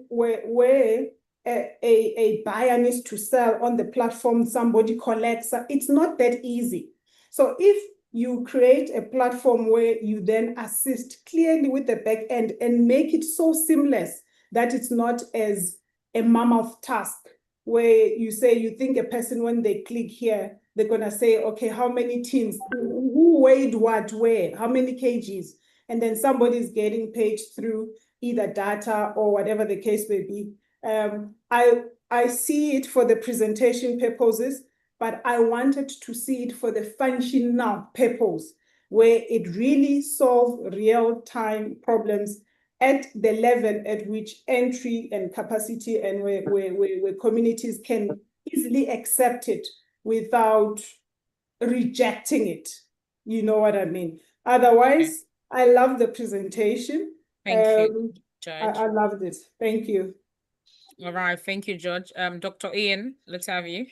a buyer needs to sell on the platform, somebody collects. It's not that easy. So if you create a platform where you then assist clearly with the back end and make it so seamless that it's not as a mammoth task where you say you think a person, when they click here, they're going to say, okay, how many tins, who weighed what, where, how many kgs? And then somebody's getting paid through either data or whatever the case may be. I see it for the presentation purposes, but I wanted to see it for the functional purpose, where it really solves real-time problems at the level at which entry and capacity and where communities can easily accept it without rejecting it. You know what I mean? Otherwise, I love the presentation. Thank you, George. I loved it. Thank you. All right, thank you, George. Dr. Ian, let's have you.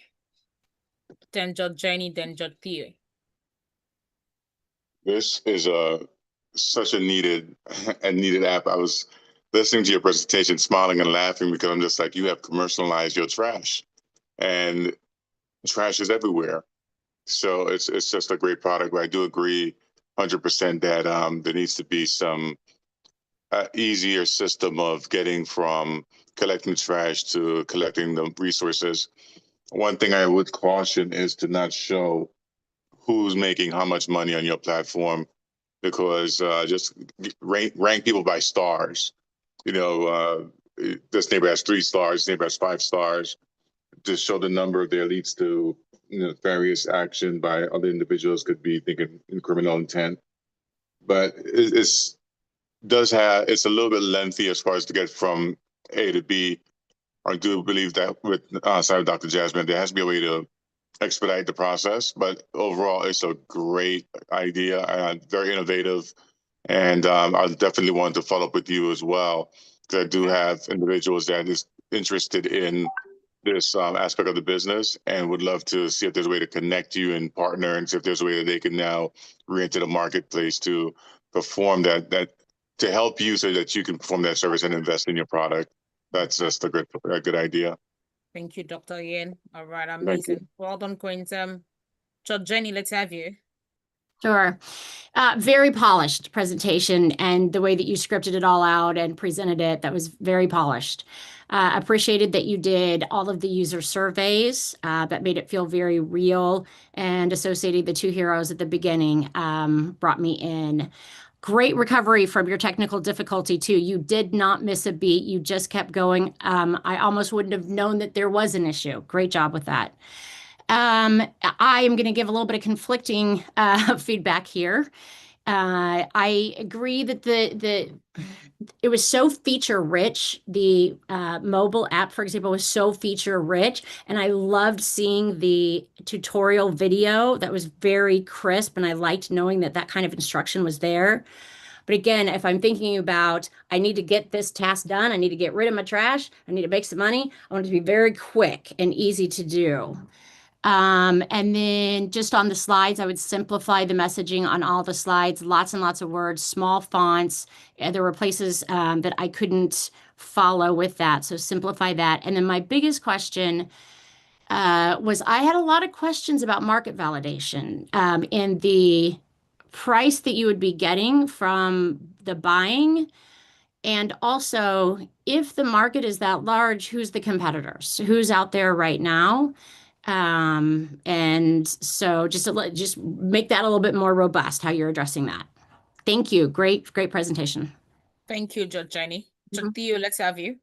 Then George Jenny, then George Theo. This is such a needed app. I was listening to your presentation, smiling and laughing because I'm just like, you have commercialized your trash, and trash is everywhere. So it's just a great product. But I do agree 100% that there needs to be some easier system of getting from collecting trash to collecting the resources. One thing I would caution is to not show who's making how much money on your platform, because just rank people by stars. You know, this neighbor has 3 stars, this neighbor has 5 stars. Just show the number of their leads to various action by other individuals, could be thinking in criminal intent. But it's a little bit lengthy as far as to get from A to B. I do believe that with sorry, Dr. Jasmine, there has to be a way to expedite the process, but overall, it's a great idea, very innovative, and I definitely want to follow up with you as well, because I do have individuals that is interested in this aspect of the business and would love to see if there's a way to connect you and partner, and see if there's a way that they can now re-enter the marketplace to perform that to help you so that you can perform that service and invest in your product. That's just a good idea. Thank you, Dr. Ian. All right, amazing. Well done, Queen. George Jenny, let's have you. Sure. Very polished presentation, and the way that you scripted it all out and presented it, that was very polished. Appreciated that you did all of the user surveys that made it feel very real, and associating the 2 heroes at the beginning brought me in. Great recovery from your technical difficulty too. You did not miss a beat. You just kept going. I almost wouldn't have known that there was an issue. Great job with that. I am going to give a little bit of conflicting feedback here. I agree that it was so feature rich. The mobile app, for example, was so feature rich, and I loved seeing the tutorial video that was very crisp, and I liked knowing that that kind of instruction was there. But again, if I'm thinking about, I need to get this task done, I need to get rid of my trash, I need to make some money, I want it to be very quick and easy to do. And then just on the slides, I would simplify the messaging on all the slides, lots and lots of words, small fonts. There were places that I couldn't follow with that, so simplify that. And then my biggest question was I had a lot of questions about market validation and the price that you would be getting from the buying. And also, if the market is that large, who's the competitors? Who's out there right now? And so just make that a little bit more robust, how you're addressing that. Thank you. Great presentation. Thank you, Judge Jenny. Judge Theo, let's have you.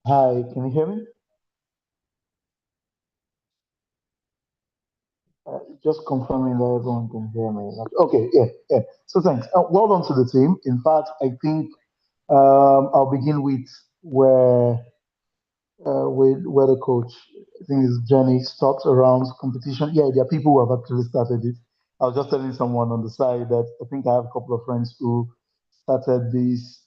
Hi, can you hear me? Just confirming that everyone can hear me. Okay, yeah. So thanks. Well done to the team. In fact, I think I'll begin with where the coach, I think his journey stops around competition. Yeah, there are people who have actually started it. I was just telling someone on the side that I think I have a couple of friends who started this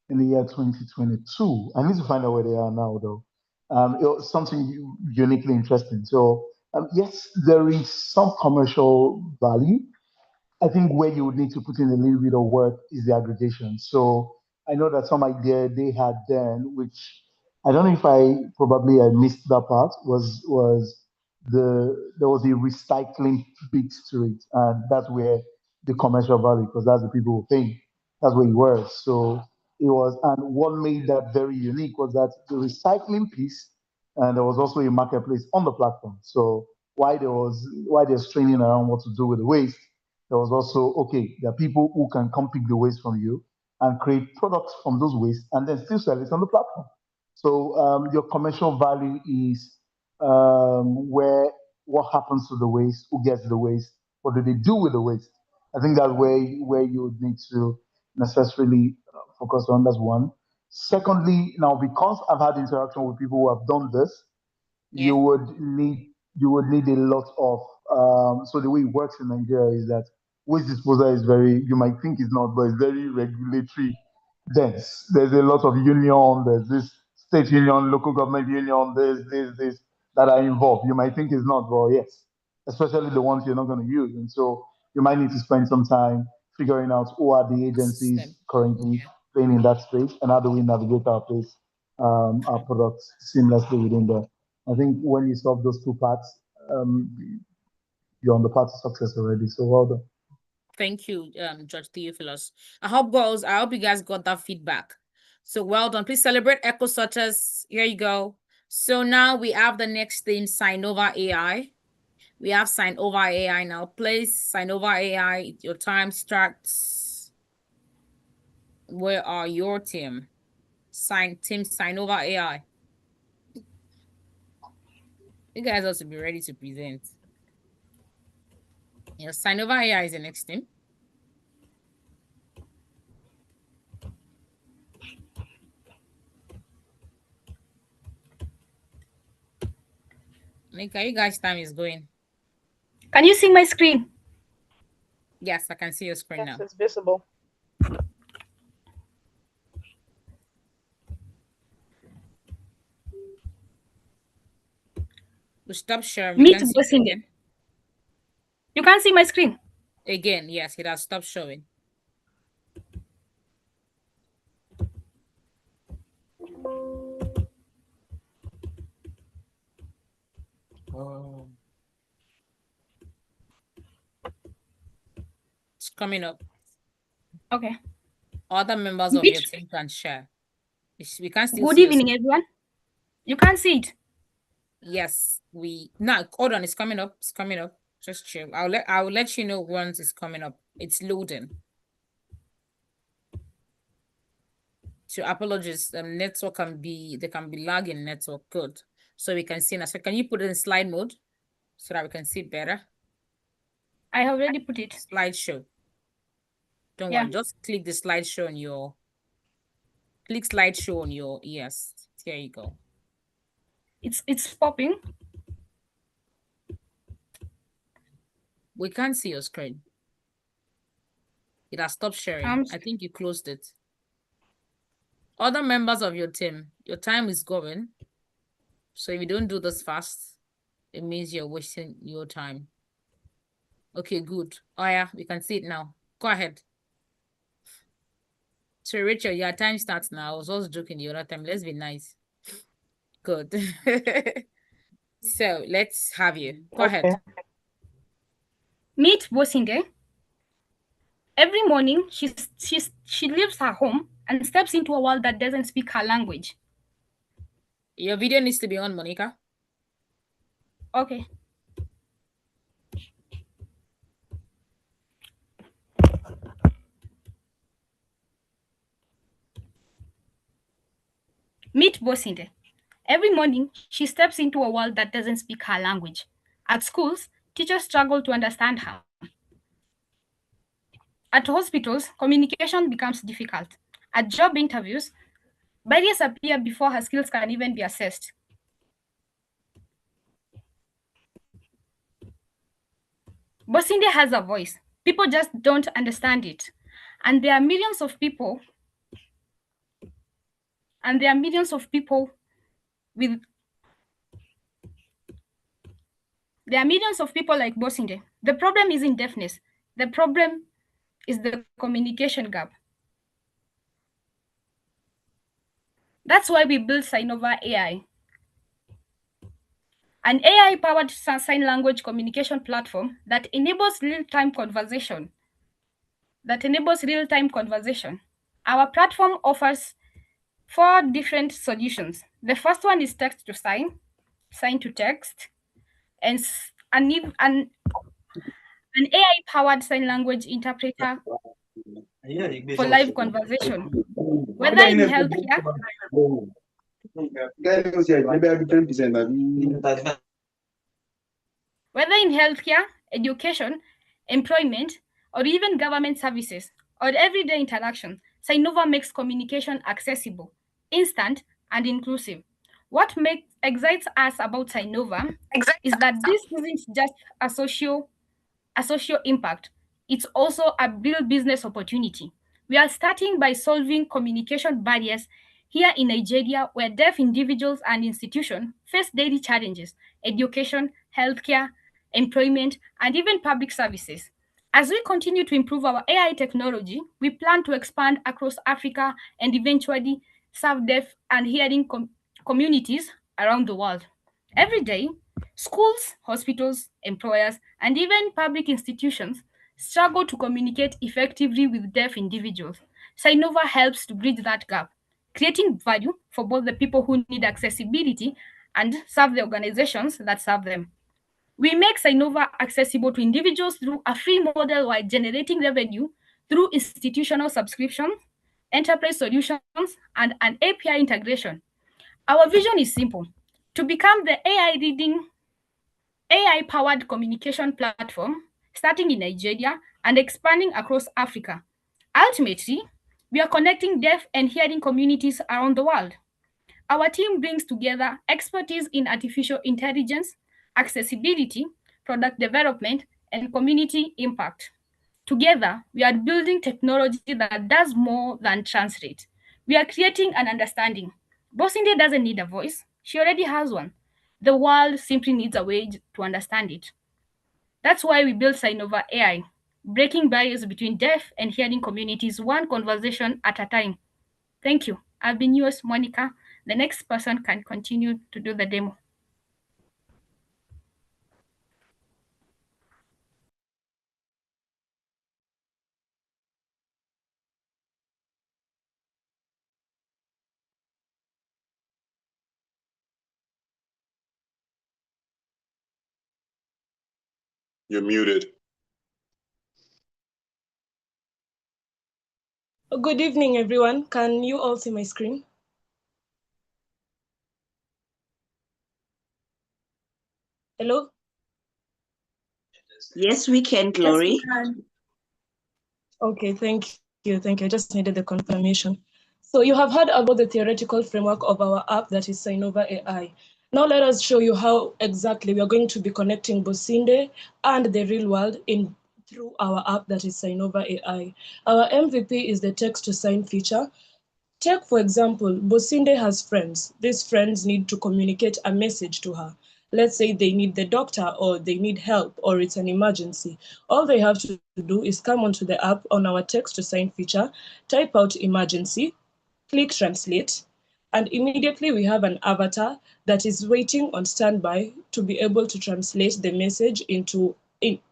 in the year 2022. I need to find out where they are now, though. It was something uniquely interesting. So, yes, there is some commercial value. I think where you would need to put in a little bit of work is the aggregation. So I know that some idea they had then, which I don't know if I missed that part, was there was a recycling bit to it, and that's where the commercial value, because that's the people who pay. That's where you were. So it was, and what made that very unique was that the recycling piece, and there was also a marketplace on the platform. So why there's training around what to do with the waste, there was also, okay, there are people who can come pick the waste from you and create products from those waste and then still sell it on the platform. So your commercial value is where what happens to the waste, who gets the waste, what do they do with the waste? I think that's where you would need to necessarily focus on. That's one. Secondly, now because I've had interaction with people who have done this, you would need a lot of so the way it works in Nigeria is that waste disposal is very, you might think it's not, but it's very regulatory dense. There's a lot of union, there's this state union, local government union, this that are involved. You might think it's not, but yes, especially the ones you're not going to use. And so you might need to spend some time figuring out who are the agencies currently playing in that space and how do we navigate our place, our products seamlessly within there. I think when you solve those two parts, you're on the path to success already. So well done. Thank you, Judge Theophilus. I hope you guys got that feedback. So well done. Please celebrate Echosort. Here you go. So now we have the next thing, Sinoa AI. We have Sinoa AI now. Please, Sinoa AI, your time starts. Where are your team? Team Sinoa AI. You guys also be ready to present. Yeah, Sinoa AI is the next team. Nika, you guys' time is going. Can you see my screen? Yes, I can see your screen now. Yes, it's visible. We stop sharing. Meet Bosinde. You can't see my screen. Again, yes, it has stopped showing. It's coming up. Okay. Other members of your team can share. We can still Good see evening, everyone. You can't see it. Yes, now hold on, it's coming up. It's coming up. Just chill. I'll let you know once it's coming up. It's loading. So apologies. Network can be lagging network. Good. So we can see now. So can you put it in slide mode so that we can see better? I already put it. Slideshow. Don't worry, just click the slideshow on your yes. Here you go. It's popping. We can't see your screen. It has stopped sharing. I think you closed it. Other members of your team, your time is going. So if you don't do this fast, it means you're wasting your time. Okay, good. Oh yeah, we can see it now. Go ahead. So Rachel, your time starts now. I was also joking the other time. Let's be nice. Good. So let's have you. Go ahead. Meet Bosinde. Every morning, she leaves her home and steps into a world that doesn't speak her language. Your video needs to be on, Monica. Okay. Meet Bosinde. Every morning, she steps into a world that doesn't speak her language. At schools, teachers struggle to understand her. At hospitals, communication becomes difficult. At job interviews, barriers appear before her skills can even be assessed. Bosinde has a voice. People just don't understand it. And there are millions of people with like Bosinde. The problem isn't deafness. The problem is the communication gap. That's why we built Sinoa AI, an AI-powered sign language communication platform that enables real-time conversation. Our platform offers 4 different solutions. The first one is text to sign, sign to text, and an AI-powered sign language interpreter for live conversation. Whether in healthcare, education, employment, or even government services, or everyday interaction, Sinoa makes communication accessible, instant, and inclusive. What excites us about Sinoa is that this isn't just a social impact, it's also a real business opportunity. We are starting by solving communication barriers here in Nigeria, where deaf individuals and institutions face daily challenges: education, healthcare, employment, and even public services. As we continue to improve our AI technology, we plan to expand across Africa and eventually serve deaf and hearing communities around the world. Every day, schools, hospitals, employers, and even public institutions struggle to communicate effectively with deaf individuals. Sinoa helps to bridge that gap, creating value for both the people who need accessibility and serve the organizations that serve them. We make Sinoa accessible to individuals through a free model while generating revenue through institutional subscriptions, enterprise solutions, and an API integration. Our vision is simple: to become the AI-powered communication platform, starting in Nigeria and expanding across Africa. Ultimately, we are connecting deaf and hearing communities around the world. Our team brings together expertise in artificial intelligence, accessibility, product development, and community impact. Together, we are building technology that does more than translate. We are creating an understanding. Bosinde doesn't need a voice, she already has one. The world simply needs a way to understand it. That's why we built Sinoa AI, breaking barriers between deaf and hearing communities one conversation at a time. Thank you. I've been yours, Monica. The next person can continue to do the demo. You're muted. Good evening, everyone. Can you all see my screen? Hello? Yes, we can, Glory. Yes, we can. Okay, thank you. Thank you. I just needed the confirmation. So you have heard about the theoretical framework of our app that is Sinoa AI. Now let us show you how exactly we are going to be connecting Bosinde and the real world through our app that is Sinoa AI. Our MVP is the text to sign feature. Take, for example, Bosinde has friends. These friends need to communicate a message to her. Let's say they need the doctor or they need help or it's an emergency. All they have to do is come onto the app on our text to sign feature, type out emergency, click translate, and immediately we have an avatar that is waiting on standby to be able to translate the message to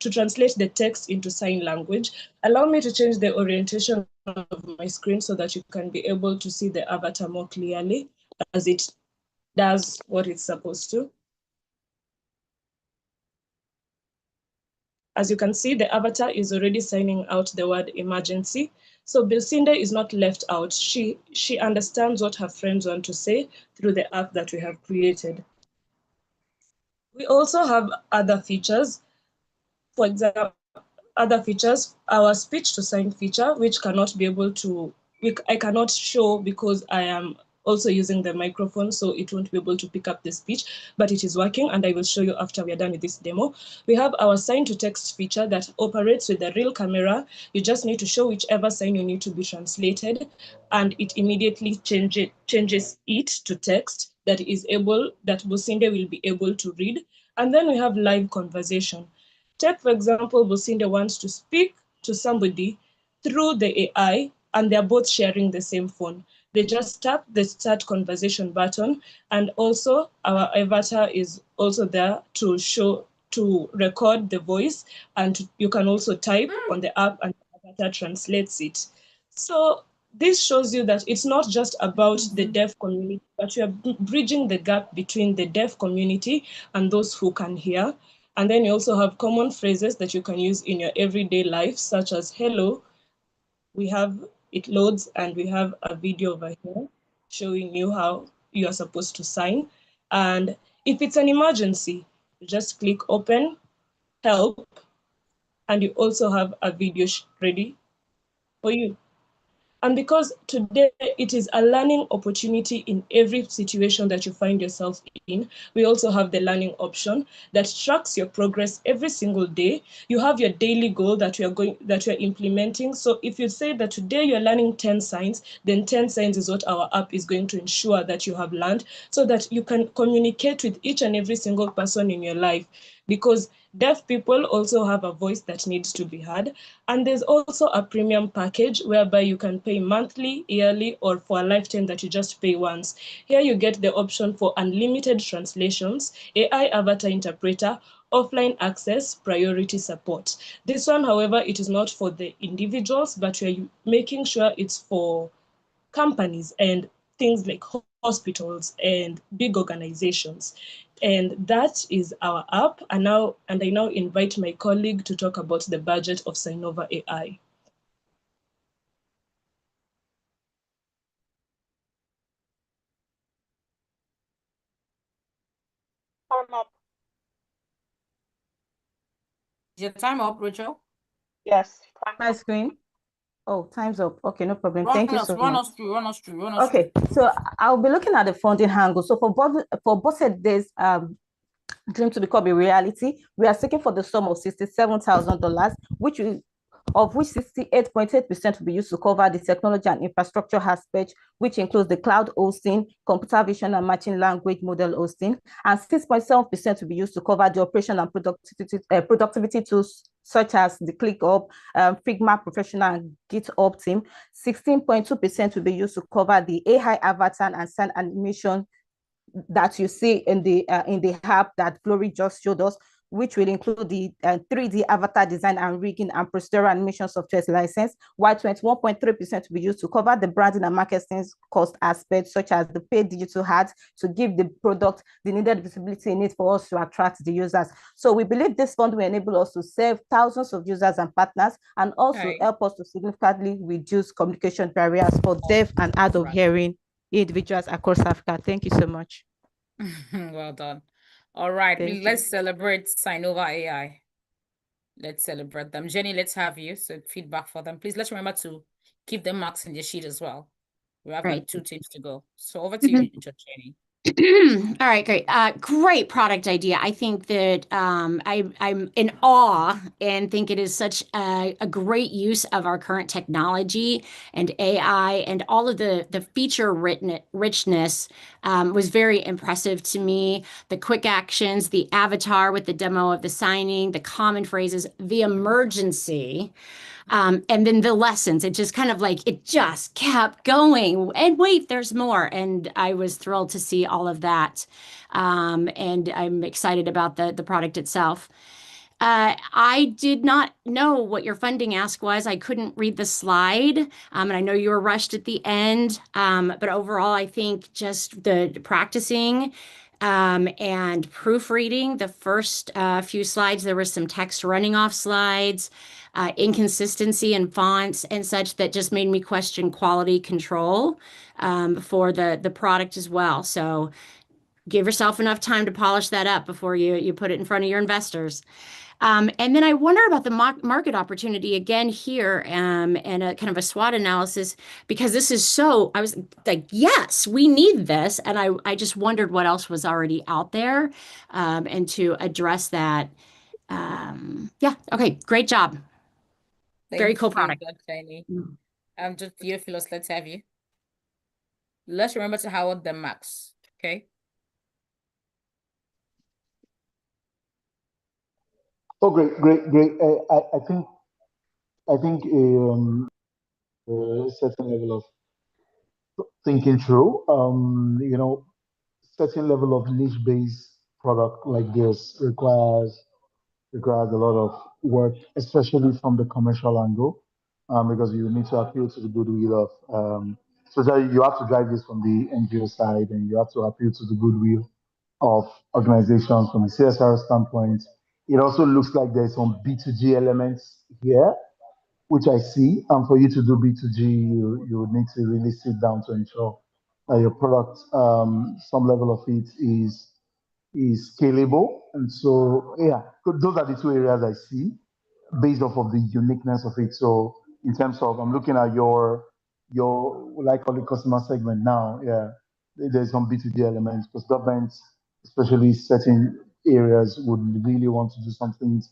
translate the text into sign language. Allow me to change the orientation of my screen so that you can be able to see the avatar more clearly as it does what it's supposed to. As you can see, the avatar is already signing out the word emergency. So Bilsinde is not left out. She understands what her friends want to say through the app that we have created. We also have other features. For example, our speech to sign feature, which cannot be able to, I cannot show because I am also using the microphone, so it won't be able to pick up the speech, but it is working, and I will show you after we are done with this demo. We have our sign to text feature that operates with the real camera. You just need to show whichever sign you need to be translated, and it immediately changes it to text that Bosinde will be able to read. And then we have live conversation. Take, for example, Bosinde wants to speak to somebody through the AI, and they're both sharing the same phone. They just tap the start conversation button, and also our avatar is also there to record the voice, and you can also type on the app and the avatar translates it. So this shows you that it's not just about the deaf community, but we are bridging the gap between the deaf community and those who can hear. And then you also have common phrases that you can use in your everyday life, such as hello. It loads, and we have a video over here showing you how you are supposed to sign. And if it's an emergency, you just click open, help, and you also have a video ready for you. And because today it is a learning opportunity in every situation that you find yourself in, we also have the learning option that tracks your progress every single day. You have your daily goal that you're implementing. So if you say that today you're learning 10 signs, then 10 signs is what our app is going to ensure that you have learned, so that you can communicate with each and every single person in your life. Because deaf people also have a voice that needs to be heard. And there's also a premium package whereby you can pay monthly, yearly, or for a lifetime that you just pay once. Here you get the option for unlimited translations, AI avatar interpreter, offline access, priority support. This one, however, it is not for the individuals, but we're making sure it's for companies and things like hospitals and big organizations. And that is our app. And I now invite my colleague to talk about the budget of Sinoa AI. Time up. Is your time up, Rachel? Yes. My screen. Oh, time's up. Okay, no problem. Run Thank you us, so run much. us through. Okay, so I'll be looking at the funding angle. So for both days, dream to become a reality, we are seeking for the sum of $67,000, of which 68.8% will be used to cover the technology and infrastructure aspect, which includes the cloud hosting, computer vision and machine language model hosting, and 6.7% will be used to cover the operation and productivity tools such as the ClickUp, Figma Professional, and GitHub team. 16.2% will be used to cover the AI avatar and sound animation that you see in the app that Glory just showed us, which will include the 3D avatar design and rigging and procedural animation software license, while 21.3% will be used to cover the branding and marketing cost aspects, such as the paid digital ads, to give the product the needed visibility in it for us to attract the users. So we believe this fund will enable us to serve thousands of users and partners, and also help us to significantly reduce communication barriers for deaf and hard of hearing individuals across Africa. Thank you so much. Well done. All right, let's celebrate Sinoa AI. Let's celebrate them. Jenny, let's have you. So feedback for them. Please let's remember to keep the marks in the sheet as well. We have like 2 teams to go. So over to you, Jenny. All right, great. Great product idea. I think that I'm in awe and think it is such a great use of our current technology and AI, and all of the feature richness was very impressive to me. The quick actions, the avatar with the demo of the signing, the common phrases, the emergency. And then the lessons, it just kind of like, it just kept going. And wait, there's more. And I was thrilled to see all of that. And I'm excited about the product itself. I did not know what your funding ask was. I couldn't read the slide. And I know you were rushed at the end. But overall, I think just the practicing and proofreading the first few slides, there was some text running off slides. Inconsistency in fonts and such that just made me question quality control for the product as well. So give yourself enough time to polish that up before you put it in front of your investors. And then I wonder about the market opportunity again here, and a kind of a SWOT analysis, because this is so, I was like, yes, we need this. And I just wondered what else was already out there, and to address that. Yeah, okay, great job. Very cool product. Dr. Shiny. Just Theophilus, let's have you. Let's remember to award them marks, okay? Oh, great. I think a certain level of thinking through, certain level of niche-based product like this requires a lot of work, especially from the commercial angle, because you need to appeal to the goodwill of, so that you have to drive this from the NGO side, and you have to appeal to the goodwill of organizations from a CSR standpoint. It also looks like there's some B2G elements here, which I see. And for you to do B2G, you would need to really sit down to ensure that your product, some level of it is scalable. And so, yeah, those are the two areas I see based off of the uniqueness of it. So in terms of, I'm looking at your like call it customer segment now, yeah, there's some B2B elements because governments, especially certain areas, would really want to do something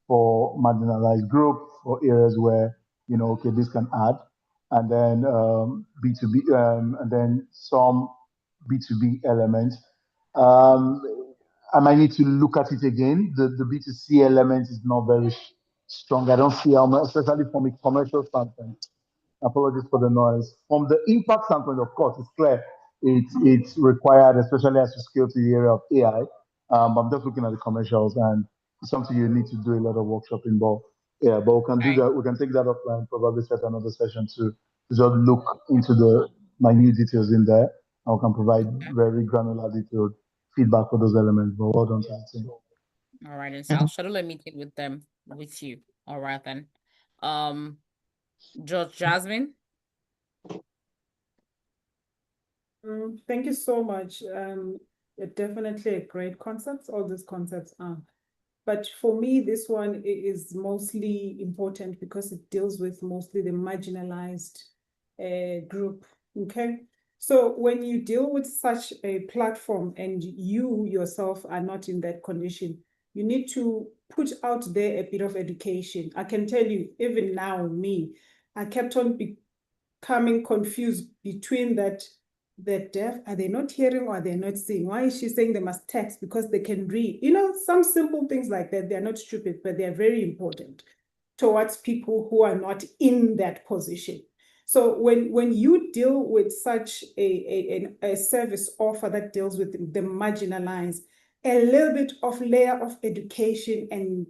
for marginalized group, for areas where, okay, this can add. And then B2B, and then some B2B elements. I might need to look at it again. The B2C element is not very strong. I don't see how much, especially from a commercial standpoint. Apologies for the noise. From the impact standpoint, of course, it's clear it's required, especially as you scale to the area of AI. I'm just looking at the commercials, and it's something you need to do a lot of workshop involved. Yeah, but we can do that. We can take that offline, probably set another session to just look into the minute details in there, and we can provide very granular detailed feedback for those elements. But well done to the team. All right, and so I'll schedule a meeting with you. All right then. George Jasmine. Thank you so much. Definitely a great concept. All these concepts are. But for me, this one is mostly important because it deals with mostly the marginalized group. Okay. So when you deal with such a platform and you yourself are not in that condition, you need to put out there a bit of education. I can tell you, even now, I kept on becoming confused between that they're deaf, are they not hearing or are they not seeing? Why is she saying they must text? Because they can read. Some simple things like that. They're not stupid, but they're very important towards people who are not in that position. So when you deal with such a service offer that deals with the marginalized, a little bit of layer of education and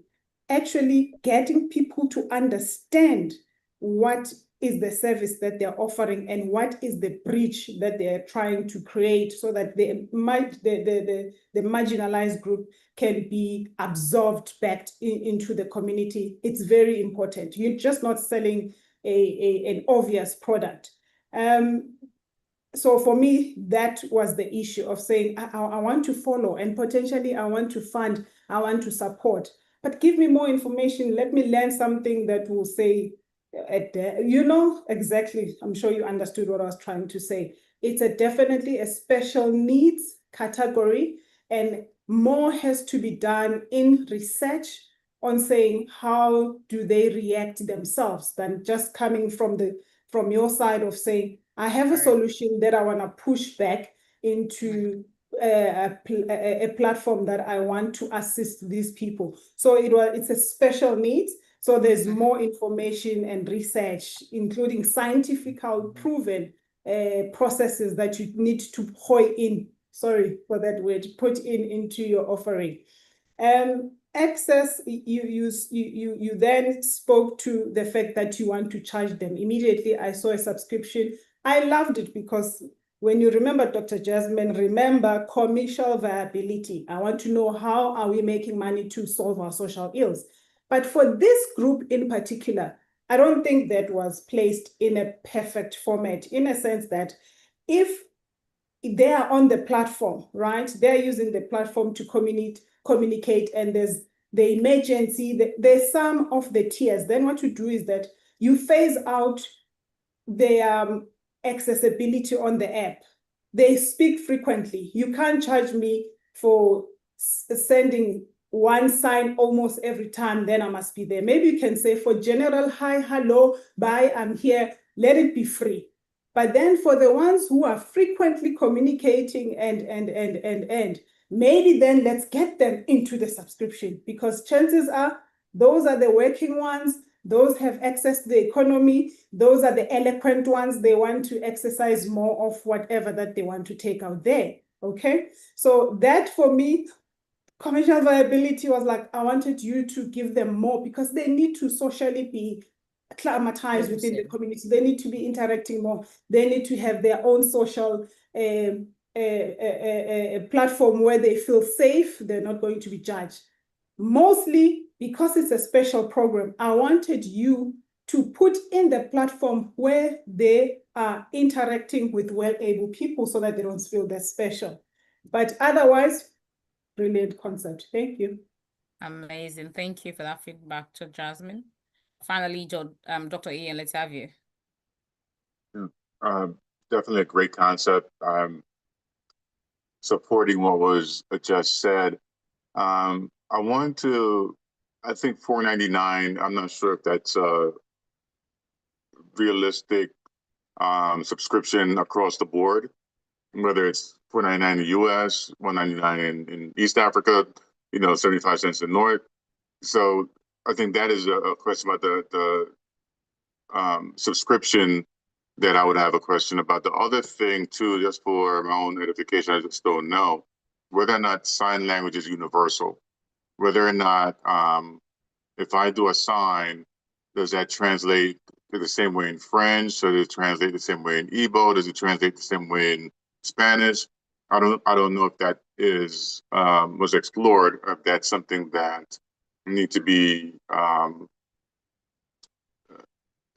actually getting people to understand what is the service that they're offering and what is the bridge that they're trying to create so that the marginalized group can be absorbed back into the community. It's very important. You're just not selling an obvious product. So for me, that was the issue of saying, I want to follow and potentially I want to fund, I want to support, but give me more information. Let me learn something that will say, exactly. I'm sure you understood what I was trying to say. It's definitely a special needs category, and more has to be done in research on saying how do they react themselves than just coming from your side of saying, I have a solution that I want to push back into a platform that I want to assist these people. So it's a special needs. So there's more information and research, including scientifical proven processes that you need to put into your offering. Access, you then spoke to the fact that you want to charge them. Immediately, I saw a subscription. I loved it because when you remember, Dr. Jasmine, remember commercial viability. I want to know how are we making money to solve our social ills. But for this group in particular, I don't think that was placed in a perfect format, in a sense that if they are on the platform, right? They're using the platform to communicate, and there's the emergency, there's some of the tiers. Then what you do is that you phase out the accessibility on the app. They speak frequently. You can't charge me for sending one sign almost every time, then I must be there. Maybe you can say for general, hi, hello, bye, I'm here, let it be free. But then for the ones who are frequently communicating and maybe then let's get them into the subscription, because chances are those are the working ones, those have access to the economy, those are the eloquent ones, they want to exercise more of whatever that they want to take out there, okay? So that for me, commercial viability was like, I wanted you to give them more because they need to socially be acclimatized within the community. They need to be interacting more. They need to have their own social platform where they feel safe. They're not going to be judged. Mostly because it's a special program, I wanted you to put in the platform where they are interacting with well-able people so that they don't feel they're special. But otherwise, brilliant concept. Thank you. Amazing. Thank you for that feedback, to Jasmine. Finally, Dr. Ian, let's have you. Definitely a great concept. I'm supporting what was just said. I want to, I think $4.99, I'm not sure if that's a realistic subscription across the board, whether it's $4.99 in the US, $1.99 in East Africa, 75 cents in North. So I think that is a question about the subscription that I would have a question about. The other thing too, just for my own edification, I just don't know whether or not sign language is universal, whether or not if I do a sign, does that translate the same way in French? Does it translate the same way in Igbo? Does it translate the same way in Spanish? I don't know if that is was explored, or if that's something that need to be kind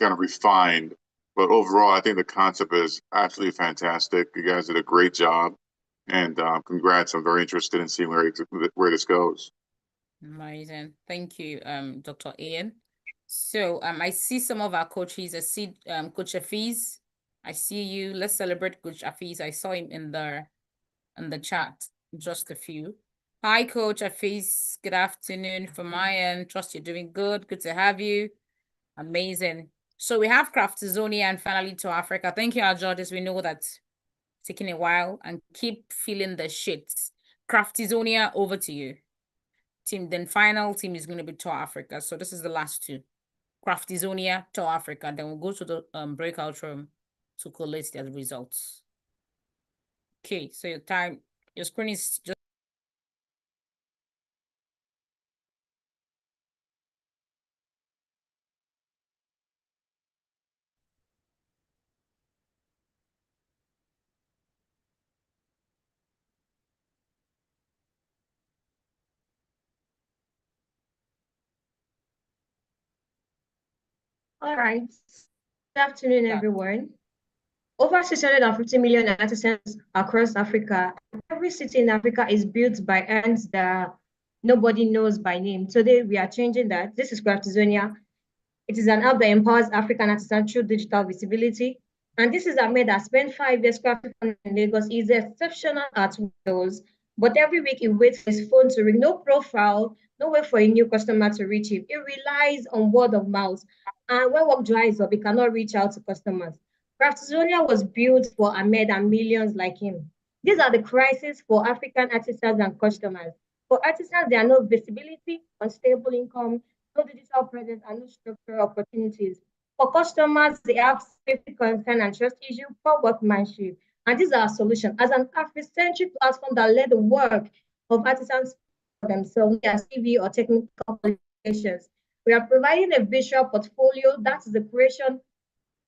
of refined. But overall, I think the concept is absolutely fantastic. You guys did a great job, and congrats. I'm very interested in seeing where this goes. Amazing. Thank you, Dr. Ian. So I see some of our coaches. I see Coach Afiz. I see you. Let's celebrate Coach Afiz. I saw him in the chat. Just a few. Hi, Coach Afiz. Good afternoon from my end. Trust you're doing good. Good to have you. Amazing. So we have Craftonia and finally to Africa. Thank you, our judges. We know that's taking a while, and keep feeling the shit. Craftonia, over to you. Team, then final team is going to be Tour Africa. So this is the last two. Craftonia, Tour Africa. Then we'll go to the breakout room to collate the results. Okay, so your screen is just All right. Good afternoon, everyone. Over 650 million artisans across Africa. Every city in Africa is built by hands that nobody knows by name. Today, we are changing that. This is Craftonia. It is an app that empowers African artisans through digital visibility. And this is Ahmed that spent 5 years crafting in Lagos. He's exceptional at what he does, but every week he waits for his phone to ring. No profile, no way for a new customer to reach him. He relies on word of mouth. And when work dries up, he cannot reach out to customers. Craftonia was built for Ahmed and millions like him. These are the crises for African artisans and customers. For artisans, there are no visibility, unstable income, no digital presence, and no structural opportunities. For customers, they have safety concern and trust issue, poor workmanship. And these are our solution. As an Afrocentric platform that led the work of artisans for themselves, their CV or technical qualifications, we are providing a visual portfolio that is the creation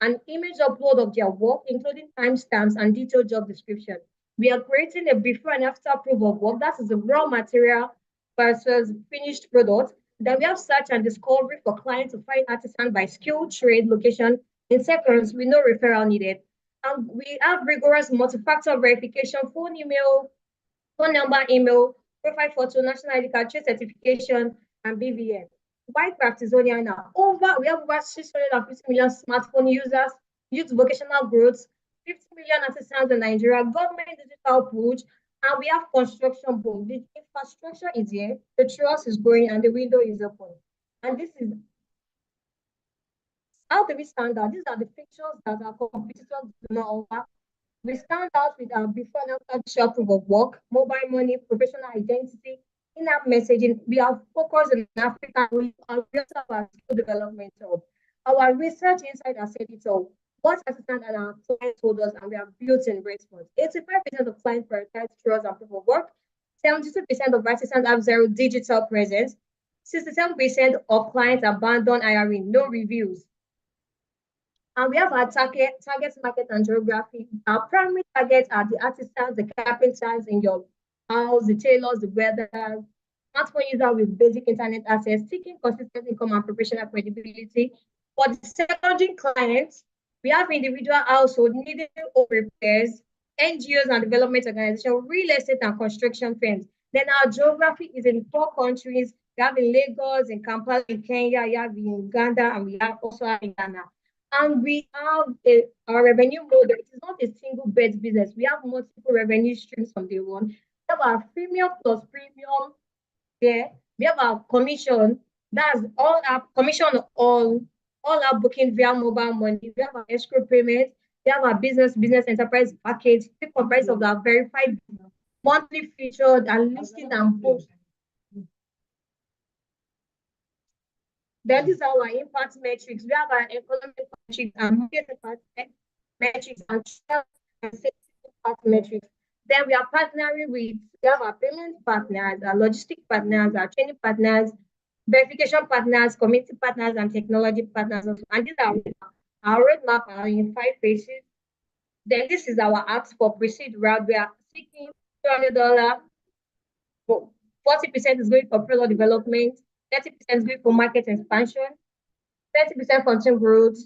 and image upload of their work, including timestamps and detailed job description. We are creating a before and after proof of work. That is the raw material versus finished product. Then we have search and discovery for clients to find artisan by skill, trade, location in seconds with no referral needed. And we have rigorous multi-factor verification, phone number, email, profile photo, national ID card, trade certification, and BVN. Why Craftonia now? We have over 650 million smartphone users, youth vocational growth, 50 million artisans in Nigeria, government digital push, and we have construction boom. The infrastructure is here, the trust is growing, and the window is open. And this is how do we stand out? These are the features that our competitors do not offer. We stand out with our before and after digital proof of work, mobile money, professional identity, in-app messaging. We are focused in Africa. We also have our skill development hub. Our research inside has said it all. What assistant and our clients told us, and we have built in response. 85% of clients prioritize trust and proof of work. 72% of assistants have zero digital presence. 67% of clients abandon hiring, no reviews. And we have our target market and geography. Our primary targets are the artisans, the carpenters in your house, the tailors, the welders, smartphone users with basic internet access, seeking consistent income and professional credibility. For the secondary clients, we have individual household needing home repairs, NGOs and development organizations, real estate and construction firms. Then our geography is in 4 countries. We have in Lagos, in Kampala, in Kenya, we have in Uganda, and we have also in Ghana. And we have our revenue model. It is not a single bed business. We have multiple revenue streams from day one. We have our premium plus premium there. We have our commission. That's all our commission on all our booking via mobile money. We have our escrow payments. We have our business enterprise package. It comprises of our verified monthly featured and listing and post. Then these are our impact metrics. We have our economic metrics and market impact metrics and safety impact metrics. Then we are partnering with, we have our payment partners, our logistic partners, our training partners, verification partners, community partners, and technology partners. And these are our roadmap are in 5 phases. Then this is our ask for proceed route. We are seeking $200. 40% is going for product development. 30% is going for market expansion, 30% for team growth,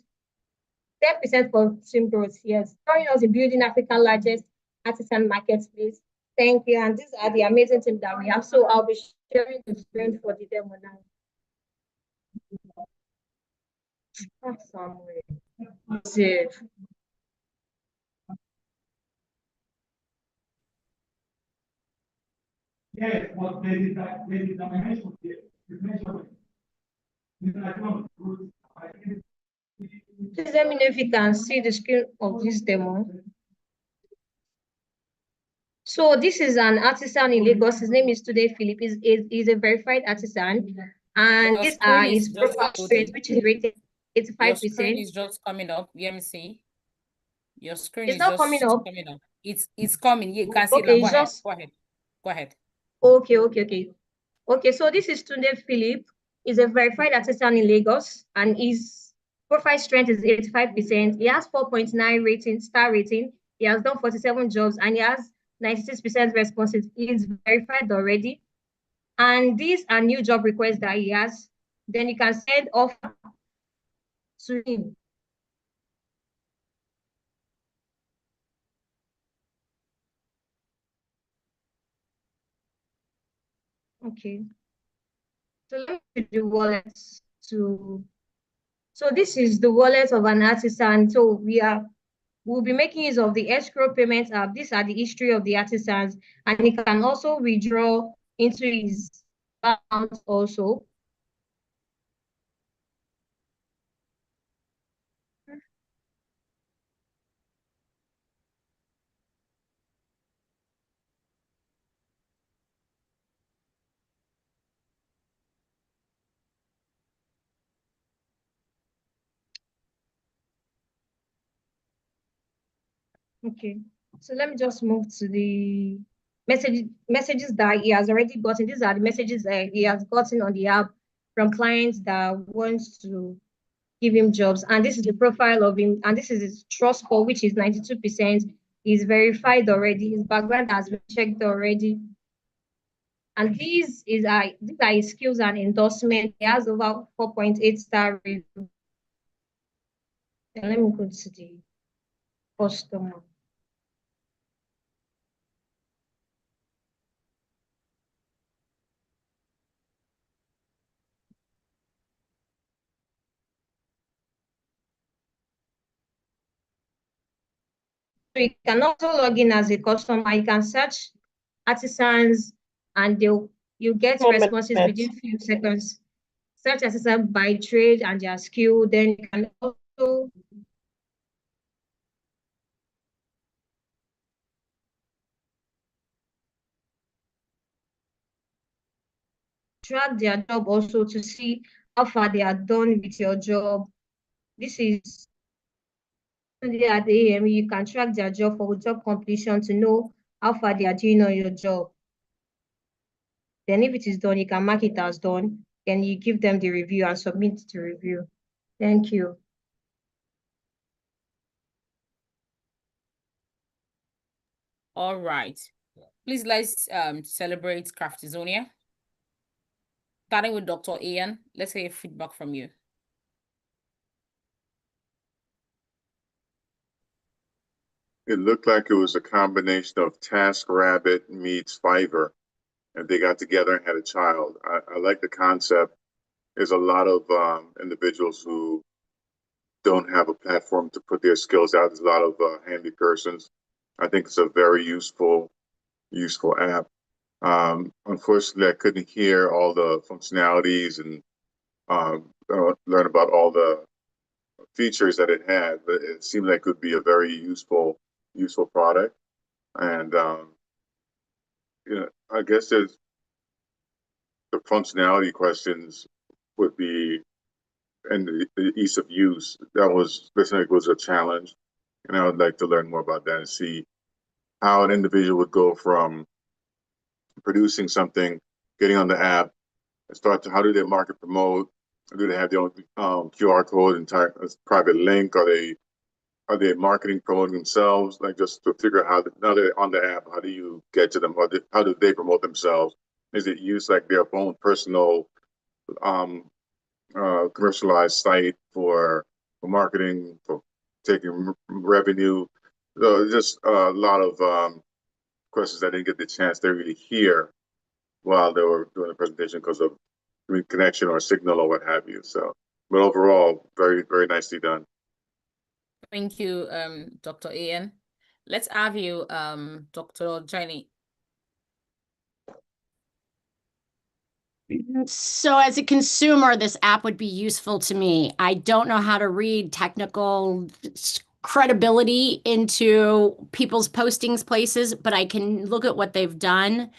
10% for team growth. Yes, join us in building Africa's largest artisan marketplace. Thank you. And these are the amazing team that we have. So I'll be sharing the screen for the demo now. Somewhere. Save. Yes, what there is a dimension here. Please let me know if you can see the screen of this demo. So this is an artisan in Lagos. His name is Today Philip. He's a verified artisan. And this is profile rate, which is rated 85%. Your screen is just coming up. Let me see. Your screen it's is not just coming up. It's coming. You can see Okay, it now. Go ahead. Okay, so this is Tunde Philip. He's a verified artisan in Lagos, and his profile strength is 85%. He has 4.9 star rating. He has done 47 jobs, and he has 96% responses. He is verified already. And these are new job requests that he has. Then you can send offer to him. Okay. So let me do the wallet to. So this is the wallet of an artisan. So we are We'll be making use of the escrow payment app. These are the history of the artisans, and he can also withdraw into his account also. Okay, so let me just move to the messages that he has already gotten. These are the messages that he has gotten on the app from clients that wants to give him jobs. And this is the profile of him, and this is his trust score, which is 92%. He's verified already. His background has been checked already. And these are his skills and endorsement. He has over 4.8 star review. And let me go to the customer. So you can also log in as a customer. You can search artisans and you get responses within few seconds. Search artisan by trade and their skill. Then you can also track their job also to see how far they are done with your job. This is at the AM, you can track their job for job completion to know how far they are doing on your job. Then if it is done, you can mark it as done. Then you give them the review and submit the review. Thank you. All right. Please let's celebrate Craftonia. Starting with Dr. Ian, let's hear feedback from you. It looked like it was a combination of TaskRabbit meets Fiverr, and they got together and had a child. I like the concept. There's a lot of individuals who don't have a platform to put their skills out. There's a lot of handy persons. I think it's a very useful app. Unfortunately, I couldn't hear all the functionalities and learn about all the features that it had, but it seemed like it would be a very useful product. And you know, I guess there's the functionality questions would be, and the ease of use. This was a challenge, and I would like to learn more about that and see how an individual would go from producing something, getting on the app, and how do they market promote? Do they have their own QR code and private link? Are they marketing, promoting themselves? Like, just to figure out now they're on the app, how do you get to them? How do they promote themselves? Is it used like their own personal commercialized site for marketing, for taking revenue? So just a lot of questions I didn't get the chance to really hear while they were doing the presentation because of connection or signal or what have you. So, but overall, very, very nicely done. Thank you, Dr. Ian. Let's have you, Dr. Jenny. So as a consumer, this app would be useful to me. I don't know how to read technical credibility into people's postings places, but I can look at what they've done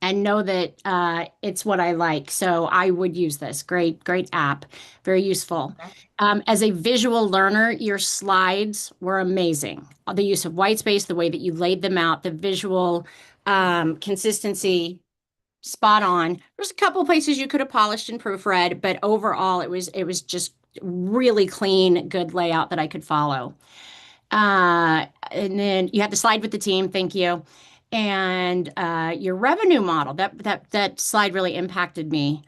and know that it's what I like. So I would use this. Great app. Very useful. As a visual learner, your slides were amazing. The use of white space, the way that you laid them out, the visual consistency, spot on. There's a couple places you could have polished and proofread, but overall it was just really clean, good layout that I could follow. And then you had the slide with the team. Thank you. And your revenue model, that slide really impacted me.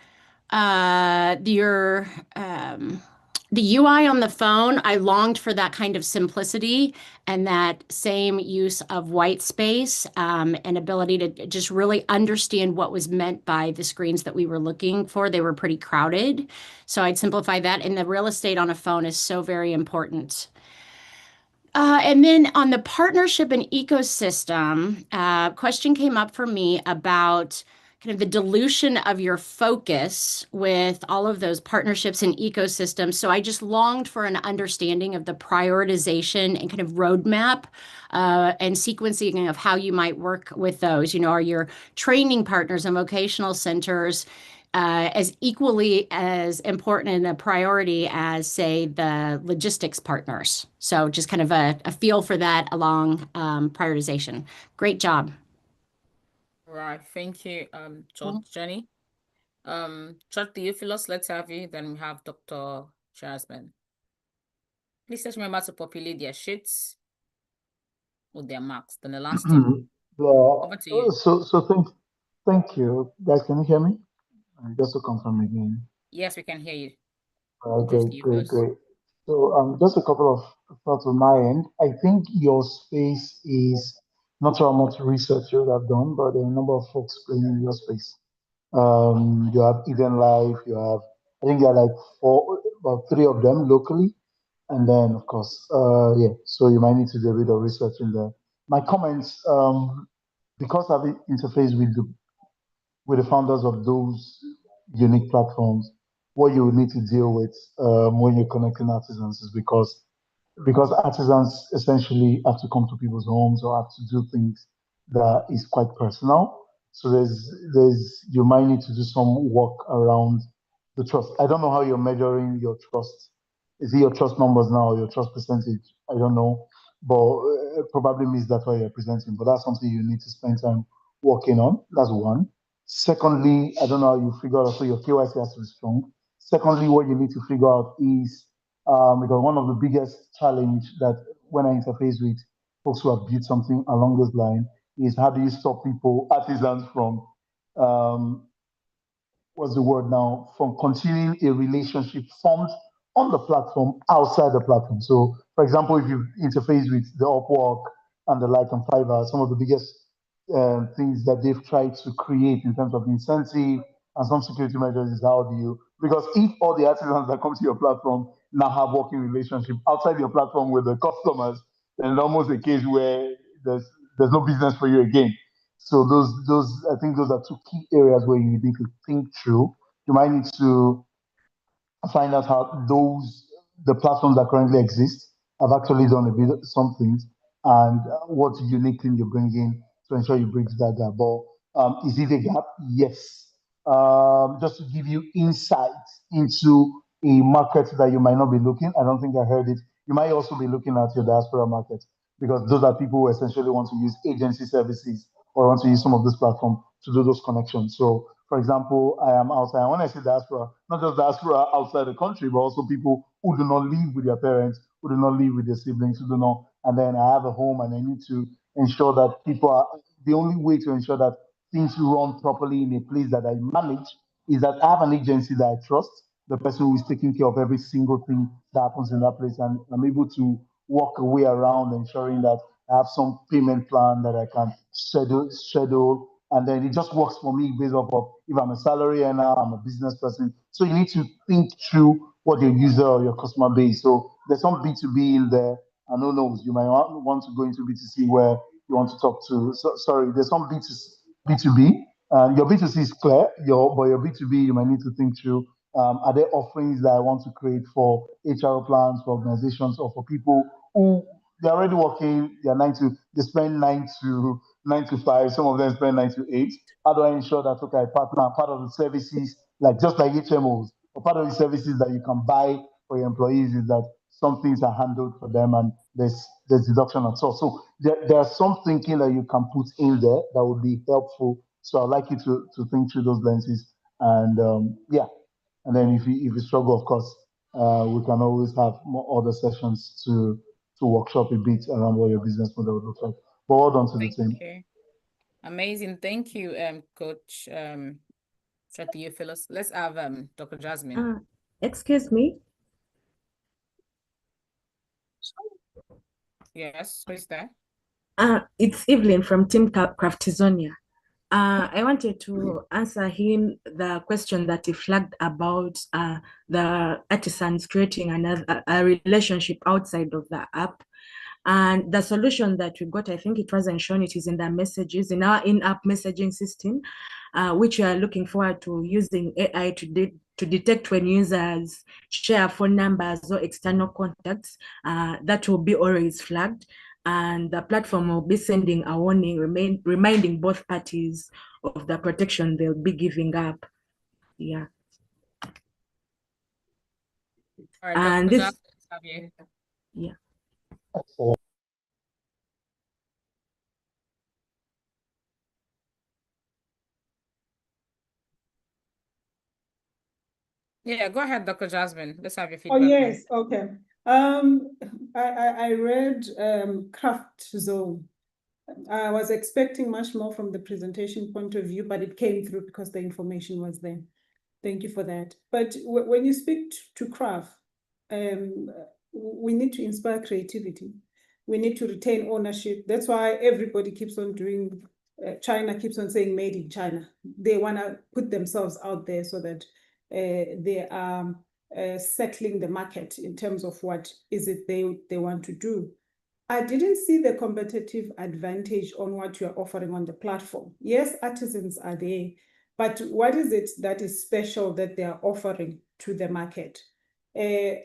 The UI on the phone, I longed for that kind of simplicity and that same use of white space and ability to just really understand what was meant by the screens that we were looking for. They were pretty crowded. So I'd simplify that. And the real estate on a phone is so very important. And then on the partnership and ecosystem, question came up for me about kind of the dilution of your focus with all of those partnerships and ecosystems. So I just longed for an understanding of the prioritization and kind of roadmap and sequencing of how you might work with those. You know, are your training partners and vocational centers as equally as important and a priority as, say, the logistics partners? So just kind of a feel for that along prioritization. Great job. Right, thank you, Jenny. Church Theophilus, let's have you. Then we have Dr. Jasmine. Please just remember to populate their sheets with their marks. Then the last team. Over to you. Thank you. Guys, can you hear me? Just to confirm again. Yes, we can hear you. Great. So just a couple of thoughts on my end. I think your space is not sure how much research you would have done, but there are a number of folks playing in your space. You have Eden Life, I think there are like about 3 of them locally. And then, of course, so you might need to do a bit of research in there. My comments, because I've interfaced with the founders of those unique platforms, what you would need to deal with when you're connecting artisans is because artisans essentially have to come to people's homes or have to do things that is quite personal. So you might need to do some work around the trust. I don't know how you're measuring your trust. Is it your trust numbers now or your trust percentage? I don't know, but it probably means that's why you're presenting. But that's something you need to spend time working on. That's one. Secondly, I don't know how you figure out, so your KYC has to be strong. Secondly, what you need to figure out is, because one of the biggest challenge that when I interface with folks who have built something along those lines is how do you stop artisans from, what's the word now, from continuing a relationship formed on the platform outside the platform. So, for example, if you interface with the Upwork and the like on Fiverr, some of the biggest things that they've tried to create in terms of incentive and some security measures is how do you, because if all the artisans that come to your platform now have working relationship outside your platform with the customers, then it's almost a case where there's no business for you again. So I think those are 2 key areas where you need to think through. You might need to find out how the platforms that currently exist have actually done some things, and what unique thing you're bringing to ensure you bridge that gap. But is it a gap? Yes. Just to give you insight into a market that you might not be looking. I don't think I heard it. You might also be looking at your diaspora market, because those are people who essentially want to use agency services or want to use some of this platform to do those connections. So, for example, I am outside. When I say diaspora, not just diaspora outside the country, but also people who do not live with their parents, who do not live with their siblings, who do not. And then I have a home, and I need to ensure that people are. The only way to ensure that things run properly in a place that I manage is that I have an agency that I trust, the person who is taking care of every single thing that happens in that place, and I'm able to walk a way around ensuring that I have some payment plan that I can schedule, and then it just works for me based off of if I'm a salary earner, I'm a business person. So you need to think through what your user or your customer base. So there's some B2B in there, and who knows, you might want to go into B2C where you want to talk to. Sorry, there's some B2B. Your B2C is clear, but your B2B, you might need to think through. Are there offerings that I want to create for HR plans, for organizations, or for people who they're already working, they spend 9 to 5, some of them spend 9 to 8. How do I ensure that, okay, part of the services, like just like HMOs, or part of the services that you can buy for your employees is that some things are handled for them and there's deduction and so. So there are some thinking that you can put in there that would be helpful. So I'd like you to think through those lenses. And and then if you struggle, of course, we can always have more other sessions to workshop a bit around what your business model would look like. But well done to the team. Okay. Amazing. Thank you, Coach Theophilus. Let's have Dr. Jasmine. Excuse me. Yes, who is there? It's Evelyn from Team Craftonia. I wanted to answer him the question that he flagged about the artisans creating a relationship outside of the app. And the solution that we got, I think it wasn't shown, it is in the messages, in our in-app messaging system, which we are looking forward to using AI to detect when users share phone numbers or external contacts. That will be always flagged. And the platform will be sending a warning, reminding both parties of the protection they'll be giving up. Yeah. All right, And Dr. this, Javier. yeah. Yeah, go ahead, Dr. Jasmine. Let's have your Oh, feedback. yes, okay. I read Craft Zone. I was expecting much more from the presentation point of view, but it came through because the information was there. Thank you for that. But when you speak to craft, we need to inspire creativity. We need to retain ownership. That's why everybody keeps on doing, China keeps on saying made in China. They want to put themselves out there so that they are settling the market in terms of what is it they want to do. I didn't see the competitive advantage on what you're offering on the platform. Yes, artisans are there, but what is it that is special that they are offering to the market?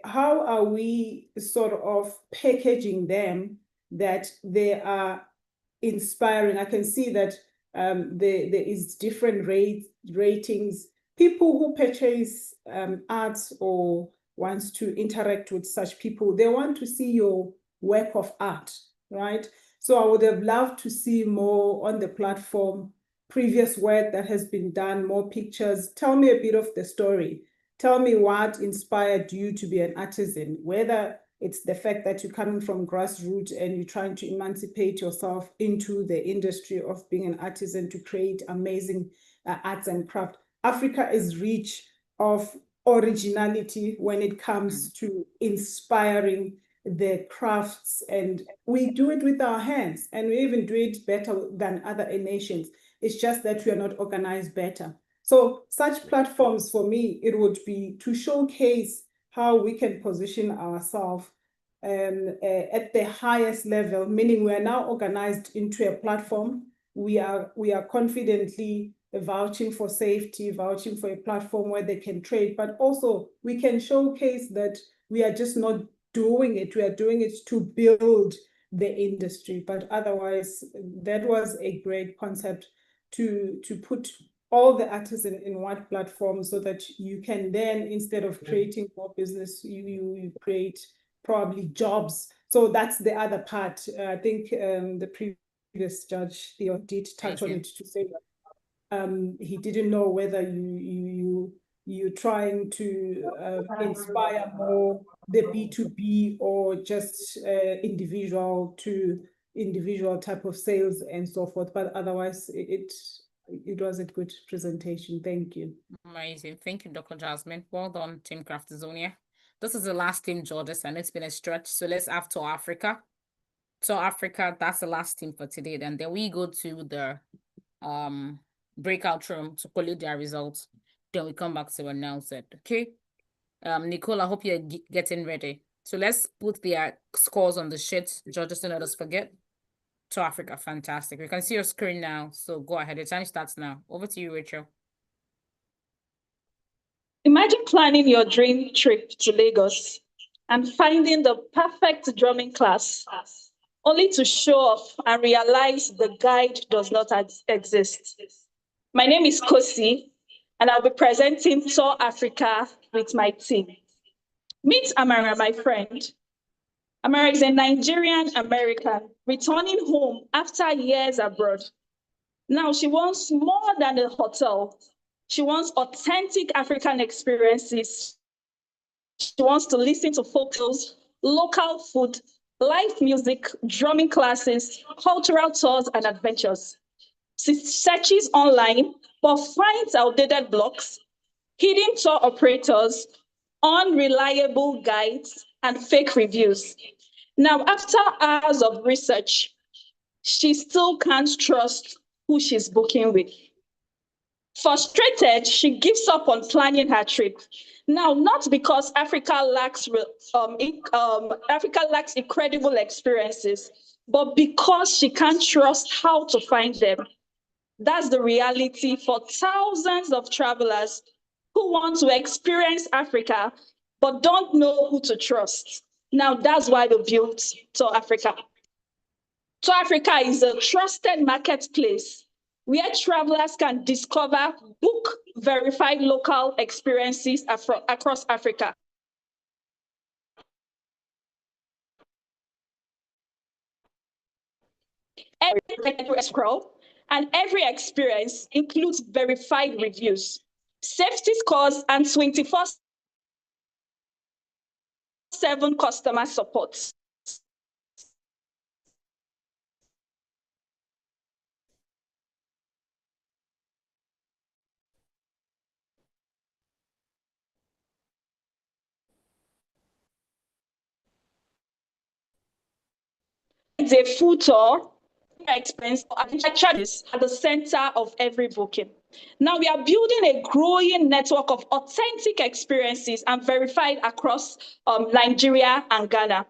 How are we sort of packaging them that they are inspiring? I can see that there is different ratings. People who purchase arts or wants to interact with such people, they want to see your work of art, right? So I would have loved to see more on the platform, previous work that has been done, more pictures. Tell me a bit of the story. Tell me what inspired you to be an artisan, whether it's the fact that you're coming from grassroots and you're trying to emancipate yourself into the industry of being an artisan to create amazing arts and craft. Africa is rich of originality when it comes to inspiring the crafts, and we do it with our hands, and we even do it better than other nations. It's just that we are not organized better. So such platforms, for me, it would be to showcase how we can position ourselves at the highest level, meaning we are now organized into a platform. We are confidently vouching for safety, vouching for a platform where they can trade, but also we can showcase that we are just not doing it. We are doing it to build the industry. But otherwise, that was a great concept to put all the artists in one platform so that you can then, instead of creating more business, you create probably jobs. So that's the other part. I think the previous judge, Theo, did touch on it to say that he didn't know whether you're trying to inspire more the B2B or just individual to individual type of sales and so forth. But otherwise, it was a good presentation. Thank you. Amazing. Thank you, Dr. Jasmine. Well done, Team Craftonia. This is the last team, Georges, and it's been a stretch. So let's have to Africa. So Africa, that's the last team for today. And then we go to the breakout room to collate their results. Then we come back to announce it. Okay. Nicole, I hope you're getting ready. So let's put their scores on the sheet. Georges, don't let us forget. To Africa, fantastic. We can see your screen now. So go ahead. The time starts now. Over to you, Rachel. Imagine planning your dream trip to Lagos and finding the perfect drumming class, only to show up and realize the guide does not exist. My name is Kosi, and I'll be presenting Tour Africa with my team. Meet Amara, my friend. Amara is a Nigerian American returning home after years abroad. Now she wants more than a hotel. She wants authentic African experiences. She wants to listen to folk tales, local food, live music, drumming classes, cultural tours, and adventures. She searches online but finds outdated blogs, hidden tour operators, unreliable guides, and fake reviews. Now, after hours of research, she still can't trust who she's booking with. Frustrated, she gives up on planning her trip. Now, not because Africa lacks incredible experiences, but because she can't trust how to find them. That's the reality for thousands of travelers who want to experience Africa, but don't know who to trust. Now, that's why we built Tour Africa. Tour Africa is a trusted marketplace where travelers can discover, book verified local experiences across Africa. Every scroll and every experience includes verified reviews, safety scores, and 24/7 customer support. It's a full tour, expense, and charges at the center of every booking. Now we are building a growing network of authentic experiences and verified across Nigeria and Ghana.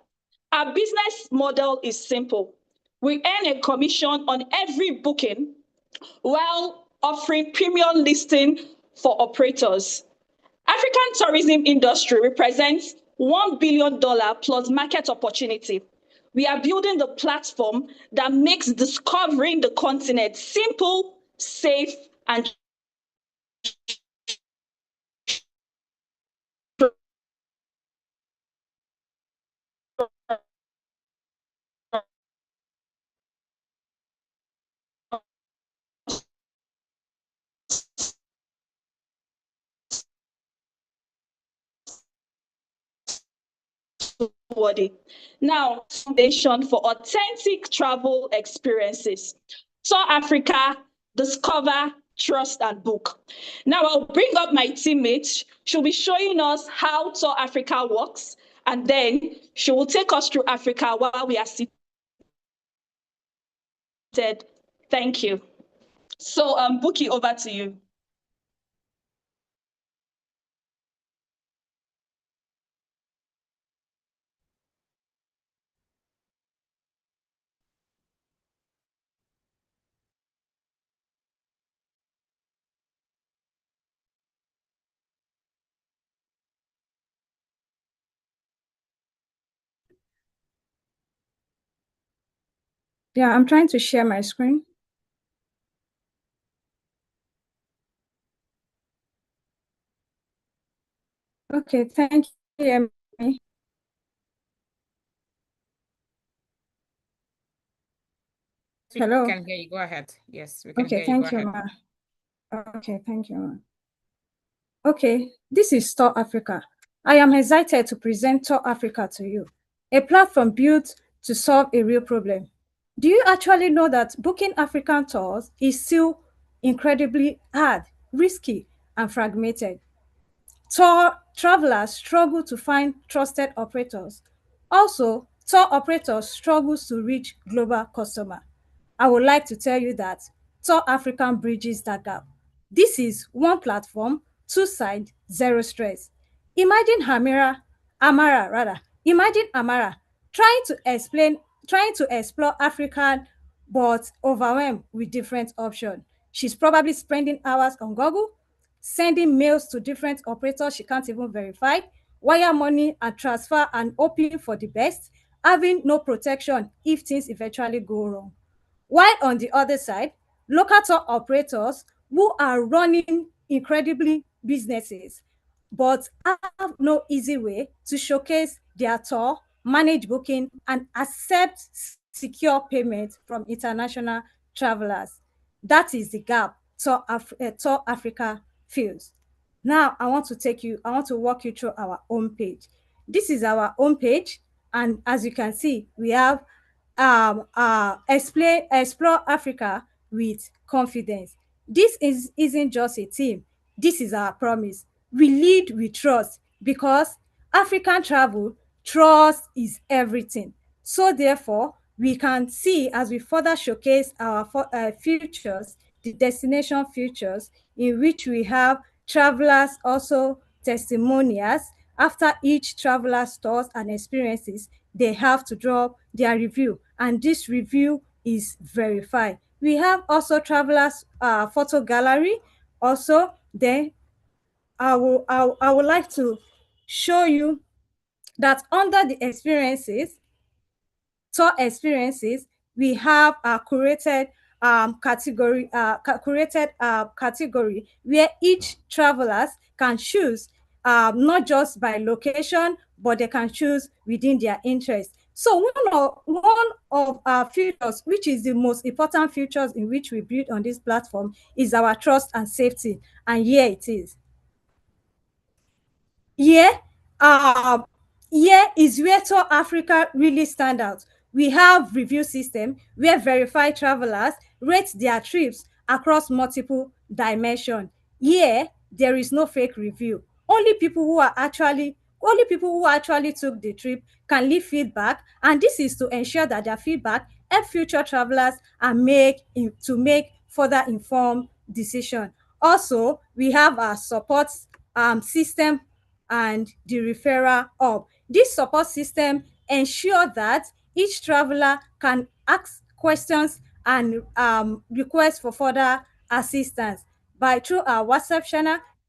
Our business model is simple. We earn a commission on every booking while offering premium listing for operators. African tourism industry represents $1 billion plus market opportunity. We are building the platform that makes discovering the continent simple, safe, and worthy. Now, foundation for authentic travel experiences. Tour Africa, discover, trust, and book. Now I'll bring up my teammate. She'll be showing us how Tour Africa works, and then she will take us through Africa while we are seated. Thank you. So, Buki, over to you. Yeah, I'm trying to share my screen. Okay, thank you, Emily. Hello. We can hear you. Go ahead. Yes, we can hear Okay, you. Go thank you, ahead. Ma. Okay, thank you, Ma. Okay, this is Tour Africa. I am excited to present Tour Africa to you, a platform built to solve a real problem. Do you actually know that booking African tours is still incredibly hard, risky, and fragmented? Tour travelers struggle to find trusted operators. Also, tour operators struggle to reach global customers. I would like to tell you that Tour African bridges that gap. This is one platform, two sides, zero stress. Imagine Imagine Amara trying to explore African but overwhelmed with different options. She's probably spending hours on Google, sending mails to different operators she can't even verify, wire money and transfer and hoping for the best, having no protection if things eventually go wrong. While on the other side, local tour operators who are running incredibly businesses but have no easy way to showcase their tour, manage booking, and accept secure payment from international travelers. That is the gap Tour Africa feels. Now, I want to walk you through our homepage. This is our homepage, and as you can see, we have explore Africa with confidence. This isn't just a team. This is our promise. We lead with trust because African travel, trust is everything. So therefore, we can see as we further showcase our futures the destination features, in which we have travelers also testimonials. After each traveler stores and experiences, they have to drop their review, and this review is verified. We have also travelers photo gallery. Also, then I would like to show you that under the experiences, tour experiences, we have a curated category, category where each travelers can choose not just by location, but they can choose within their interest. So one of our features, which is the most important features in which we build on this platform, is our trust and safety. And here it is. Here is where Tour Africa really stand out. We have review system where verified travelers rate their trips across multiple dimensions. Here, there is no fake review. Only people who actually took the trip can leave feedback, and this is to ensure that their feedback help future travelers and make further informed decision. Also, we have our support system and the referral hub. This support system ensure that each traveler can ask questions and request for further assistance through our WhatsApp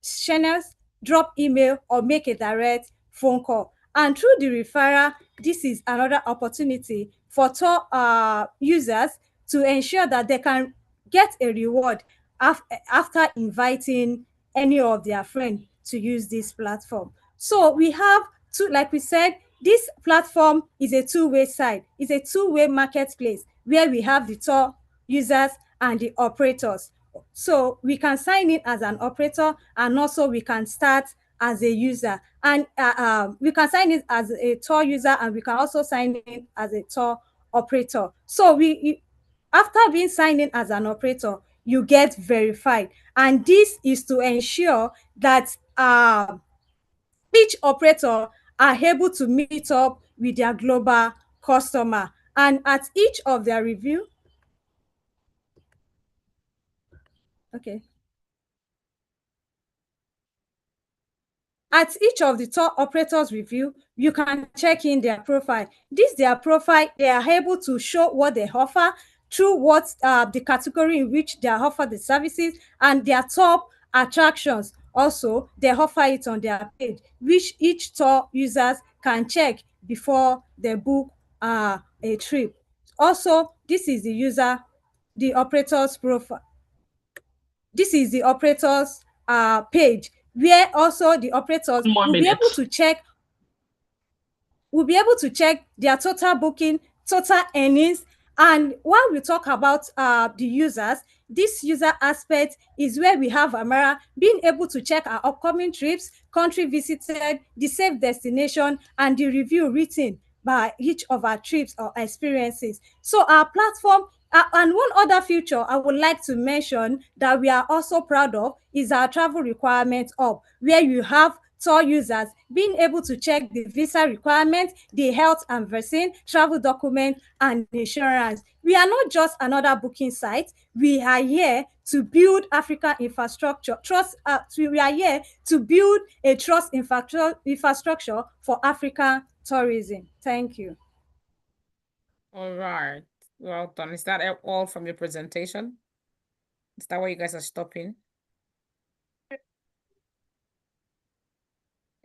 channels, drop email, or make a direct phone call. And through the referral, this is another opportunity for tour users to ensure that they can get a reward after inviting any of their friends to use this platform. So we have like we said, this platform is a two-way side. It's a two-way marketplace where we have the tour users and the operators. So we can sign in as an operator, and also we can start as a user. And we can sign in as a tour user, and we can also sign in as a tour operator. So after being signed in as an operator, you get verified. And this is to ensure that each operator are able to meet up with their global customer. And at each of their review, at each of the tour operators review, you can check in their profile. Their profile, they are able to show what they offer through what the category in which they offer the services, and their top attractions. Also, they offer it on their page, which each tour users can check before they book a trip. Also, this is the operator's profile. This is the operator's page, where also the operators will be able to check their total booking, total earnings. And while we talk about the users, this user aspect is where we have Amara being able to check our upcoming trips, country visited, the safe destination, and the review written by each of our trips or experiences. So our platform, and one other feature I would like to mention that we are also proud of is our travel requirement hub, where you have tour users being able to check the visa requirements, the health and vaccine, travel document, and insurance. We are not just another booking site. We are here to build Africa infrastructure. We are here to build a trust infrastructure for African tourism. Thank you. All right. Well done. Is that all from your presentation? Is that where you guys are stopping?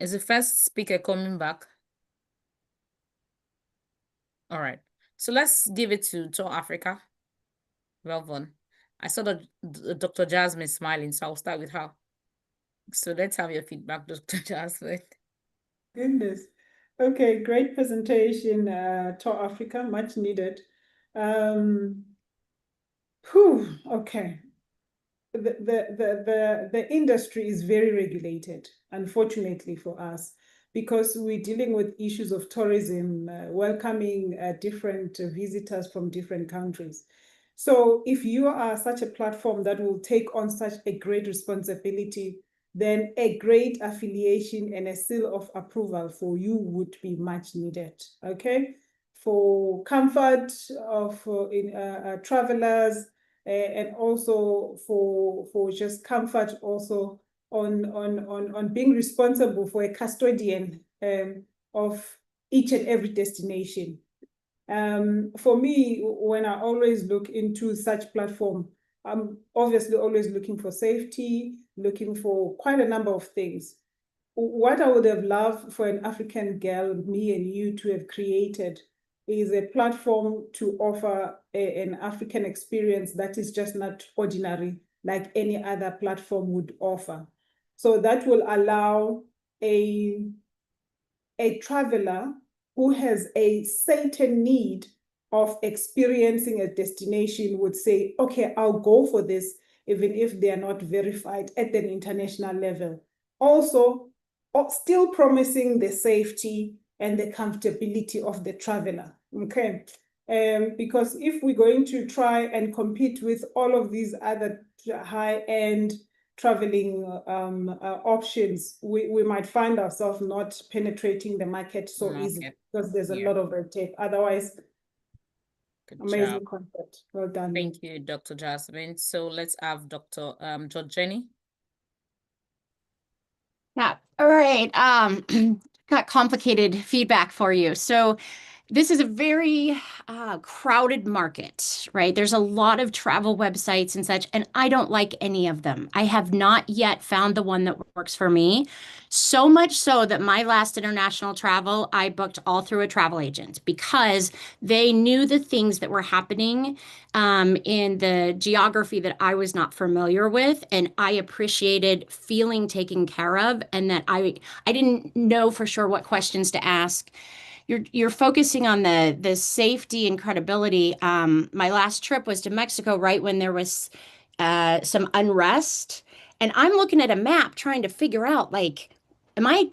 Is the first speaker coming back? All right. So let's give it to Tour Africa. Well done. I saw that Dr. Jasmine smiling, so I'll start with her. So let's have your feedback, Dr. Jasmine. Goodness. Okay, great presentation, Tour Africa, much needed. Okay. The industry is very regulated, unfortunately for us, because we're dealing with issues of tourism, welcoming different visitors from different countries. So if you are such a platform that will take on such a great responsibility, then a great affiliation and a seal of approval for you would be much needed, okay? For comfort of travelers, and also for just comfort also on being responsible for a custodian of each and every destination. For me, when I always look into such platform, I'm obviously always looking for safety, looking for quite a number of things. What I would have loved for an African girl, me and you, to have created is a platform to offer an African experience that is just not ordinary, like any other platform would offer. So that will allow a traveler who has a certain need of experiencing a destination would say, okay, I'll go for this, even if they are not verified at an international level. Also, still promising the safety and the comfortability of the traveler, okay? Because if we're going to try and compete with all of these other high-end traveling options, we might find ourselves not penetrating the market so easily because there's a lot of red tape. Otherwise, amazing concept. Well done. Thank you, Dr. Jasmine. So let's have Dr. Jenny. Yeah. All right. Got complicated feedback for you. So this is a very crowded market, right? There's a lot of travel websites and such, and I don't like any of them. I have not yet found the one that works for me. So much so that my last international travel, I booked all through a travel agent because they knew the things that were happening in the geography that I was not familiar with, and I appreciated feeling taken care of, and that I didn't know for sure what questions to ask. You're focusing on the safety and credibility. My last trip was to Mexico right when there was some unrest, and I'm looking at a map trying to figure out, like, am I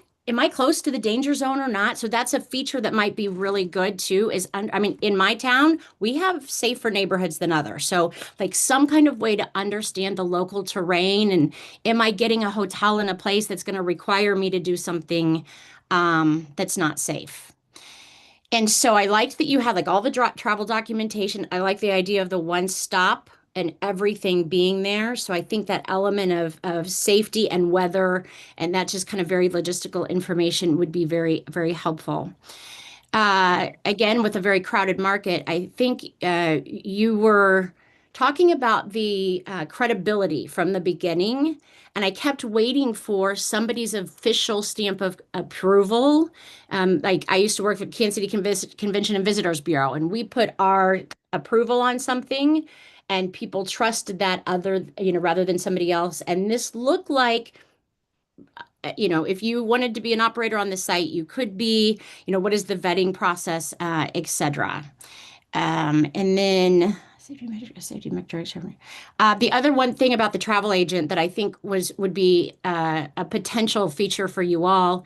close to the danger zone or not? So that's a feature that might be really good too. I mean, in my town, we have safer neighborhoods than others. So like some kind of way to understand the local terrain, and am I getting a hotel in a place that's going to require me to do something that's not safe? And so I liked that you had like all the travel documentation. I like the idea of the one stop and everything being there. So I think that element of safety and weather and that just kind of very logistical information would be very, very helpful. Again, with a very crowded market, I think you were talking about the credibility from the beginning, and I kept waiting for somebody's official stamp of approval. Like I used to work for Kansas City Convention and Visitors Bureau, and we put our approval on something, and people trusted that rather than somebody else. And this looked like, if you wanted to be an operator on the site, you could be, what is the vetting process, et cetera. And then safety metrics. The other one thing about the travel agent that I think would be a potential feature for you all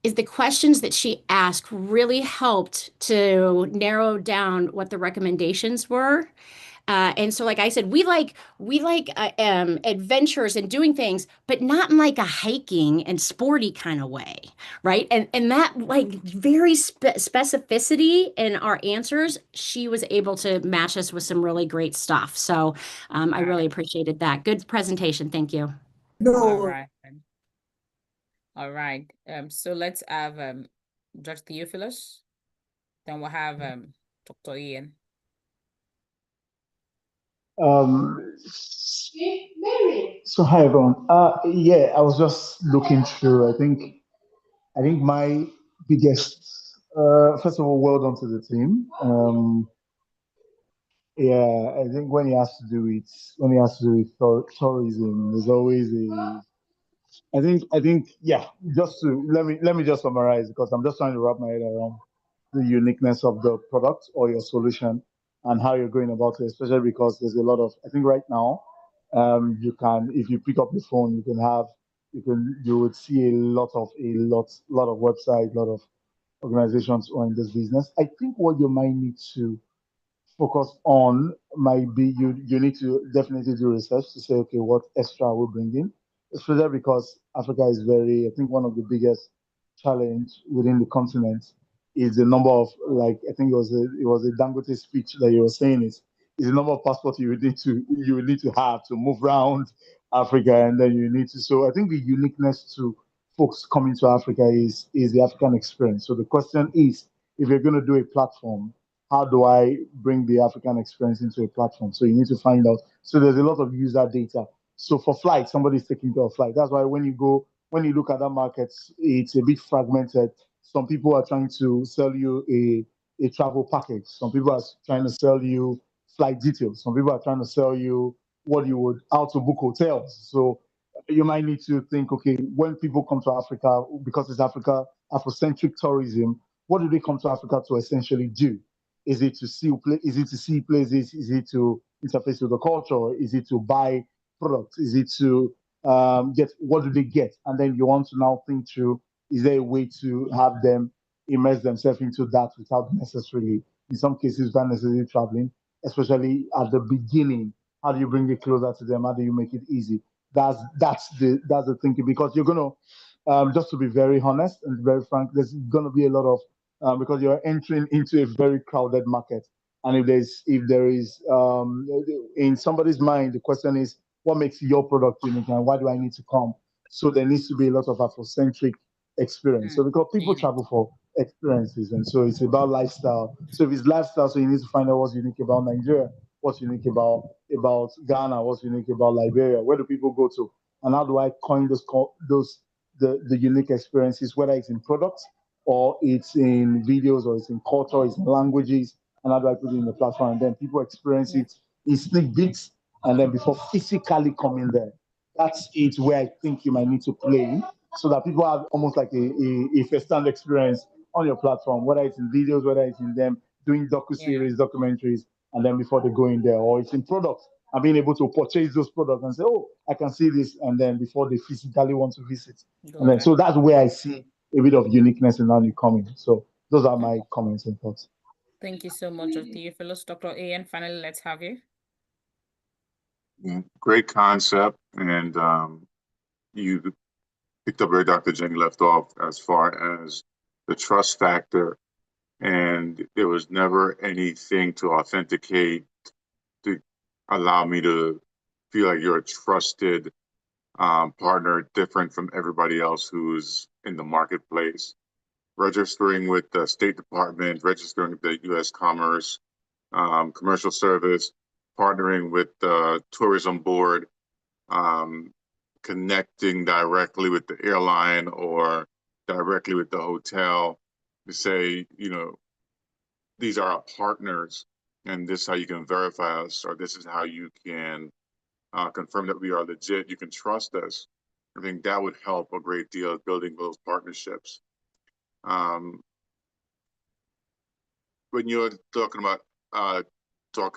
is the questions that she asked really helped to narrow down what the recommendations were. And so, like I said, we like adventures and doing things, but not in like a hiking and sporty kind of way, right? And that like very specificity in our answers, she was able to match us with some really great stuff. So I really appreciated that. Good presentation. Thank you. All right. So let's have Judge Theophilus. Then we'll have Dr. Ian. So hi everyone. Yeah, I was just looking through. I think my biggest first of all, well done to the team. Yeah, I think when it has to do with tourism, there's always I think yeah. Just to let me just summarize, because I'm just trying to wrap my head around the uniqueness of the product or your solution and how you're going about it, especially because there's a lot of, I think right now, you can, if you pick up the phone, you would see a lot of websites, a lot of organizations who are in this business. I think what you might need to focus on might be you need to definitely do research to say, okay, what extra we're bringing, especially because Africa is I think one of the biggest challenge within the continent is the number of, like, I think it was a Dangote speech that you were saying is the number of passports you would need to have to move around Africa, and then you need to. So I think the uniqueness to folks coming to Africa is the African experience. So the question is, if you're going to do a platform, how do I bring the African experience into a platform? So you need to find out. So there's a lot of user data. So for flights, somebody's taking care of flight. That's why when you look at that market, it's a bit fragmented. Some people are trying to sell you a travel package. Some people are trying to sell you flight details. Some people are trying to sell you how to book hotels. So you might need to think, okay, when people come to Africa, because it's Afrocentric tourism, what do they come to Africa to essentially do? Is it to see places? Is it to interface with the culture? Is it to buy products? Is it to what do they get? And then you want to now think through, is there a way to have them immerse themselves into that without necessarily, in some cases, without necessarily traveling, especially at the beginning? How do you bring it closer to them? How do you make it easy? That's the thinking, because you're gonna just to be very honest and very frank, there's gonna be a lot of because you're entering into a very crowded market, and if there is in somebody's mind, the question is, what makes your product unique, and why do I need to come? So there needs to be a lot of Afrocentric experience. So because people travel for experiences, and so it's about lifestyle. So if it's lifestyle, so you need to find out what's unique about Nigeria, what's unique about Ghana, what's unique about Liberia, where do people go to, and how do I coin the unique experiences, whether it's in products or it's in videos or it's in culture, it's in languages, and how do I put it in the platform, and then people experience it in sneak bits, and then before physically coming there. That's it where I think you might need to play, so that people have almost like a first-hand experience on your platform, whether it's in videos, whether it's in them doing docu-series, documentaries, and then before they go in there, or it's in products and being able to purchase those products and say, oh, I can see this, and then before they physically want to visit. And then, so that's where I see a bit of uniqueness in how you coming. So those are my comments and thoughts. Thank you so much, Theophilus. Dr. A, and finally, let's have you. Yeah, great concept, and you picked up where Dr. Jenny left off as far as the trust factor, and there was never anything to authenticate to allow me to feel like you're a trusted partner, different from everybody else who's in the marketplace. Registering with the State Department, registering with the U.S. Commerce, Commercial Service, partnering with the Tourism Board, connecting directly with the airline or directly with the hotel to say, these are our partners, and this is how you can verify us, or this is how you can confirm that we are legit. You can trust us. I think that would help a great deal building those partnerships. When you're talking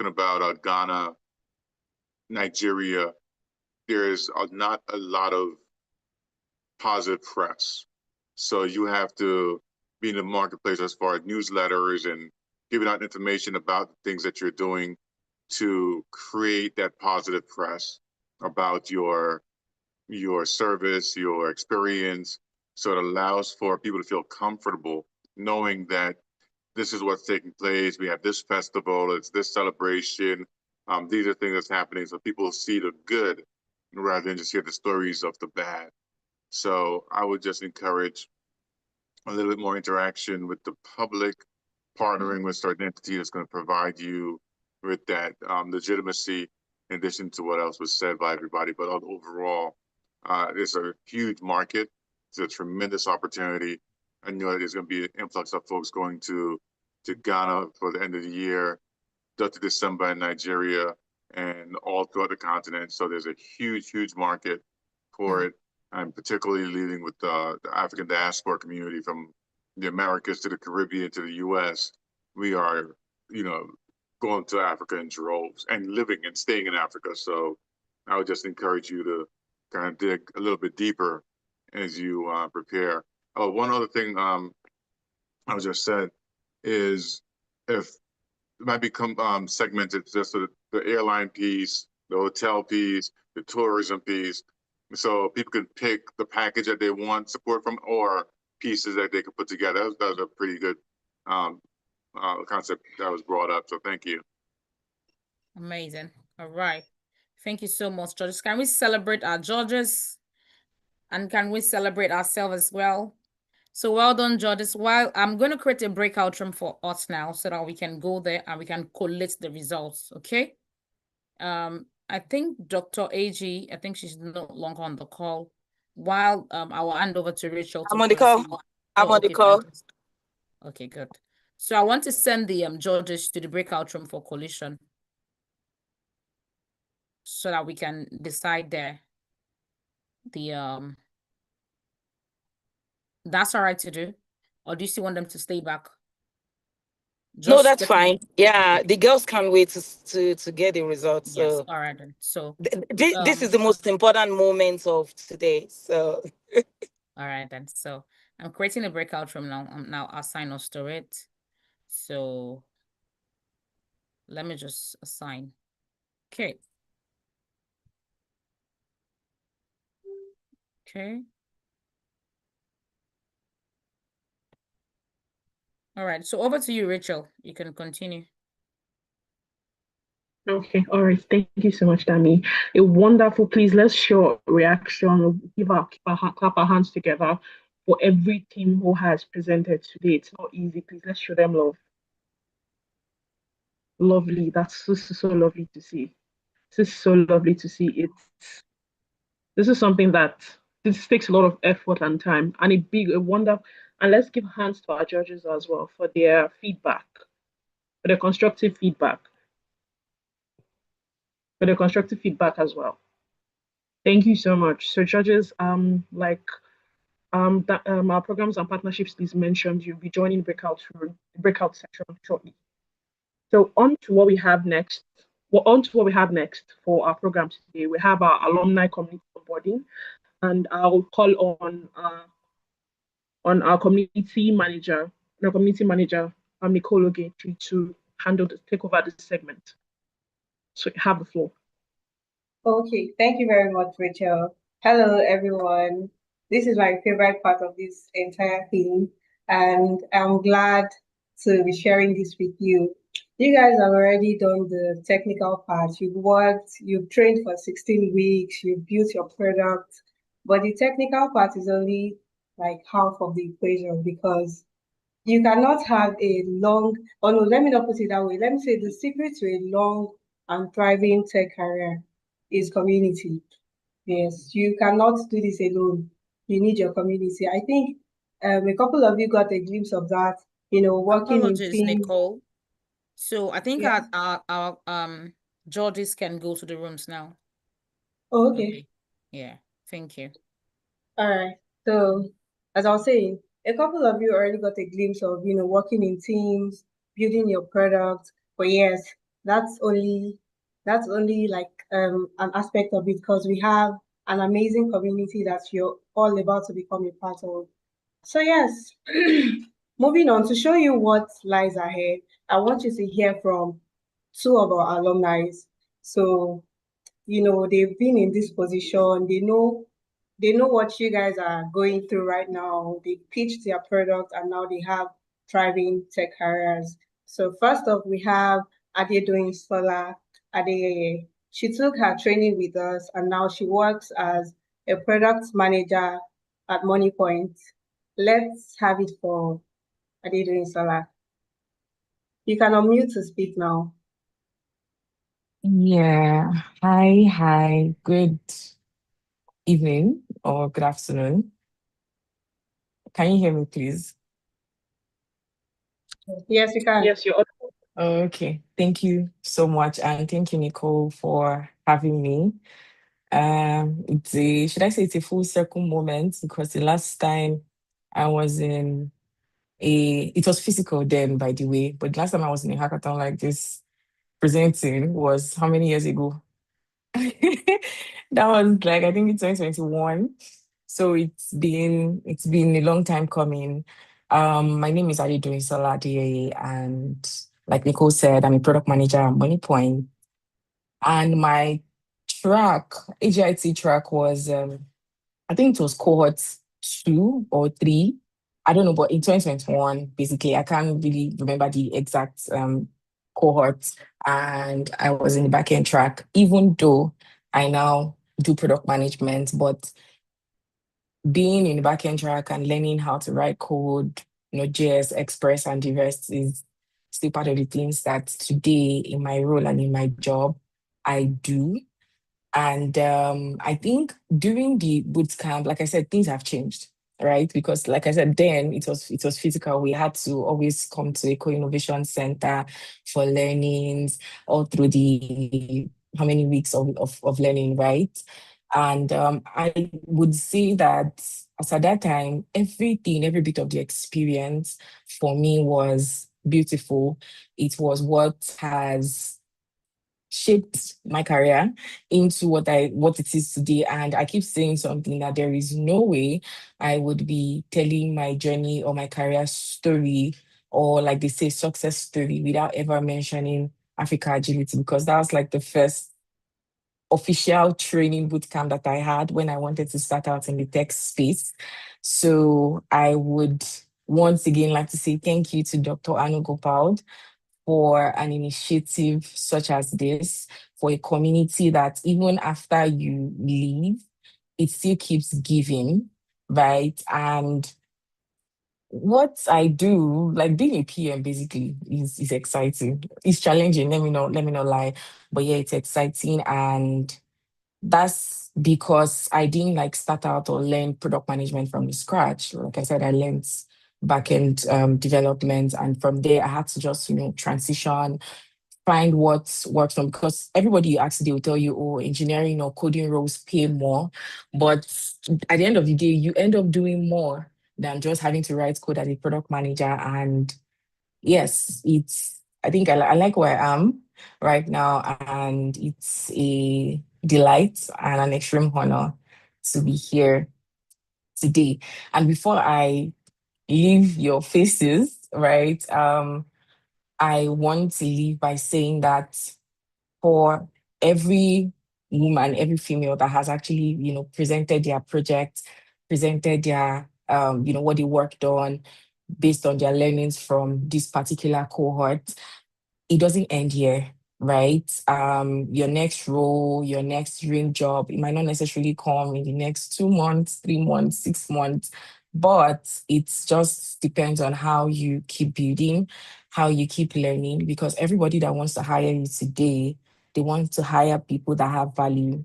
about Ghana, Nigeria, there is not a lot of positive press. So you have to be in the marketplace as far as newsletters and giving out information about the things that you're doing to create that positive press about your service, your experience. So it allows for people to feel comfortable knowing that this is what's taking place. We have this festival, it's this celebration. These are things that's happening, so people see the good rather than just hear the stories of the bad. So I would just encourage a little bit more interaction with the public, partnering with certain entity that's going to provide you with that legitimacy, in addition to what else was said by everybody. But overall, it's a huge market. It's a tremendous opportunity. I know there's going to be an influx of folks going to Ghana for the end of the year, to December in Nigeria, and all throughout the continent. So there's a huge, huge market for it. I'm particularly leading with the African diaspora community from the Americas to the Caribbean to the US. We are, going to Africa in droves and living and staying in Africa. So I would just encourage you to kind of dig a little bit deeper as you prepare. Oh, one other thing I was just said is, if it might become segmented, just the airline piece, the hotel piece, the tourism piece, so people can pick the package that they want support from, or pieces that they can put together. That was a pretty good concept that was brought up. So thank you. Amazing. All right. Thank you so much, judges. Can we celebrate our judges? And can we celebrate ourselves as well? So well done, judges. While I'm going to create a breakout room for us now so that we can go there and we can collate the results, okay? I think Dr. AG, I think she's no longer on the call. While I will hand over to Rachel. I'm on the call. I'm on the call. Fantastic. Okay, good. So I want to send the judges to the breakout room for collation so that we can decide there. That's all right to do, or do you still want them to stay back? No, that's fine. Yeah, the girls can't wait to get the results. Yes, So all right then. So this is the most important moment of today. So all right then. So I'm creating a breakout room now. Now assign us to it. So let me just assign. Okay. Okay. All right. So over to you, Rachel. You can continue. Okay, all right. Thank you so much, Dami. A wonderful, please let's show reaction. Clap our hands together for every team who has presented today. It's not easy. Please let's show them love. Lovely. That's so lovely to see. This is so lovely to see. This is something that this takes a lot of effort and time, and a wonder. And let's give hands to our judges as well for their feedback, for their constructive feedback. As well. Thank you so much. So judges, our programs and partnerships please mentioned, you'll be joining breakout section shortly. So on to what we have next. For our programs today. We have our alumni community onboarding, and I'll call on our community manager, Nicole Ogetri, to take over this segment. So you have the floor. Okay, thank you very much, Rachel. Hello, everyone. This is my favorite part of this entire thing, and I'm glad to be sharing this with you. You guys have already done the technical part. You've worked, you've trained for 16 weeks, you've built your product, but the technical part is only like half of the equation, because you cannot have a long, oh no, let me not put it that way. Let me say the secret to a long and thriving tech career is community. Yes, you cannot do this alone. You need your community. I think a couple of you got a glimpse of that, working in teams. Nicole. So I think Yeah. our judges can go to the rooms now. Oh, okay. Yeah, thank you. All right. So as I was saying, a couple of you already got a glimpse of, working in teams, building your product. But yes, that's only like an aspect of it, because we have an amazing community that you're all about to become a part of. So yes, moving on to show you what lies ahead, I want you to hear from two of our alumni. So, they've been in this position, they know what you guys are going through right now. They pitched their product and now they have thriving tech careers. So first off, we have Ade doing Solar. Ade, she took her training with us and now she works as a product manager at MoneyPoint. Let's have it for Ade doing Solar. You can unmute to speak now. Yeah. Hi. Good evening or good afternoon. Can you hear me, please? Yes, you can. Yes, you're audible. Okay. Thank you so much. And thank you, Nicole, for having me. Should I say it's a full circle moment, because the last time I was in it was physical then, by the way, but the last time I was in a hackathon like this presenting was how many years ago? That was like, I think it's 2021. So it's been a long time coming. My name is Ade Doinsola DA, and like Nicole said, I'm a product manager at MoneyPoint. And my track, AGIT track was I think it was cohort 2 or 3. I don't know, but in 2021, basically, I can't really remember the exact cohort and I was in the backend track, even though I now do product management. But being in the backend track and learning how to write code, JS, Express, and the rest is still part of the things that today in my role and in my job I do. And I think during the boot camp, like I said, things have changed, right? Because like I said, then it was physical. We had to always come to Eco Innovation Center for learnings all through the how many weeks of learning, right? And I would say that as at that time, every bit of the experience for me was beautiful. It was what has shaped my career into what it is today. And I keep saying something, that there is no way I would be telling my journey or my career story, or like they say, success story, without ever mentioning Africa Agility, because that was like the first official training bootcamp that I had when I wanted to start out in the tech space. So I would once again like to say thank you to Dr. Anu Gopal for an initiative such as this, for a community that even after you leave, it still keeps giving, right? And what I do, like being a PM basically is exciting. It's challenging, let me not lie. But yeah, it's exciting, and that's because I didn't like start out or learn product management from the scratch. Like I said, I learned backend development, and from there I had to just transition, find what works for me, because everybody you ask, they will tell you, oh, engineering or coding roles pay more, but at the end of the day you end up doing more than just having to write code as a product manager. And yes, I think I like where I am right now, and it's a delight and an extreme honor to be here today. And before I leave your faces, right, I want to leave by saying that for every woman, every female that has actually, presented their project, presented their, what they worked on based on their learnings from this particular cohort, it doesn't end here, right? Your next role, your next dream job, it might not necessarily come in the next 2 months, 3 months, 6 months, but it just depends on how you keep building, how you keep learning, because everybody that wants to hire you today, they want to hire people that have value,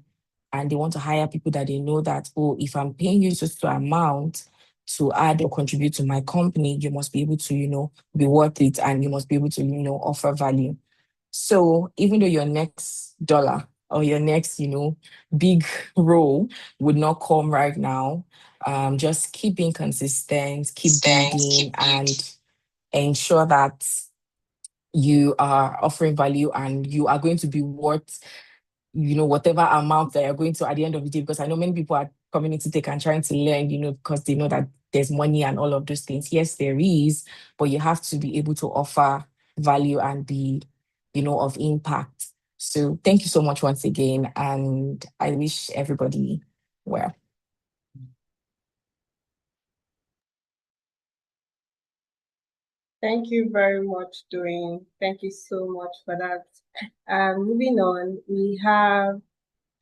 and they want to hire people that they know that, oh, if I'm paying you just the amount to add or contribute to my company, you must be able to, be worth it, and you must be able to, offer value. So even though your next dollar or your next, big role would not come right now, just keep being consistent, keep building, and ensure that you are offering value and you are going to be worth whatever amount that you're going to at the end of the day, because I know many people are coming into tech and trying to learn, because they know that there's money and all of those things. Yes, there is, but you have to be able to offer value and be, of impact. So thank you so much once again, and I wish everybody well. Thank you very much, Doreen. Thank you so much for that. Moving on, we have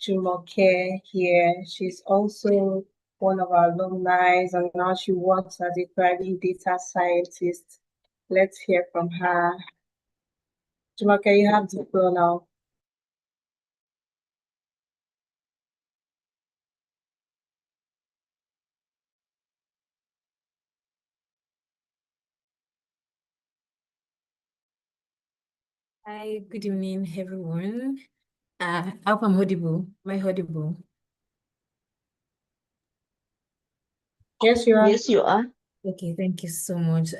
Jumoke here. She's also one of our alumni, and now she works as a thriving data scientist. Let's hear from her. Jumoke, you have the floor now. Hi, good evening, everyone. I hope I'm audible. Am I audible? Yes, you are. Yes, you are. Okay, thank you so much.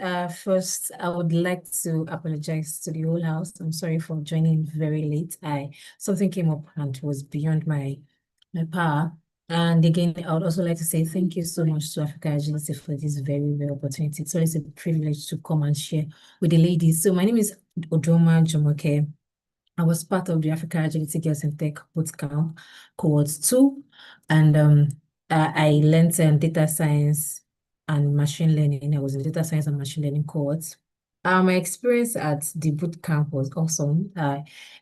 First, I would like to apologize to the whole house. I'm sorry for joining very late. Something came up and it was beyond my power. And again, I would also like to say thank you so much to Africa Agility for this very, very opportunity. It's always a privilege to come and share with the ladies. So my name is Odoma Jumoke. I was part of the Africa Agility Girls in Tech Bootcamp Cohort 2, and I learned data science and machine learning. I was in data science and machine learning cohorts. My experience at the boot camp was awesome.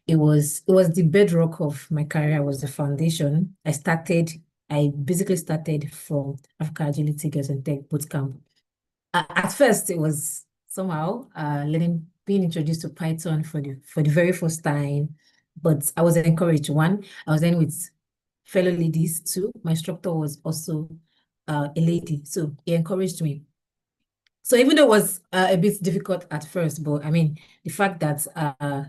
It was the bedrock of my career, was the foundation. I basically started from Africa Agility Girls and Tech boot camp. At first, it was somehow being introduced to Python for the very first time, but I was encouraged. One, I was then with fellow ladies. Two, my instructor was also a lady, so he encouraged me. So even though it was a bit difficult at first, but I mean, the fact that I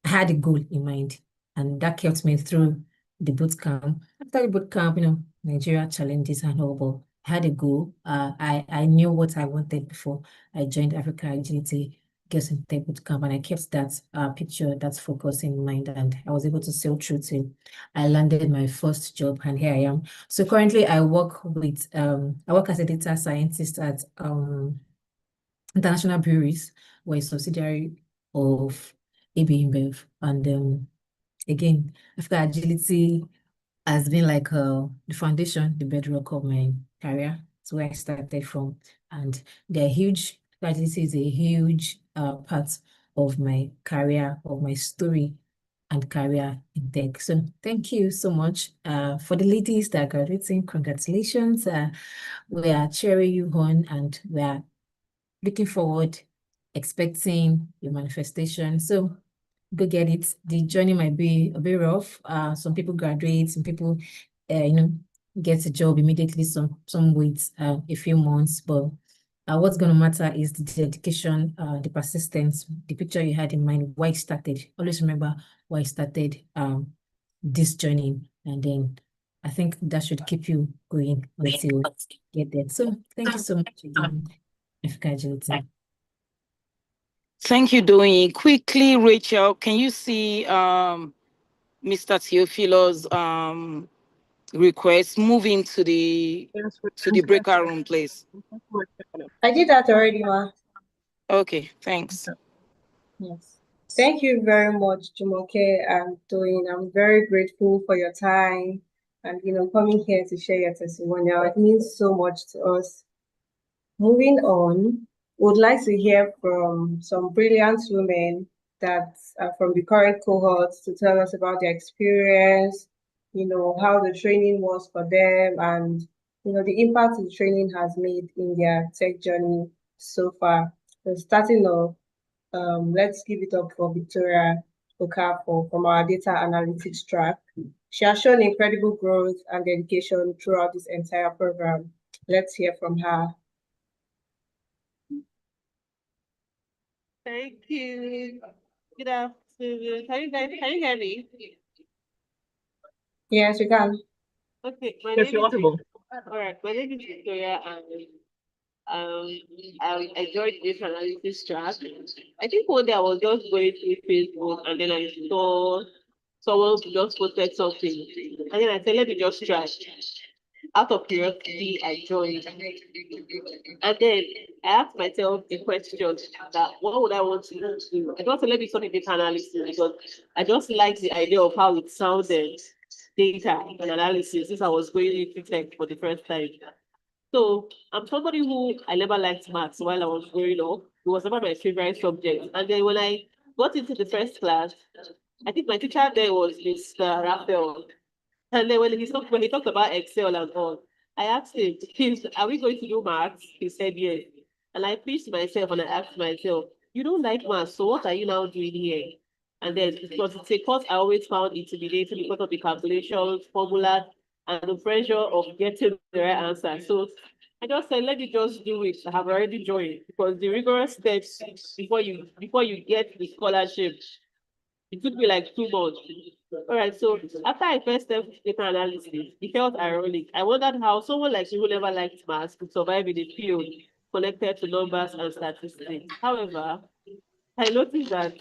had a goal in mind, and that kept me through the boot camp. After the boot camp, Nigeria challenges and all, but I had a goal. I knew what I wanted before I joined Africa Agility Girls in Tech boot camp, and I kept that picture, that focus in mind, and I was able to sail through till I landed my first job, and here I am. So currently, I work as a data scientist at International Breweries, we're a subsidiary of AB InBev. And again, Africa Agility has been like the foundation, the bedrock of my career. It's where I started from. And they're huge. Africa Agility is a huge part of my career, of my story and career in tech. So thank you so much for the ladies that are graduating. Congratulations. We are cheering you on, and we are looking forward, expecting your manifestation. So go get it. The journey might be a bit rough. Some people graduate, some people, get a job immediately. Some wait a few months, but what's going to matter is the dedication, the persistence, the picture you had in mind, why it started. Always remember why it started this journey, and then I think that should keep you going until you get there. So thank you so much again, Africa Agility. Thank you, Doyin. Quickly, Rachel, can you see Mr. Theophilo's request? Move into the breakout room, please. I did that already, Ma. Okay, thanks. Yes. Thank you very much, Jumoke and Doyin. I'm very grateful for your time and coming here to share your testimonial. It means so much to us. Moving on, would like to hear from some brilliant women that are from the current cohorts to tell us about their experience, how the training was for them, and the impact the training has made in their tech journey so far. So starting off, let's give it up for Victoria Okafor from our data analytics track. She has shown incredible growth and dedication throughout this entire program. Let's hear from her. Thank you. Good afternoon. Can you hear me? Yes, we can. Okay, my Yes, name you're is audible. all right. My name is Victoria, and I enjoyed this analysis track. I think one day I was just going through Facebook, and then I saw someone just posted something, and then I said, let me just try. Out of curiosity, I joined. And then I asked myself a question that what would I want to do? I don't want to let me study data analysis because I just like the idea of how it sounded, data and analysis, since I was going into tech for the first time. So I'm somebody who I never liked maths while I was growing up. It was never my favorite subject. And then when I got into the first class, I think my teacher there was Mr. Raphael. And then when he talked about Excel and all, I asked him, are we going to do maths? He said yes. And I pinched myself and I asked myself, you don't like maths, so what are you now doing here? And then because it's a course I always found intimidating because of the calculations, formula, and the pressure of getting the right answer. So I just said, let me just do it. I have already joined because the rigorous steps before you get the scholarship, it took me like 2 months. All right, so after I first stepped data analysis, it felt ironic. I wondered how someone like you who never liked maths could survive in a field connected to numbers and statistics. However, I noticed that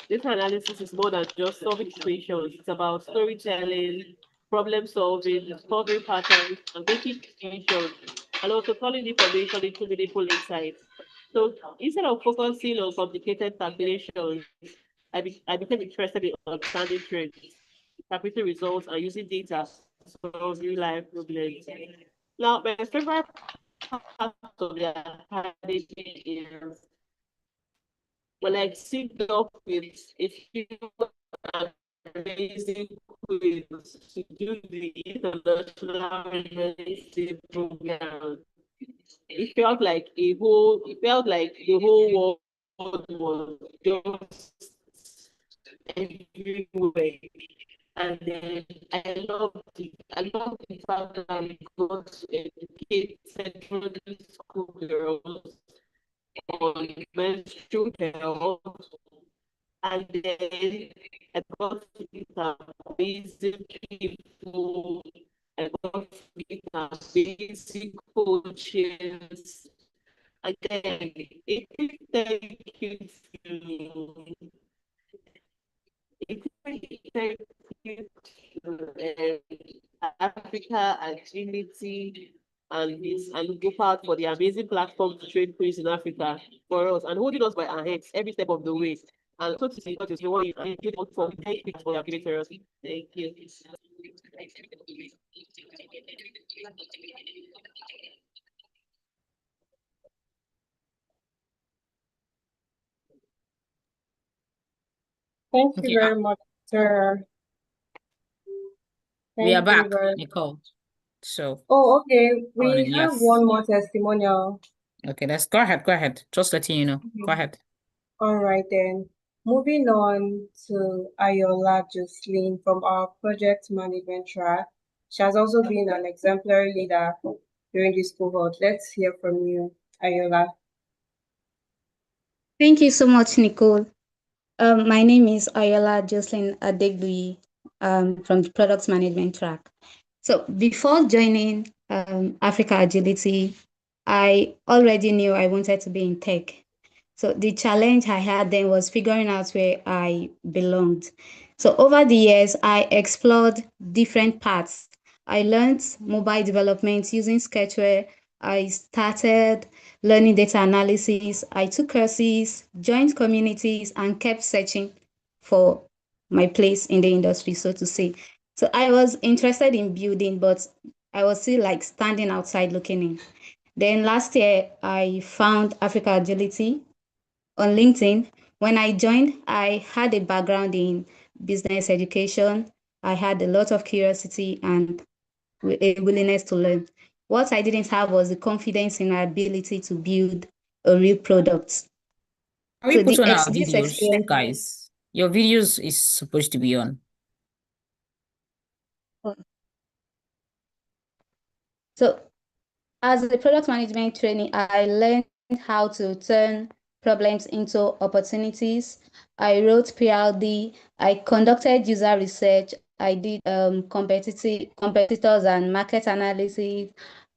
data analysis is more than just solving equations. It's about storytelling, problem solving, discovering patterns, and making decisions, and also turning information into meaningful insights. So instead of focusing on complicated calculations, I became interested in understanding trends, interpreting results, and using data to solve real-life problems. Now, my favorite part of the academy is Well, I teamed up with a few amazing queens to do the international journalistic program. It felt like the whole world was just everywhere. And then I love the fact that we got to educate secondary school girls on menstrual health. And then I got to meet amazing people. I got to meet amazing coaches. Again, a big thank you to thank you to Africa Agility and GoPart for the amazing platform to train queens in Africa for us and holding us by our hands every step of the way. And so to see what is rewarding and give us for thank you for giving to us. Thank you. Thank you Okay, very much, sir. we are Thank you back, very Nicole. So, Oh, okay. We have yes. one more testimonial. Okay, let's go ahead. Go ahead. Just letting you know. Go ahead. All right then. Moving on to Ayola Jocelyn from our project management track. She has also been an exemplary leader during this cohort. Let's hear from you, Ayola. Thank you so much, Nicole. My name is Ayola Jocelyn Adegbuyi from the Product Management track. So before joining Africa Agility, I already knew I wanted to be in tech. So the challenge I had then was figuring out where I belonged. So over the years, I explored different paths. I learned mobile development using Sketchware. I started learning data analysis. I took courses, joined communities, and kept searching for my place in the industry, so to say. So I was interested in building, but I was still like standing outside looking in. Then last year, I found Africa Agility on LinkedIn. When I joined, I had a background in business education. I had a lot of curiosity and a willingness to learn. What I didn't have was the confidence in my ability to build a real product. Can we So put on our this videos, experience, guys? Your videos is supposed to be on. So as a product management trainee, I learned how to turn problems into opportunities. I wrote PLD, I conducted user research, I did competitors and market analysis.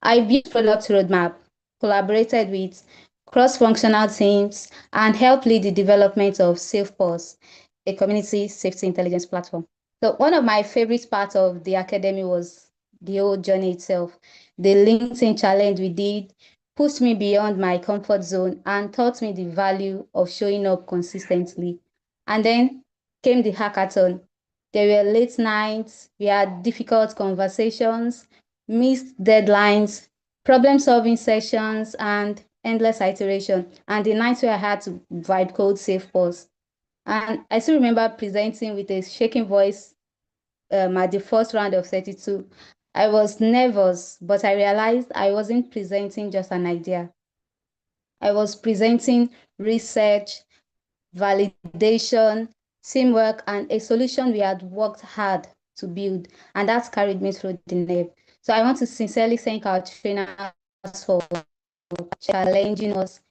I built product roadmap, collaborated with cross-functional teams, and helped lead the development of SafePulse, a community safety intelligence platform. So one of my favorite parts of the academy was the whole journey itself. The LinkedIn challenge we did pushed me beyond my comfort zone and taught me the value of showing up consistently. And then came the hackathon. There were late nights, we had difficult conversations, missed deadlines, problem-solving sessions, and endless iteration. And the nights where I had to vibe code SafePulse. And I still remember presenting with a shaking voice at the first round of 32. I was nervous, but I realized I wasn't presenting just an idea. I was presenting research, validation, teamwork, and a solution we had worked hard to build, and that's carried me through the NEB. So I want to sincerely thank our trainers for challenging us,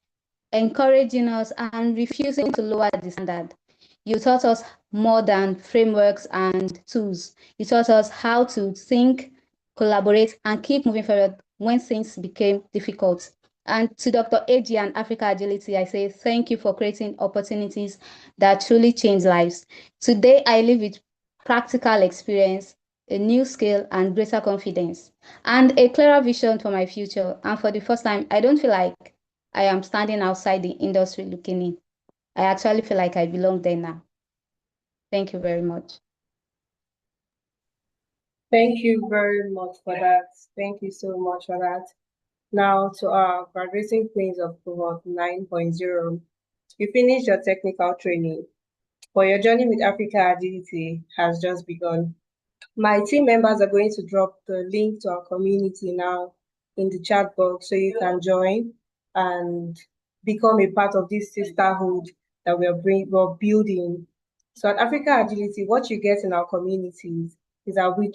encouraging us, and refusing to lower the standard. You taught us more than frameworks and tools. You taught us how to think, collaborate, and keep moving forward when things became difficult. And to Dr. AG and Africa Agility, I say thank you for creating opportunities that truly change lives. Today, I live with practical experience, a new skill, and greater confidence, and a clearer vision for my future. And for the first time, I don't feel like I am standing outside the industry looking in. I actually feel like I belong there now. Thank you very much. Thank you very much for that. Thank you so much for that. Now to our graduating queens of cohort 9.0. You finished your technical training, but your journey with Africa Agility has just begun. My team members are going to drop the link to our community now in the chat box so you can join and become a part of this sisterhood that we're building. So at Africa Agility, what you get in our communities is that we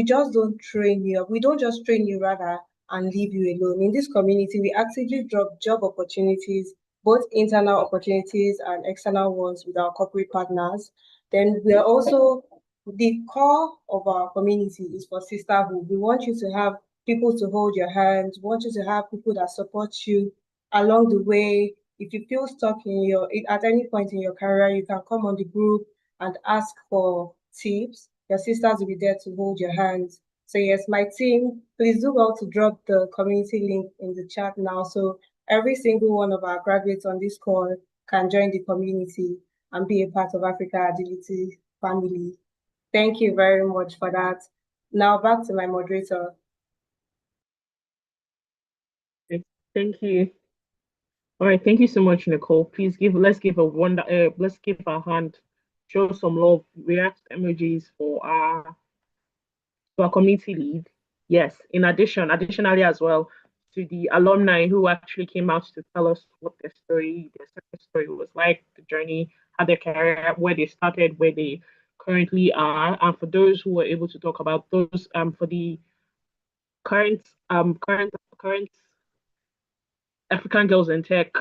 just don't train you. We don't just train you rather and leave you alone. In this community, we actively drop job opportunities, both internal opportunities and external ones with our corporate partners. Then we are also, the core of our community is for sisterhood. We want you to have people to hold your hand. We want you to have people that support you along the way. If you feel stuck at any point in your career, you can come on the group and ask for tips. Your sisters will be there to hold your hands. So yes, my team, please do well to drop the community link in the chat now. So every single one of our graduates on this call can join the community and be a part of Africa Agility family. Thank you very much for that. Now back to my moderator. Thank you. All right, thank you so much, Nicole. Please let's give a hand, show some love, react emojis for our community lead. Yes, additionally as well to the alumni who actually came out to tell us what their success story was like, the journey, how their career, where they started, where they currently are, and for those who were able to talk about those for the current African Girls in Tech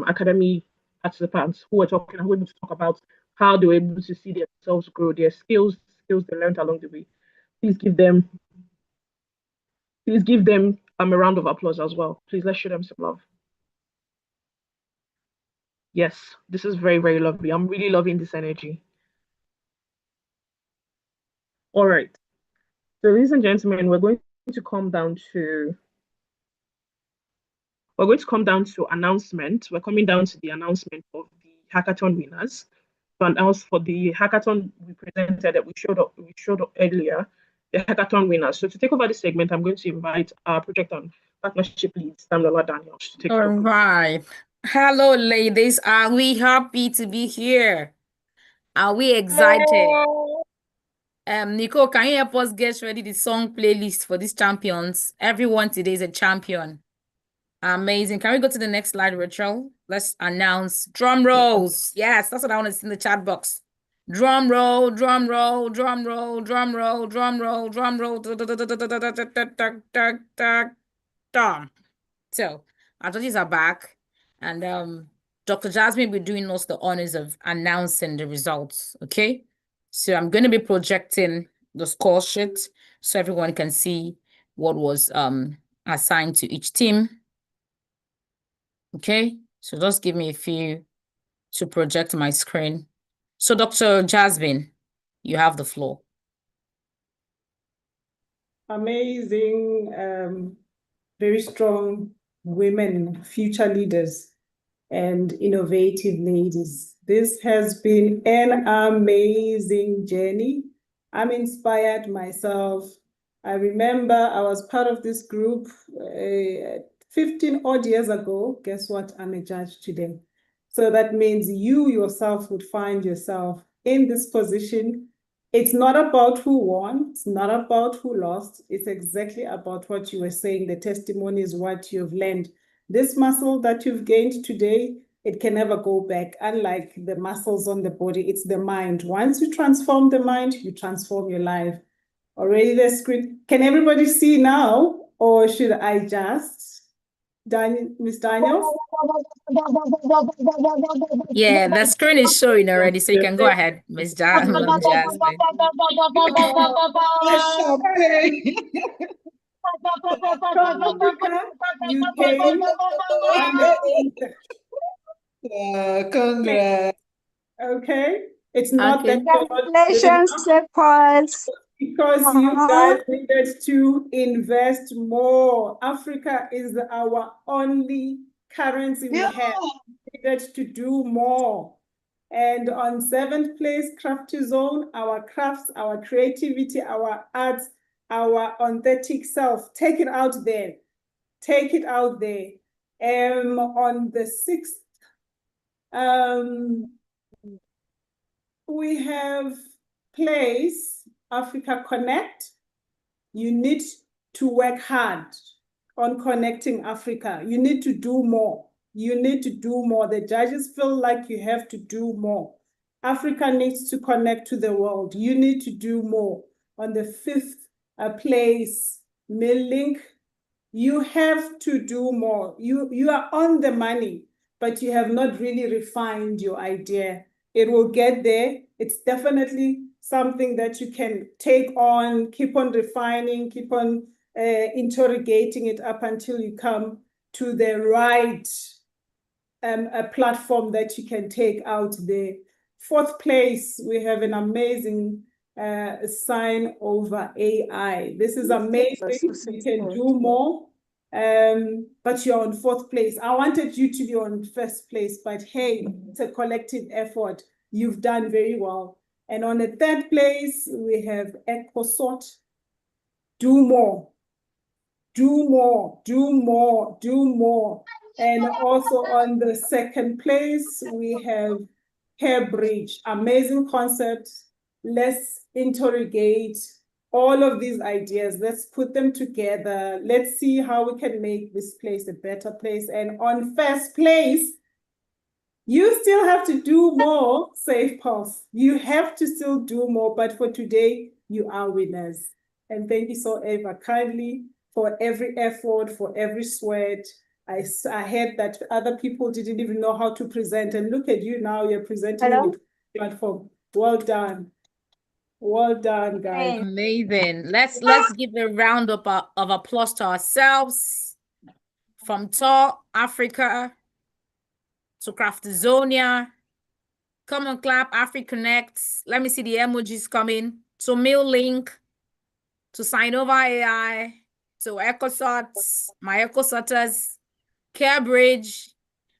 Academy participants who were able to talk about how they were able to see themselves grow, their skills they learned along the way. Please give them a round of applause as well. Please, let's show them some love. Yes, this is very, very lovely. I'm really loving this energy. All right. So, ladies and gentlemen, we're going to come down to announcement. We're coming down to the announcement of the hackathon winners. To announce for the hackathon we presented that we showed up earlier, the hackathon winners. So to take over this segment, I'm going to invite our project and partnership lead, Daniela Daniels, to take over. All right. Hello, ladies. Are we happy to be here? Are we excited? Nicole, can you help us get ready the song playlist for these champions? Everyone today is a champion. Amazing. Can we go to the next slide, Rachel? Let's announce drum rolls. Yes, that's what I want to see in the chat box. Drum roll, drum roll, drum roll, drum roll, drum roll, drum roll. So our judges are back, and Dr. Jasmine will be doing us the honors of announcing the results. Okay, so I'm going to be projecting the score sheet so everyone can see what was assigned to each team. Okay, so just give me a few to project my screen. So Dr. Jasmine, you have the floor. Amazing, very strong women, future leaders and innovative ladies. This has been an amazing journey. I'm inspired myself. I remember I was part of this group 15 odd years ago. Guess what? I'm a judge today. So that means you yourself would find yourself in this position. It's not about who won. It's not about who lost. It's exactly about what you were saying. The testimony is what you've learned. This muscle that you've gained today, it can never go back. Unlike the muscles on the body, it's the mind. Once you transform the mind, you transform your life. Already the screen. Can everybody see now? Or should I just? Ms. Daniels? Yeah, the screen is showing already, so you can go ahead, Ms. Jasmine. Congrats. Okay. It's not that congratulations, Sepals. Because you guys needed to invest more. Africa is our only currency we have. We needed to do more. And on 7th place, Crafty Zone, our crafts, our creativity, our arts, our authentic self. Take it out there. Take it out there. On the 6th, we have place AfricaConnect. You need to work hard on connecting Africa. You need to do more. You need to do more. The judges feel like you have to do more. Africa needs to connect to the world. You need to do more. On the 5th place, MeaLink, you have to do more. You are on the money, but you have not really refined your idea. It will get there. It's definitely something that you can take on, keep on refining, keep on interrogating it up until you come to the right a platform that you can take out there. 4th place, we have an amazing sign over AI. This is amazing. You can do more, but you're on 4th place. I wanted you to be on 1st place, but hey, it's a collective effort. You've done very well. And on the 3rd place, we have Echosort. Do more. Do more, do more, do more. And also on the 2nd place, we have Carebridge. Amazing concept. Let's interrogate all of these ideas. Let's put them together. Let's see how we can make this place a better place. And on 1st place, you still have to do more, Safe Pulse. You have to still do more, but for today, you are winners. And thank you so ever kindly for every effort, for every sweat. I heard that other people didn't even know how to present, and look at you now, you're presenting on the platform. Well done. Well done, guys. Amazing. Let's give a round of applause to ourselves. From Tor, Africa, to Craftonia. Come on, clap, AfricaConnect. Let me see the emojis coming. To MeaLink, to Sinoa AI, to Echosort, my Echosorters, Carebridge,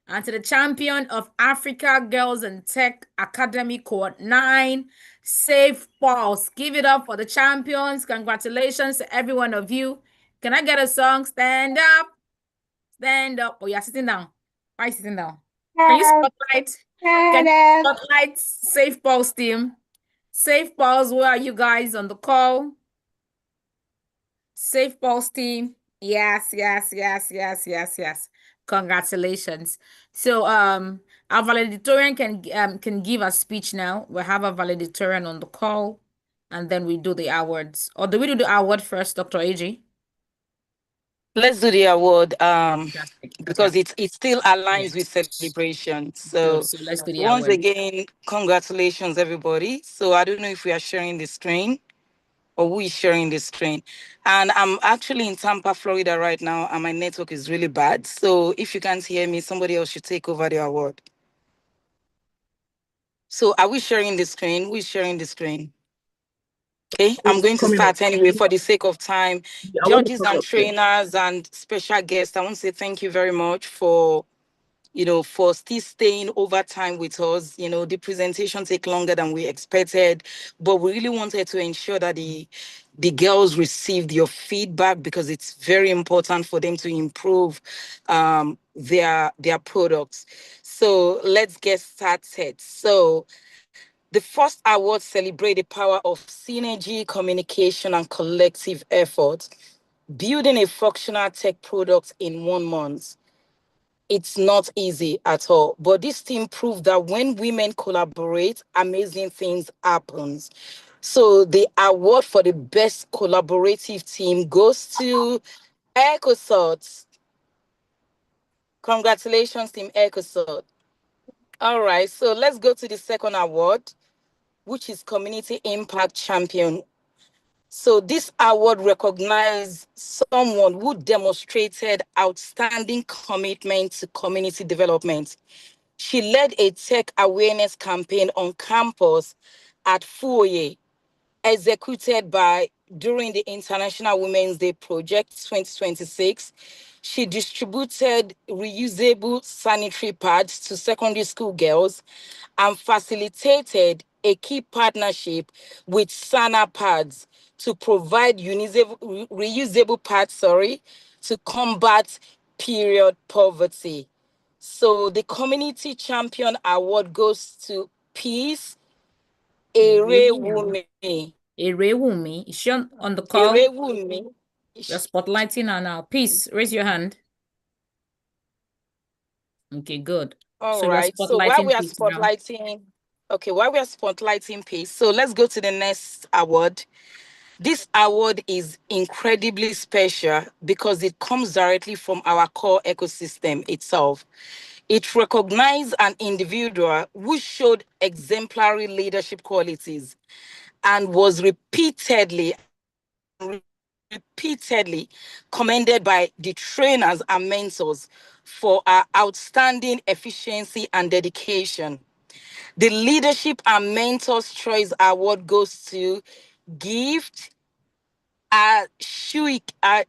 and to the champion of Africa Girls and Tech Academy Cohort 9, Safe Pulse. Give it up for the champions. Congratulations to every one of you. Can I get a song? Stand up. Stand up. Oh, you're sitting down. Why are you sitting down? Can you spotlight? Can you spotlight Safe Pulse team? Safe Pulse, where are you guys on the call? Safe Pulse team. Yes, yes, yes, yes, yes, yes. Congratulations. So our valedictorian can give a speech now. We have a valedictorian on the call, and then we do the awards. Or do we do the award first, Dr. AJ? Let's do the award because it still aligns with celebration. So let's do the once award. again, congratulations, everybody. So I don't know if we are sharing the screen or who is sharing the screen. And I'm actually in Tampa, Florida right now, and my network is really bad. So if you can't hear me, somebody else should take over the award. So are we sharing the screen? Who is sharing the screen? Okay, I'm going to start anyway for the sake of time. Judges and trainers and special guests, I want to say thank you very much for, for still staying over time with us. The presentation take longer than we expected, but we really wanted to ensure that the girls received your feedback because it's very important for them to improve their products. So let's get started. So the first award celebrates the power of synergy, communication, and collective effort, building a functional tech product in 1 month. It's not easy at all, but this team proved that when women collaborate, amazing things happen. So the award for the best collaborative team goes to Echosort. Congratulations, Team Echosort. All right, so let's go to the second award, which is Community Impact Champion. So this award recognizes someone who demonstrated outstanding commitment to community development. She led a tech awareness campaign on campus at Fuoye, executed during the International Women's Day Project 2026. She distributed reusable sanitary pads to secondary school girls and facilitated a key partnership with Sana Pads to provide reusable pads, to combat period poverty. So the Community Champion Award goes to Peace Erewumi. Erewumi. Is she on the call? Erewumi. We're spotlighting her now. Peace, raise your hand. Okay, good. All So right. we're So while we are Peace now. spotlighting Peace, so let's go to the next award. This award is incredibly special because it comes directly from our core ecosystem itself. It recognized an individual who showed exemplary leadership qualities and was repeatedly commended by the trainers and mentors for our outstanding efficiency and dedication. The Leadership and Mentors Choice Award goes to Gift Ashuike. I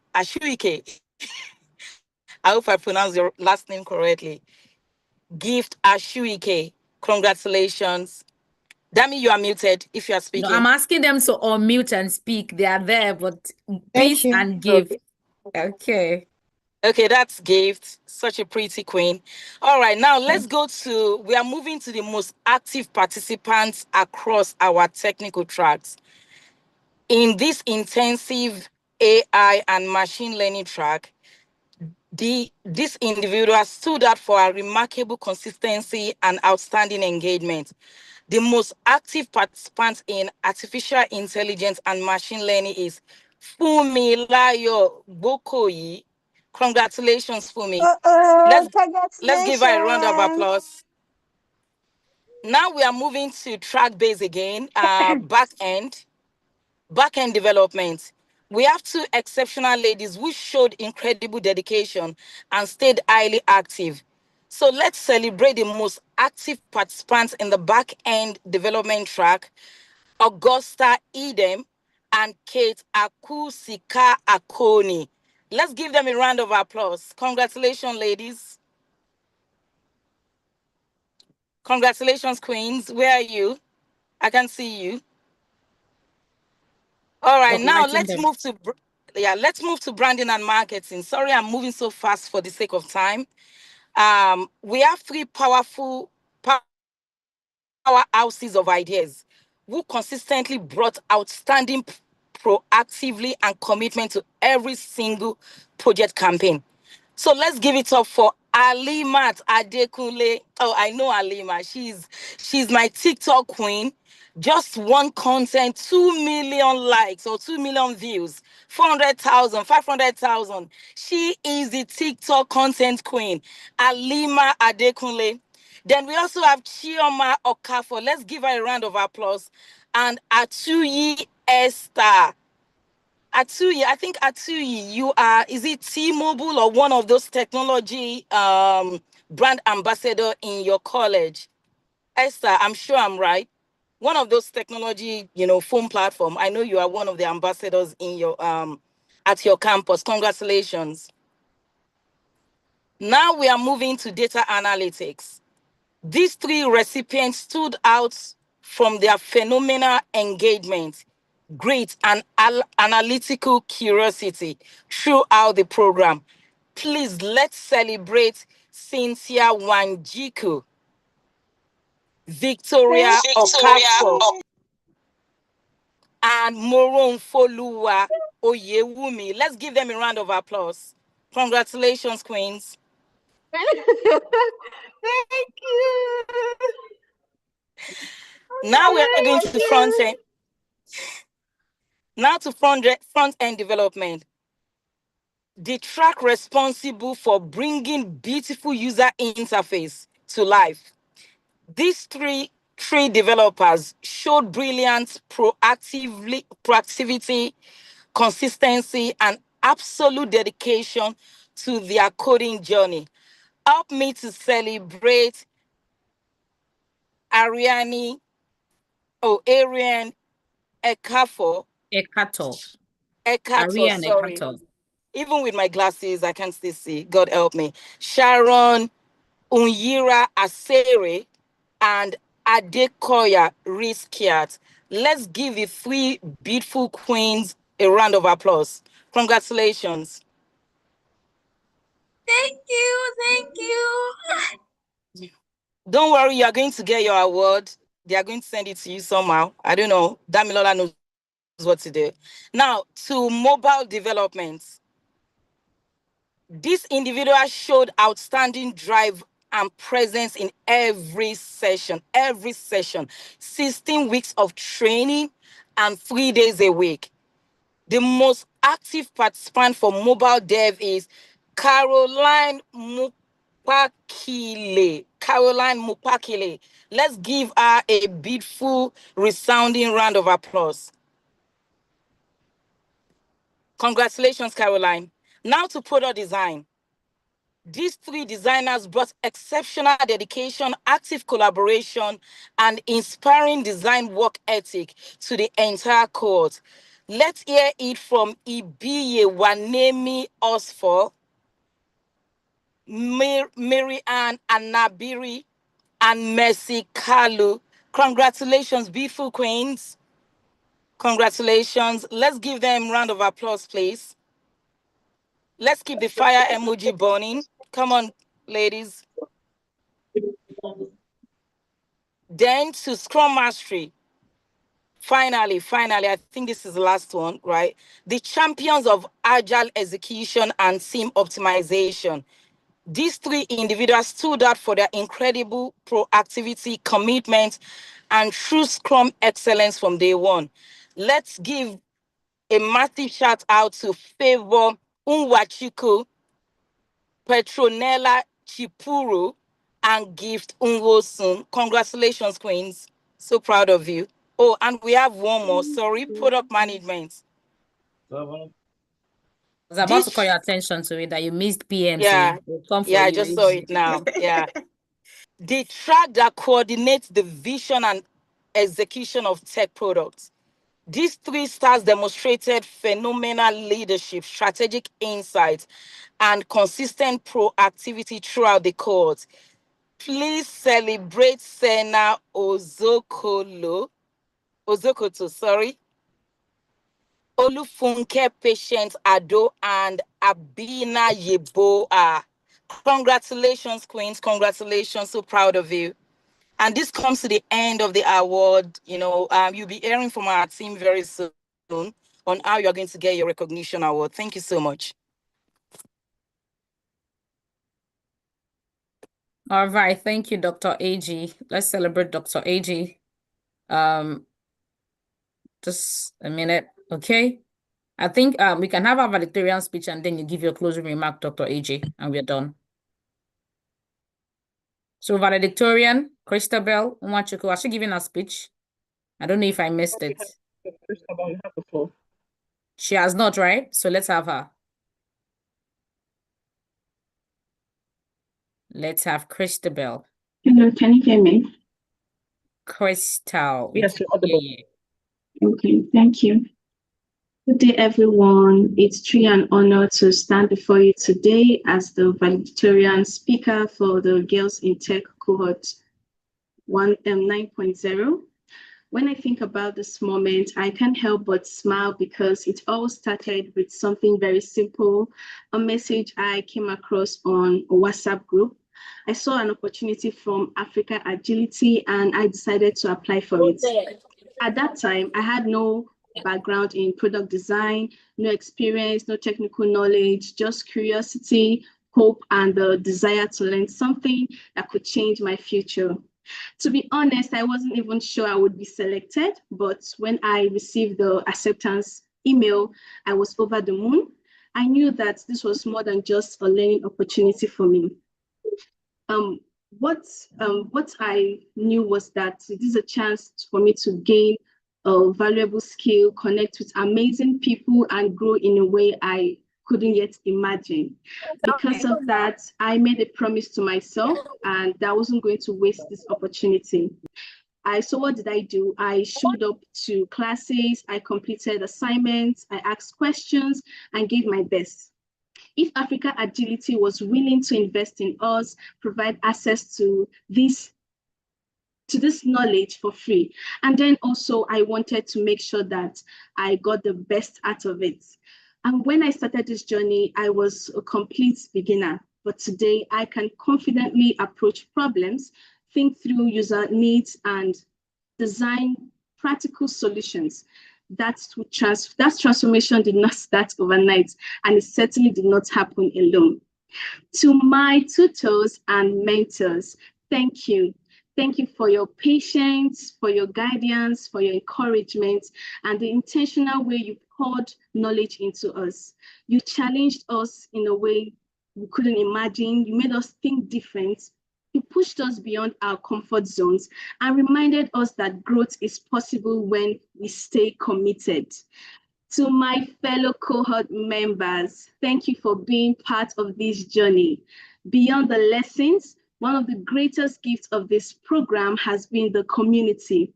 hope I pronounced your last name correctly. Gift Ashuike. Congratulations. Dami, you are muted if you are speaking. No, I'm asking them to unmute and speak. They are there, but Peace and Gift. Okay. Okay, that's Gift. Such a pretty queen. All right, now let's go to, we are moving to the most active participants across our technical tracks. In this intensive AI and machine learning track, this individual stood out for a remarkable consistency and outstanding engagement. The most active participant in artificial intelligence and machine learning is Fumilayo Bokoyi. Congratulations, Fumi. Let's give her a round of applause. Now we are moving to track base again, back end development. We have two exceptional ladies who showed incredible dedication and stayed highly active. So let's celebrate the most active participants in the back end development track, Augusta Edem and Kate Akusika Akoni. Let's give them a round of applause. Congratulations, ladies. Congratulations, queens. Where are you? I can see you. All right, now let's move to branding and marketing. Sorry, I'm moving so fast for the sake of time. We have three powerhouses of ideas who consistently brought outstanding proactively and commitment to every single project campaign. So let's give it up for Alimat Adekunle. Oh, I know Alima. She's my TikTok queen. Just one content, 2 million likes or 2 million views, 400,000, 500,000. She is the TikTok content queen, Alima Adekunle. Then we also have Chioma Okafor. Let's give her a round of applause. And Atuyi Esther. Atuyi, I think Atuyi, you are, is it T-Mobile or one of those technology brand ambassador in your college? Esther, I'm sure I'm right. One of those technology, phone platform. I know you are one of the ambassadors in your at your campus. Congratulations. Now we are moving to data analytics. These three recipients stood out from their phenomenal engagement, grit, and analytical curiosity throughout the program. Please, let's celebrate Cynthia Wanjiku, Victoria Okafor, and Moron Foluwa Oyewumi. Let's give them a round of applause. Congratulations, queens. Thank you. Now we're going to front end. Now to front end development. The track responsible for bringing beautiful user interface to life. These three developers showed brilliant proactivity, consistency, and absolute dedication to their coding journey. Help me to celebrate Ariane Ekafor. Ekator, sorry. Even with my glasses, I can't still see. God help me. Sharon Unyira Asere and Adekoya Riskiat. Let's give the three beautiful queens a round of applause. Congratulations. Thank you. Don't worry, you are going to get your award. They are going to send it to you somehow. I don't know. Damilola knows what to do. Now, to mobile development. This individual showed outstanding drive and presence in every session. 16 weeks of training and 3 days a week. The most active participant for mobile dev is Caroline Mupakile. Let's give her a beautiful, resounding round of applause. Congratulations, Caroline. Now to product design. These 3 designers brought exceptional dedication, active collaboration, and inspiring design work ethic to the entire cohort. Let's hear it from Ibiye Wanemi Osfor, Mary Ann Anabiri, and Mercy Kalu. Congratulations, beautiful queens. Congratulations. Let's give them a round of applause, please. Let's keep the fire emoji burning. Come on, ladies. Then to Scrum Mastery. Finally, I think this is the last one, right? The champions of agile execution and team optimization. These 3 individuals stood out for their incredible proactivity, commitment, and true Scrum excellence from day one. Let's give a massive shout out to Favor Unwachuku, Petronella Chipuru, and Gift Unwosun. Congratulations, queens. So proud of you. Oh, and we have one more. Sorry, product management. I was about to call your attention to it that you missed PMC. Yeah, I just saw it now. Yeah. The track that coordinates the vision and execution of tech products. These 3 stars demonstrated phenomenal leadership, strategic insight, and consistent proactivity throughout the course. Please celebrate Sena Ozokoto, Olufunke Patient Ado, and Abina Yeboah. Congratulations, queens. Congratulations. So proud of you. And this comes to the end of the award. You'll be hearing from our team very soon on how you're going to get your recognition award. Thank you so much. All right. Thank you, Dr. AG. Let's celebrate Dr. AG. Just a minute. Okay. I think we can have our valedictorian speech and then you give your closing remark, Dr. AG, and we're done. So valedictorian, Christabel Umwachuku, has she given a speech? I don't know if I missed it. Christabel, you have the floor. She has not, right? So let's have her. Let's have Christabel. Hello, can you hear me? Crystal. Yes, you're audible. Okay, thank you. Good day, everyone. It's truly an honor to stand before you today as the valedictorian speaker for the Girls in Tech cohort 9.0. When I think about this moment, I can't help but smile because it all started with something very simple, a message I came across on a WhatsApp group. I saw an opportunity from Africa Agility and I decided to apply for it. At that time, I had no background in product design, no experience, no technical knowledge, just curiosity, hope, and the desire to learn something that could change my future. To be honest, I wasn't even sure I would be selected, but when I received the acceptance email, I was over the moon. I knew that this was more than just a learning opportunity for me. What I knew was that this is a chance for me to gain a valuable skill, connect with amazing people, and grow in a way I couldn't yet imagine. Because of that, I made a promise to myself and that I wasn't going to waste this opportunity. So what did I do? I showed up to classes, I completed assignments, I asked questions, and gave my best. If Africa Agility was willing to invest in us, provide access to this knowledge for free. And then also I wanted to make sure that I got the best out of it. And when I started this journey, I was a complete beginner. but today I can confidently approach problems, think through user needs, and design practical solutions. That transformation did not start overnight, and it certainly did not happen alone. To my tutors and mentors, thank you. Thank you for your patience, for your guidance, for your encouragement, and the intentional way you poured knowledge into us. You challenged us in a way we couldn't imagine. You made us think different. You pushed us beyond our comfort zones and reminded us that growth is possible when we stay committed. To my fellow cohort members, thank you for being part of this journey. Beyond the lessons, one of the greatest gifts of this program has been the community.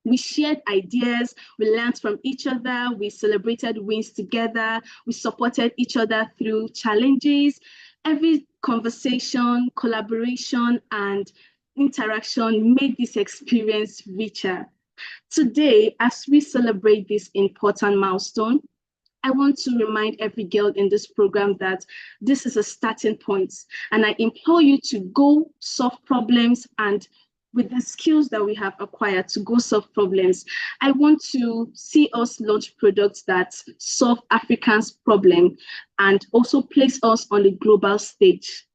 We shared ideas, we learned from each other, we celebrated wins together, we supported each other through challenges. Every conversation, collaboration, and interaction made this experience richer. Today, as we celebrate this important milestone, I want to remind every girl in this program that this is a starting point, and I implore you to go solve problems, and with the skills that we have acquired to go solve problems. I want to see us launch products that solve Africans' problem and also place us on the global stage.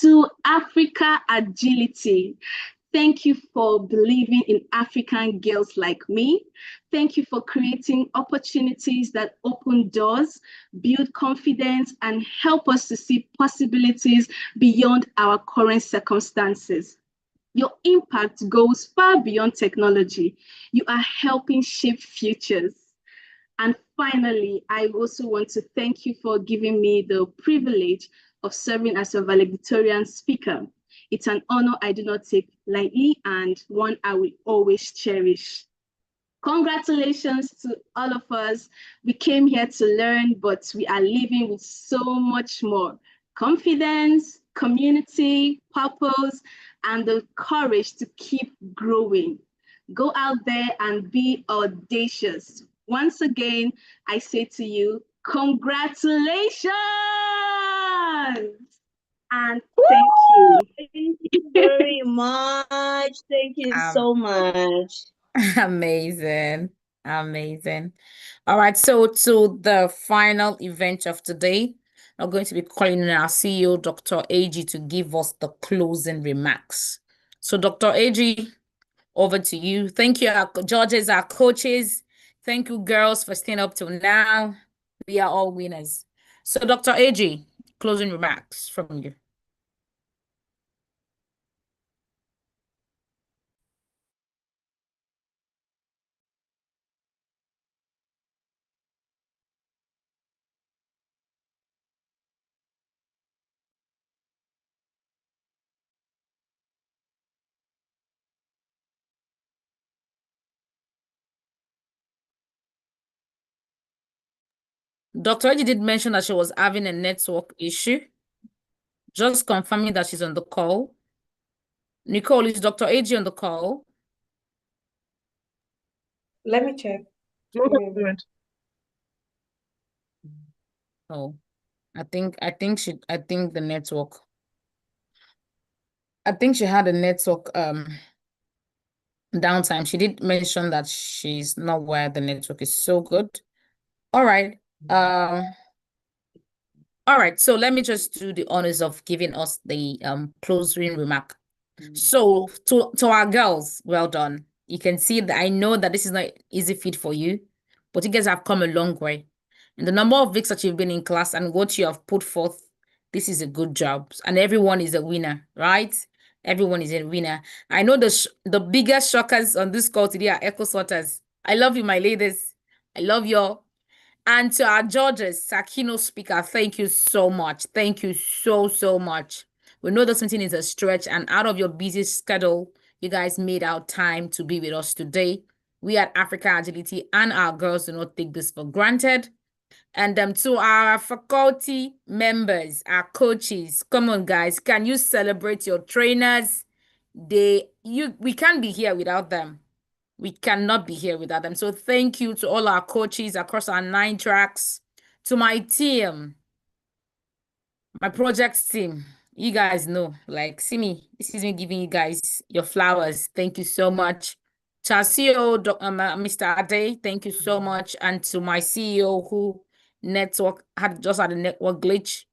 To Africa Agility, thank you for believing in African girls like me. Thank you for creating opportunities that open doors, build confidence, and help us to see possibilities beyond our current circumstances. Your impact goes far beyond technology. You are helping shape futures. And finally, I also want to thank you for giving me the privilege of serving as a valedictorian speaker. It's an honor I do not take lightly and one I will always cherish. Congratulations to all of us. We came here to learn, but we are leaving with so much more. Confidence, community, purpose, and the courage to keep growing. Go out there and be audacious. Once again, I say to you, congratulations! And thank you. Thank you very much. Thank you so much. Amazing. Amazing. All right. So to the final event of today, I'm going to be calling in our CEO, Dr. AG, to give us the closing remarks. So Dr. AG, over to you. Thank you, our judges, our coaches. Thank you, girls, for staying up till now. We are all winners. So Dr. AG, closing remarks from you. Dr. Eddie did mention that she was having a network issue. Just confirming that she's on the call. Nicole, is Dr. AG on the call? Let me check. Oh, I think the network. I think she had a network downtime. She did mention that she's not where the network is so good. All right. All right, so let me just do the honors of giving us the closing remark. So to our girls, well done. You can see that I know that this is not easy feat for you, but you guys have come a long way. And the number of weeks that you've been in class and what you have put forth, this is a good job. And everyone is a winner, right? Everyone is a winner. I know the biggest shockers on this call today are Echosorters. I love you, my ladies. I love you. And to our judges, our keynote speaker, thank you so much. Thank you so much. We know this meeting is a stretch, and out of your busy schedule, you guys made out time to be with us today. We at Africa Agility and our girls do not take this for granted. And to our faculty members, our coaches, come on, guys, can you celebrate your trainers? We can't be here without them. We cannot be here without them. So thank you to all our coaches across our 9 tracks, to my team, My project team, you guys know, like, see me, this is me giving you guys your flowers. Thank you so much. To our CEO, Mr. Ade, thank you so much. And to my CEO who just had a network glitch,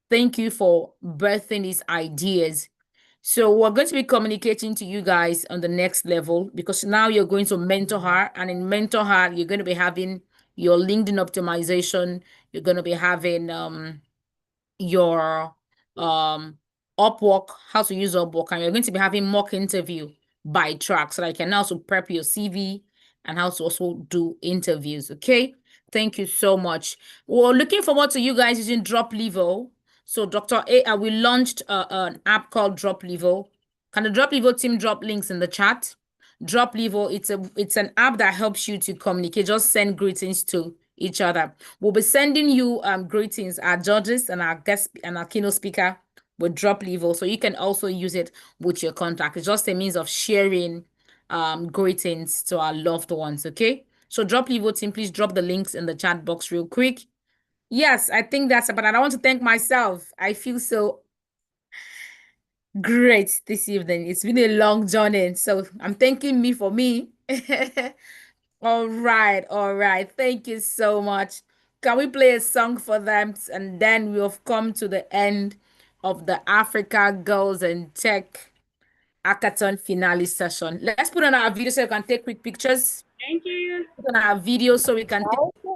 thank you for birthing these ideas. So we're going to be communicating to you guys on the next level, because now you're going to mentor her, and in mentor her, you're going to be having your LinkedIn optimization. You're going to be having your Upwork, how to use Upwork, and you're going to be having mock interview by track, so that you can also prep your CV and how to also do interviews. Okay, thank you so much. We're looking forward to you guys using Drop Level. So Dr. A, we launched an app called Drop Level. Can the Drop Level team drop links in the chat? Drop Level, it's an app that helps you to communicate. Just send greetings to each other. We'll be sending you greetings. Our judges and our guest and our keynote speaker with Drop Level, so you can also use it with your contact. It's just a means of sharing greetings to our loved ones. Okay, so Drop Level team, please drop the links in the chat box real quick. Yes, I think that's about it. I want to thank myself. I feel so great this evening. It's been a long journey, so I'm thanking me for me. All right. Thank you so much. Can we play a song for them? And then we've come to the end of the Africa Girls and Tech Hackathon finale session. Let's put on our video so we can take quick pictures. Thank you. Put on our video so we can take